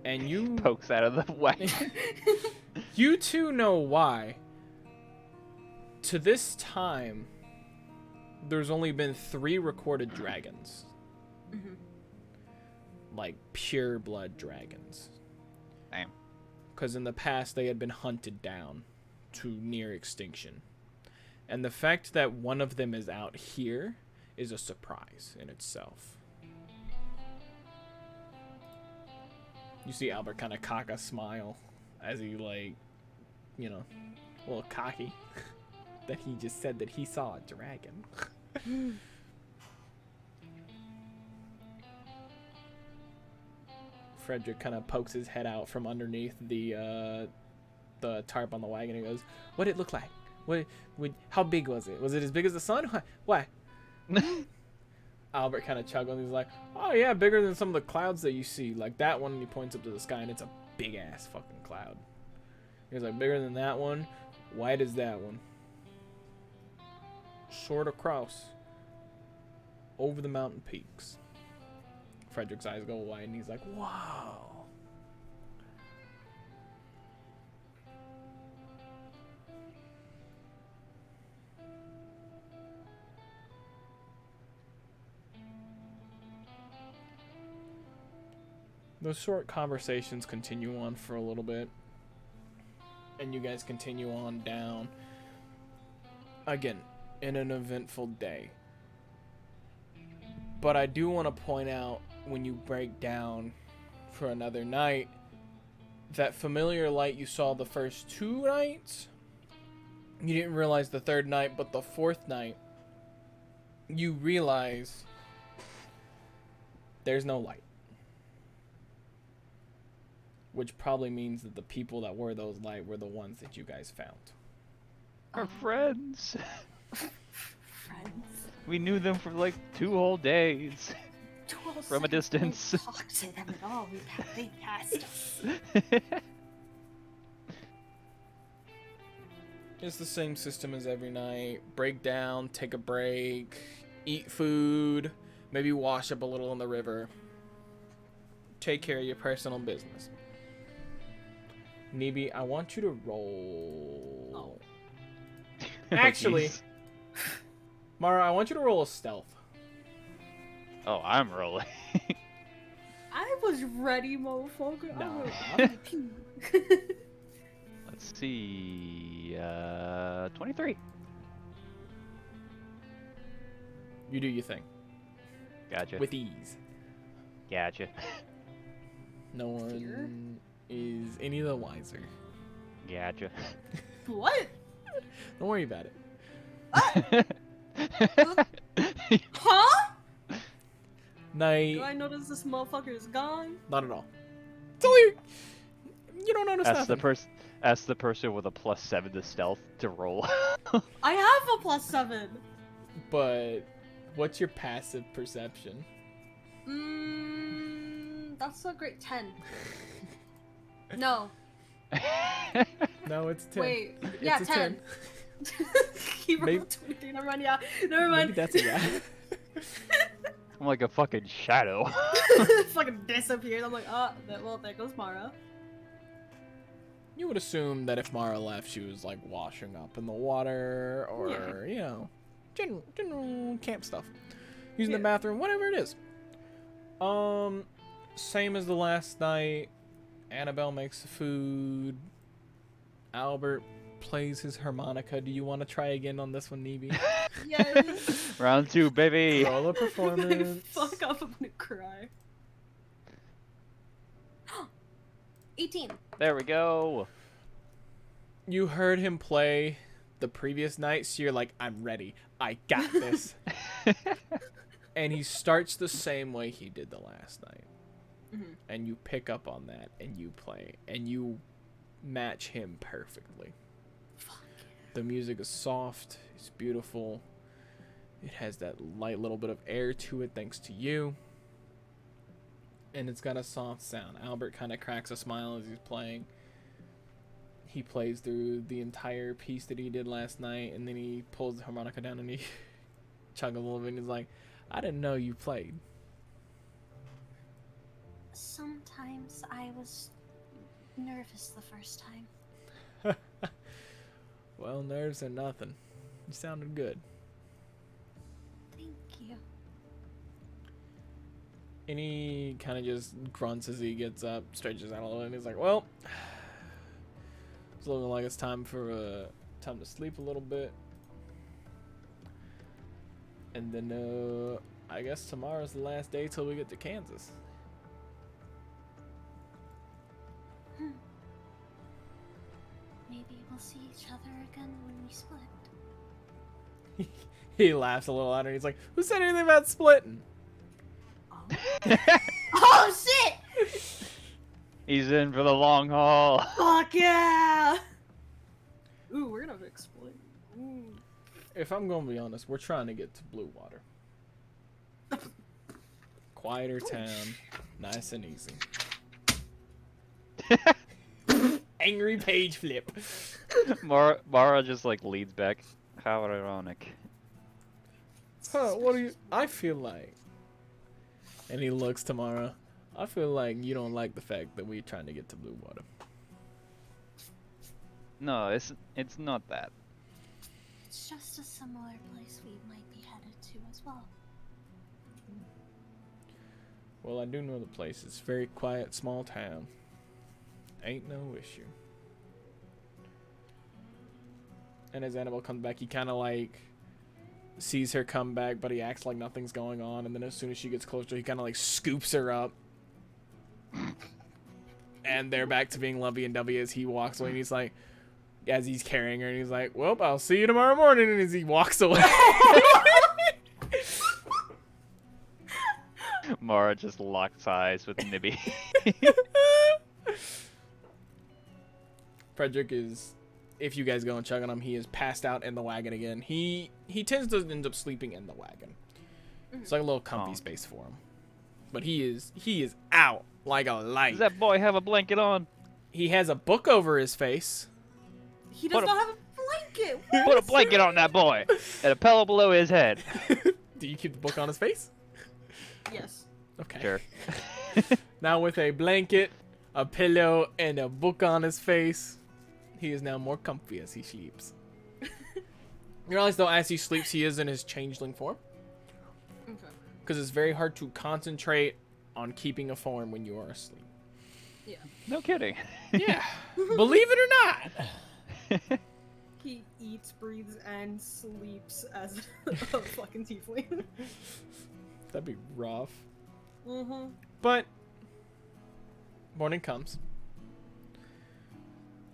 And you... Pokes out of the wagon. You two know why. To this time, there's only been 3 recorded dragons. Mm-hmm. Like, pure blood dragons. Damn. Because in the past, they had been hunted down to near extinction. And the fact that one of them is out here is a surprise in itself. You see Albert kind of cock a smile as he, like, you know, a little cocky that he just said that he saw a dragon. Frederick kind of pokes his head out from underneath the tarp on the wagon and goes, "What did it look like? How big was it? Was it as big as the sun? Why?" Albert kind of chuckled. He's like, "Oh yeah, bigger than some of the clouds that you see. Like that one." And he points up to the sky, and it's a big ass fucking cloud. He's like, "Bigger than that one. White as that one. Short across. Over the mountain peaks." Frederick's eyes go wide, and he's like, "Wow." Those short conversations continue on for a little bit. And you guys continue on down. Again, in an eventful day. But I do want to point out, when you break down for another night, that familiar light you saw the first 2 nights, you didn't realize the 3rd night, but the 4th night, you realize there's no light. Which probably means that the people that were those light were the ones that you guys found. Our friends. Friends. We knew them for like 2 whole days. 12 From a seconds, distance. We didn't talk to them at all. They passed us. It's the same system as every night. Break down, take a break, eat food, maybe wash up a little in the river. Take care of your personal business. Nibi, I want you to roll. Oh. Actually, Jeez. Mara, I want you to roll a stealth. Oh, I'm rolling. I was ready, motherfucker. Nah. Let's see. 23. You do your thing. Gotcha. With ease. Gotcha. No Fear? one is any the wiser. Gotcha. What? Don't worry about it. Huh? Night. Do I notice this motherfucker is gone? Not at all. It's only... You don't notice Ask nothing. Ask the person with a +7 to stealth to roll. I have a +7. But what's your passive perception? That's a great 10. No. No, it's 10. Wait. It's Yeah, a 10. He Maybe- rolled 23. Never mind. Yeah. Never Maybe mind. that's a yeah. I'm like a fucking shadow. Fucking disappeared. I'm like, well, there goes Mara. You would assume that if Mara left, she was like washing up in the water or, you know, general camp stuff. Using the Yeah. bathroom, whatever it is. Same as the last night. Annabelle makes the food. Albert plays his harmonica. Do you want to try again on this one, Nibi? Yes. Round 2, baby. Roll a Like, performance. fuck up, I'm gonna cry. 18. There we go. You heard him play the previous night, so you're like, I'm ready. I got this. And he starts the same way he did the last night. Mhm. And you pick up on that, and you play, and you match him perfectly. The music is soft, it's beautiful. It has that light little bit of air to it thanks to you. And it's got a soft sound. Albert kind of cracks a smile as he's playing. He plays through the entire piece that he did last night, and then he pulls the harmonica down and he chuggles a little bit and he's like, I didn't know you played. Sometimes I was nervous the first time. Well, nerves are nothing. You sounded good. Thank you. And he kind of just grunts as he gets up, stretches out a little, and he's like, well, it's looking like it's time for time to sleep a little bit. And then I guess tomorrow's the last day till we get to Kansas. Maybe we'll see each other again when we split. He laughs a little louder and he's like, who said anything about splitting? Oh, oh shit! He's in for the long haul. Fuck yeah! Ooh, we're gonna exploit. Ooh. If I'm going to be honest, we're trying to get to Blue Water. Quieter town, nice and easy. Angry page flip. Mara just like leads back. How ironic. Huh, what do you... I feel like... And he looks to Mara. I feel like you don't like the fact that we're trying to get to Blue Water. No, it's not that. It's just a similar place we might be headed to as well. Well, I do know the place. It's a very quiet, small town. Ain't no issue. And as Annabelle comes back, he kind of like sees her come back, but he acts like nothing's going on. And then as soon as she gets closer, he kind of like scoops her up. And they're back to being lovey-dovey as he walks away. And he's like, as he's carrying her, and he's like, well, I'll see you tomorrow morning. And as he walks away. Mara just locks eyes with Nibby. Frederick is, if you guys go and check on him, he is passed out in the wagon again. He tends to end up sleeping in the wagon. It's like a little comfy space for him. But he is out like a light. Does that boy have a blanket on? He has a book over his face. He does not have a blanket. Put a blanket on that boy and a pillow below his head. Do you keep the book on his face? Yes. Okay. Sure. Now with a blanket, a pillow, and a book on his face, he is now more comfy as he sleeps. You realize though, as he sleeps, he is in his changeling form. Okay. Because it's very hard to concentrate on keeping a form when you are asleep. Yeah. No kidding. Yeah. Believe it or not. He eats, breathes, and sleeps as a fucking tiefling. That'd be rough. Mm-hmm. But morning comes.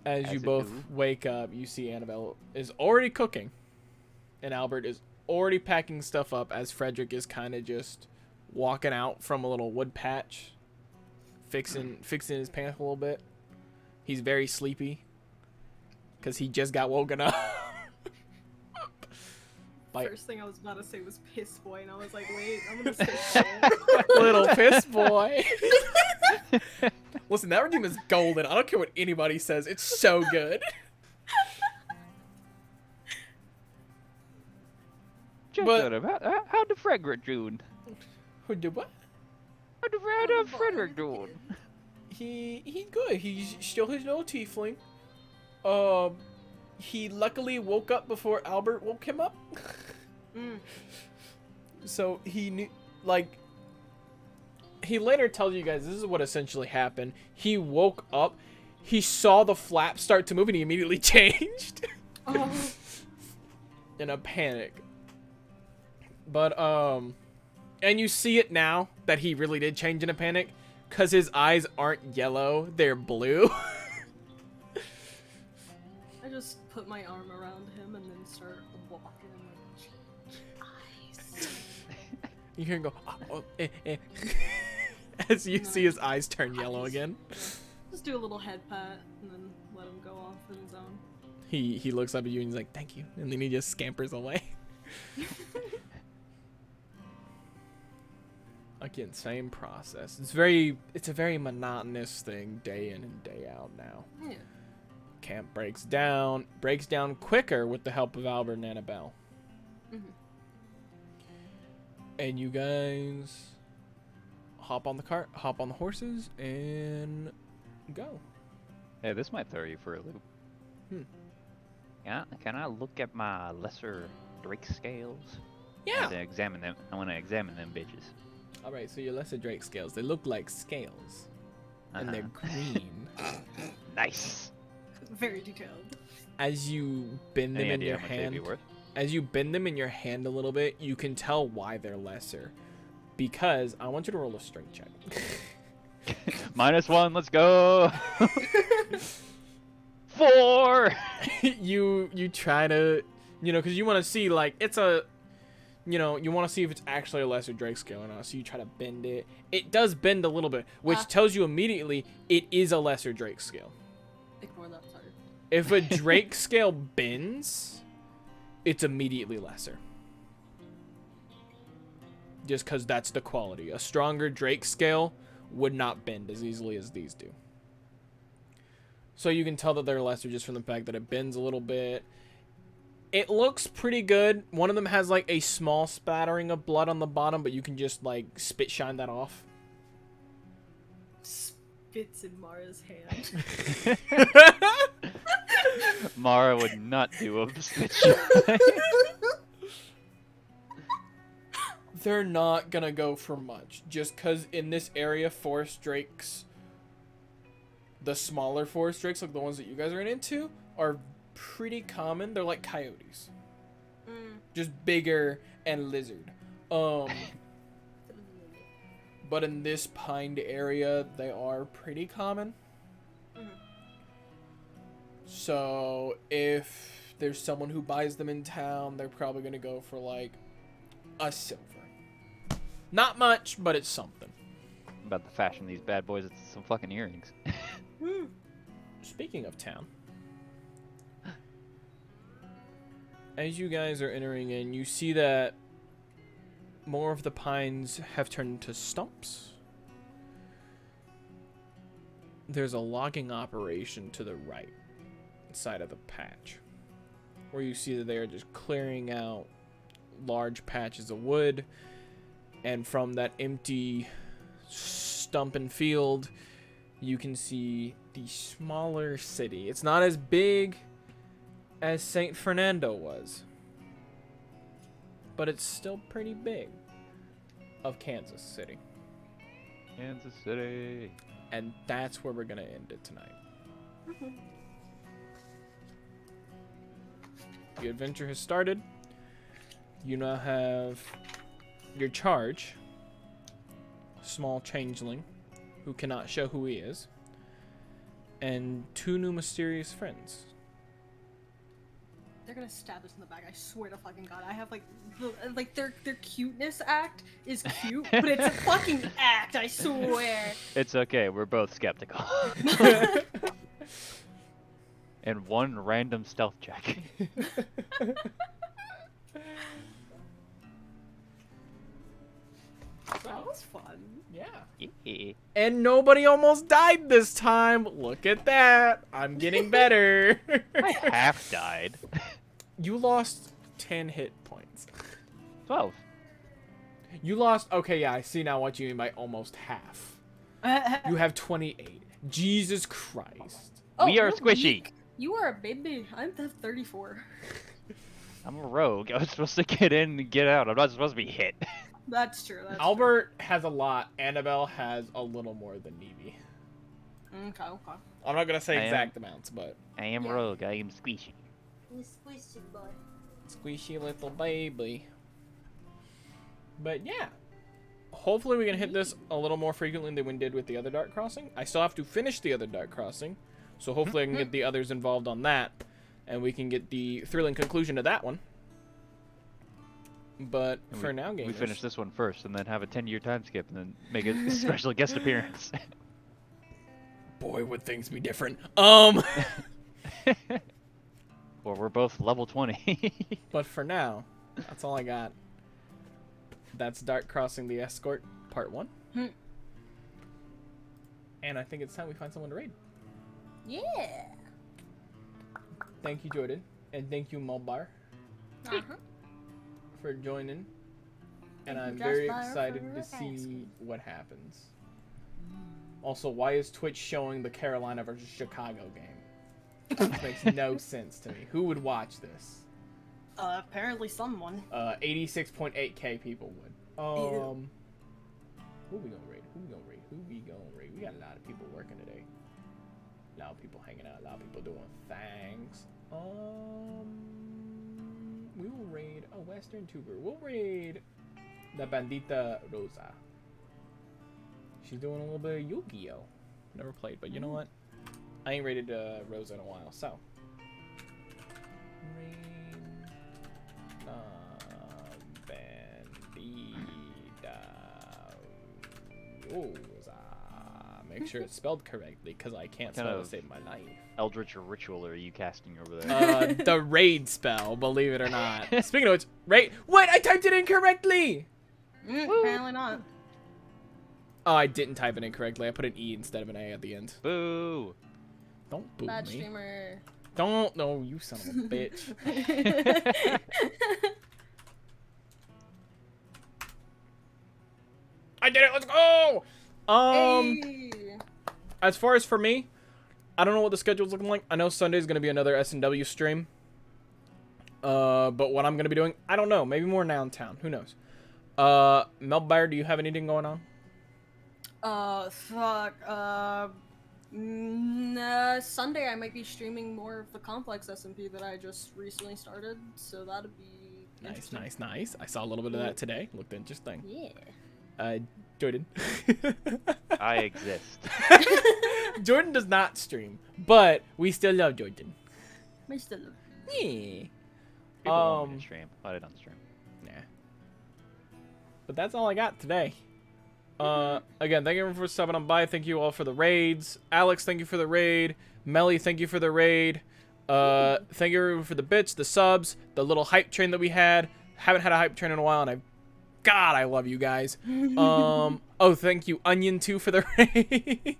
As you it both do. wake up, you see Annabelle is already cooking. And Albert is already packing stuff up as Frederick is kind of just walking out from a little wood patch. Fixing his pants a little bit. He's very sleepy. Because he just got woken up. Like, First thing I was about to say was piss boy, and I was like, wait, I'm gonna say shit. little piss boy. Listen, that redeem is golden. I don't care what anybody says. It's so good. But- How'd the Frederick doing? Who did what? How'd the Frederick doing? He's good. He's still his little tiefling. He luckily woke up before Albert woke him up. So he knew, like, he later tells you guys this is what essentially happened. He woke up, he saw the flap start to move, and he immediately changed. In a panic. But, and you see it now that he really did change in a panic, because his eyes aren't yellow, they're blue. I just put my arm around him and then start walking. You hear him go, as you see his eyes turn yellow again. Just do a little head pat and then let him go off in his own. He looks up at you and he's like, thank you. And then he just scampers away. Again, same process. It's a very monotonous thing day in and day out now. Yeah. Camp breaks down quicker with the help of Albert and Annabelle. And you guys hop on the cart, hop on the horses, and go. Hey, this might throw you for a loop. Yeah, can I look at my lesser Drake scales? I want to examine them. I want to examine them bitches. All right, so your lesser Drake scales, they look like scales, and they're green. Nice. Very detailed. As you bend them Any in idea your how much they'd hand, be worth? as you bend them in your hand a little bit, you can tell why they're lesser. Because I want you to roll a strength check. -1, let's go. 4. you try to, because you want to see, like, it's a, you want to see if it's actually a lesser Drake scale or not. So you try to bend it. It does bend a little bit, which tells you immediately it is a lesser Drake scale. Ignore that part. If a Drake scale bends, it's immediately lesser. Just because that's the quality. A stronger Drake scale would not bend as easily as these do. So you can tell that they're lesser just from the fact that it bends a little bit. It looks pretty good. One of them has like a small spattering of blood on the bottom, but you can just like spit shine that off. Spits in Mara's hand. Mara would not do a spit shot. they're not gonna go for much. Just because in this area, forest drakes, the smaller forest drakes, like the ones that you guys are into, are pretty common. They're like coyotes. Just bigger and lizard. But in this pined area, they are pretty common. So if there's someone who buys them in town, they're probably going to go for like a silver. Not much, but it's something. I'm about to fashion these bad boys into some fucking earrings. Speaking of town, as you guys are entering in, you see that more of the pines have turned into stumps. There's a logging operation to the right side of the patch, where you see that they are just clearing out large patches of wood, and from that empty stump and field, you can see the smaller city. It's not as big as St. Fernando was, but it's still pretty big, of Kansas City. Kansas City. And that's where we're going to end it tonight. The adventure has started. You now have your charge, small changeling, who cannot show who he is, and 2 new mysterious friends. They're gonna stab us in the back. I swear to fucking god. I have like their cuteness act is cute, but it's a fucking act. I swear. It's okay. We're both skeptical. And 1 random stealth check. That was fun. Yeah. Yeah. And nobody almost died this time. Look at that. I'm getting better. I half died. You lost 10 hit points. 12. You lost... Okay, yeah, I see now what you mean by almost half. You have 28. Jesus Christ. We are you're squishy. weak. You are a baby. I'm 34. I'm a rogue. I was supposed to get in and get out. I'm not supposed to be hit. That's true. That's Albert has a lot. Annabelle has a little more than Nevie. true. Okay. I'm not going to say I am- exact amounts, but... I am Yeah. rogue. I am squishy. You squishy boy. Squishy little baby. But yeah. Hopefully we can hit this a little more frequently than we did with the other Dark Crossing. I still have to finish the other Dark Crossing. So hopefully I can get the others involved on that. And we can get the thrilling conclusion to that one. But And for now, gamers... We finish this one first and then have a 10-year time skip and then make a special guest appearance. Boy, would things be different. Or we're both level 20. But for now, that's all I got. That's Dark Crossing the Escort, Part 1. And I think it's time we find someone to raid. Yeah. Thank you, Jordan. And thank you, Mulbar, for joining. And Thank you, I'm very Jasper, excited for to see asking. what happens. Also, why is Twitch showing the Carolina versus Chicago game? This makes no sense to me. Who would watch this? Apparently someone. 86.8k people would. Ew. Who we gonna raid? Who we gonna raid? Who we gonna raid? We got a lot of people working today. A lot of people hanging out. A lot of people doing things. We will raid a Western tuber. We'll raid the Bandita Rosa. She's doing a little bit of Yu-Gi-Oh. Never played, but you know what? I ain't raided Rosa in a while, so. Raid Bandita Rosa. Make sure it's spelled correctly, because I can't Kind spell of to save my life. Eldritch or ritual are you casting over there? The raid spell, believe it or not. Speaking of which, raid. What? I typed it incorrectly! Apparently not. Oh, I didn't type it incorrectly. I put an E instead of an A at the end. Boo! Don't boo Bad me. streamer. Don't. No, you son of a bitch. I did it. Let's go. Hey. As far as for me, I don't know what the schedule's looking like. I know Sunday's gonna be another S&W stream. But what I'm gonna be doing, I don't know. Maybe more Noun Town. Who knows? Melbire, do you have anything going on? Fuck. Sunday I might be streaming more of the complex SMP that I just recently started, so that'd be Nice, interesting. nice, nice. I saw a little bit of that today. Looked interesting. Yeah. Jordan. I exist. Jordan does not stream, but we still love Jordan. I still love Yeah. People want me to stream, but I don't stream. Nah. But that's all I got today. Again, thank you everyone for stopping on by. Thank you all for the raids. Alex, thank you for the raid. Melly, thank you for the raid. Thank you everyone for the bits, the subs, the little hype train that we had. Haven't had a hype train in a while, and God, I love you guys. Oh, thank you, Onion, too, for the raid.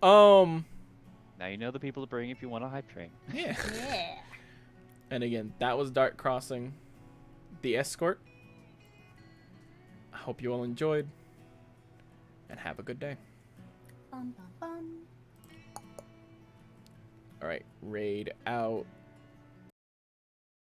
Now you know the people to bring if you want a hype train. Yeah. Yeah. And again, that was Dark Crossing, the Escort. I hope you all enjoyed, and have a good day. Bum, bum, bum. All right, raid out.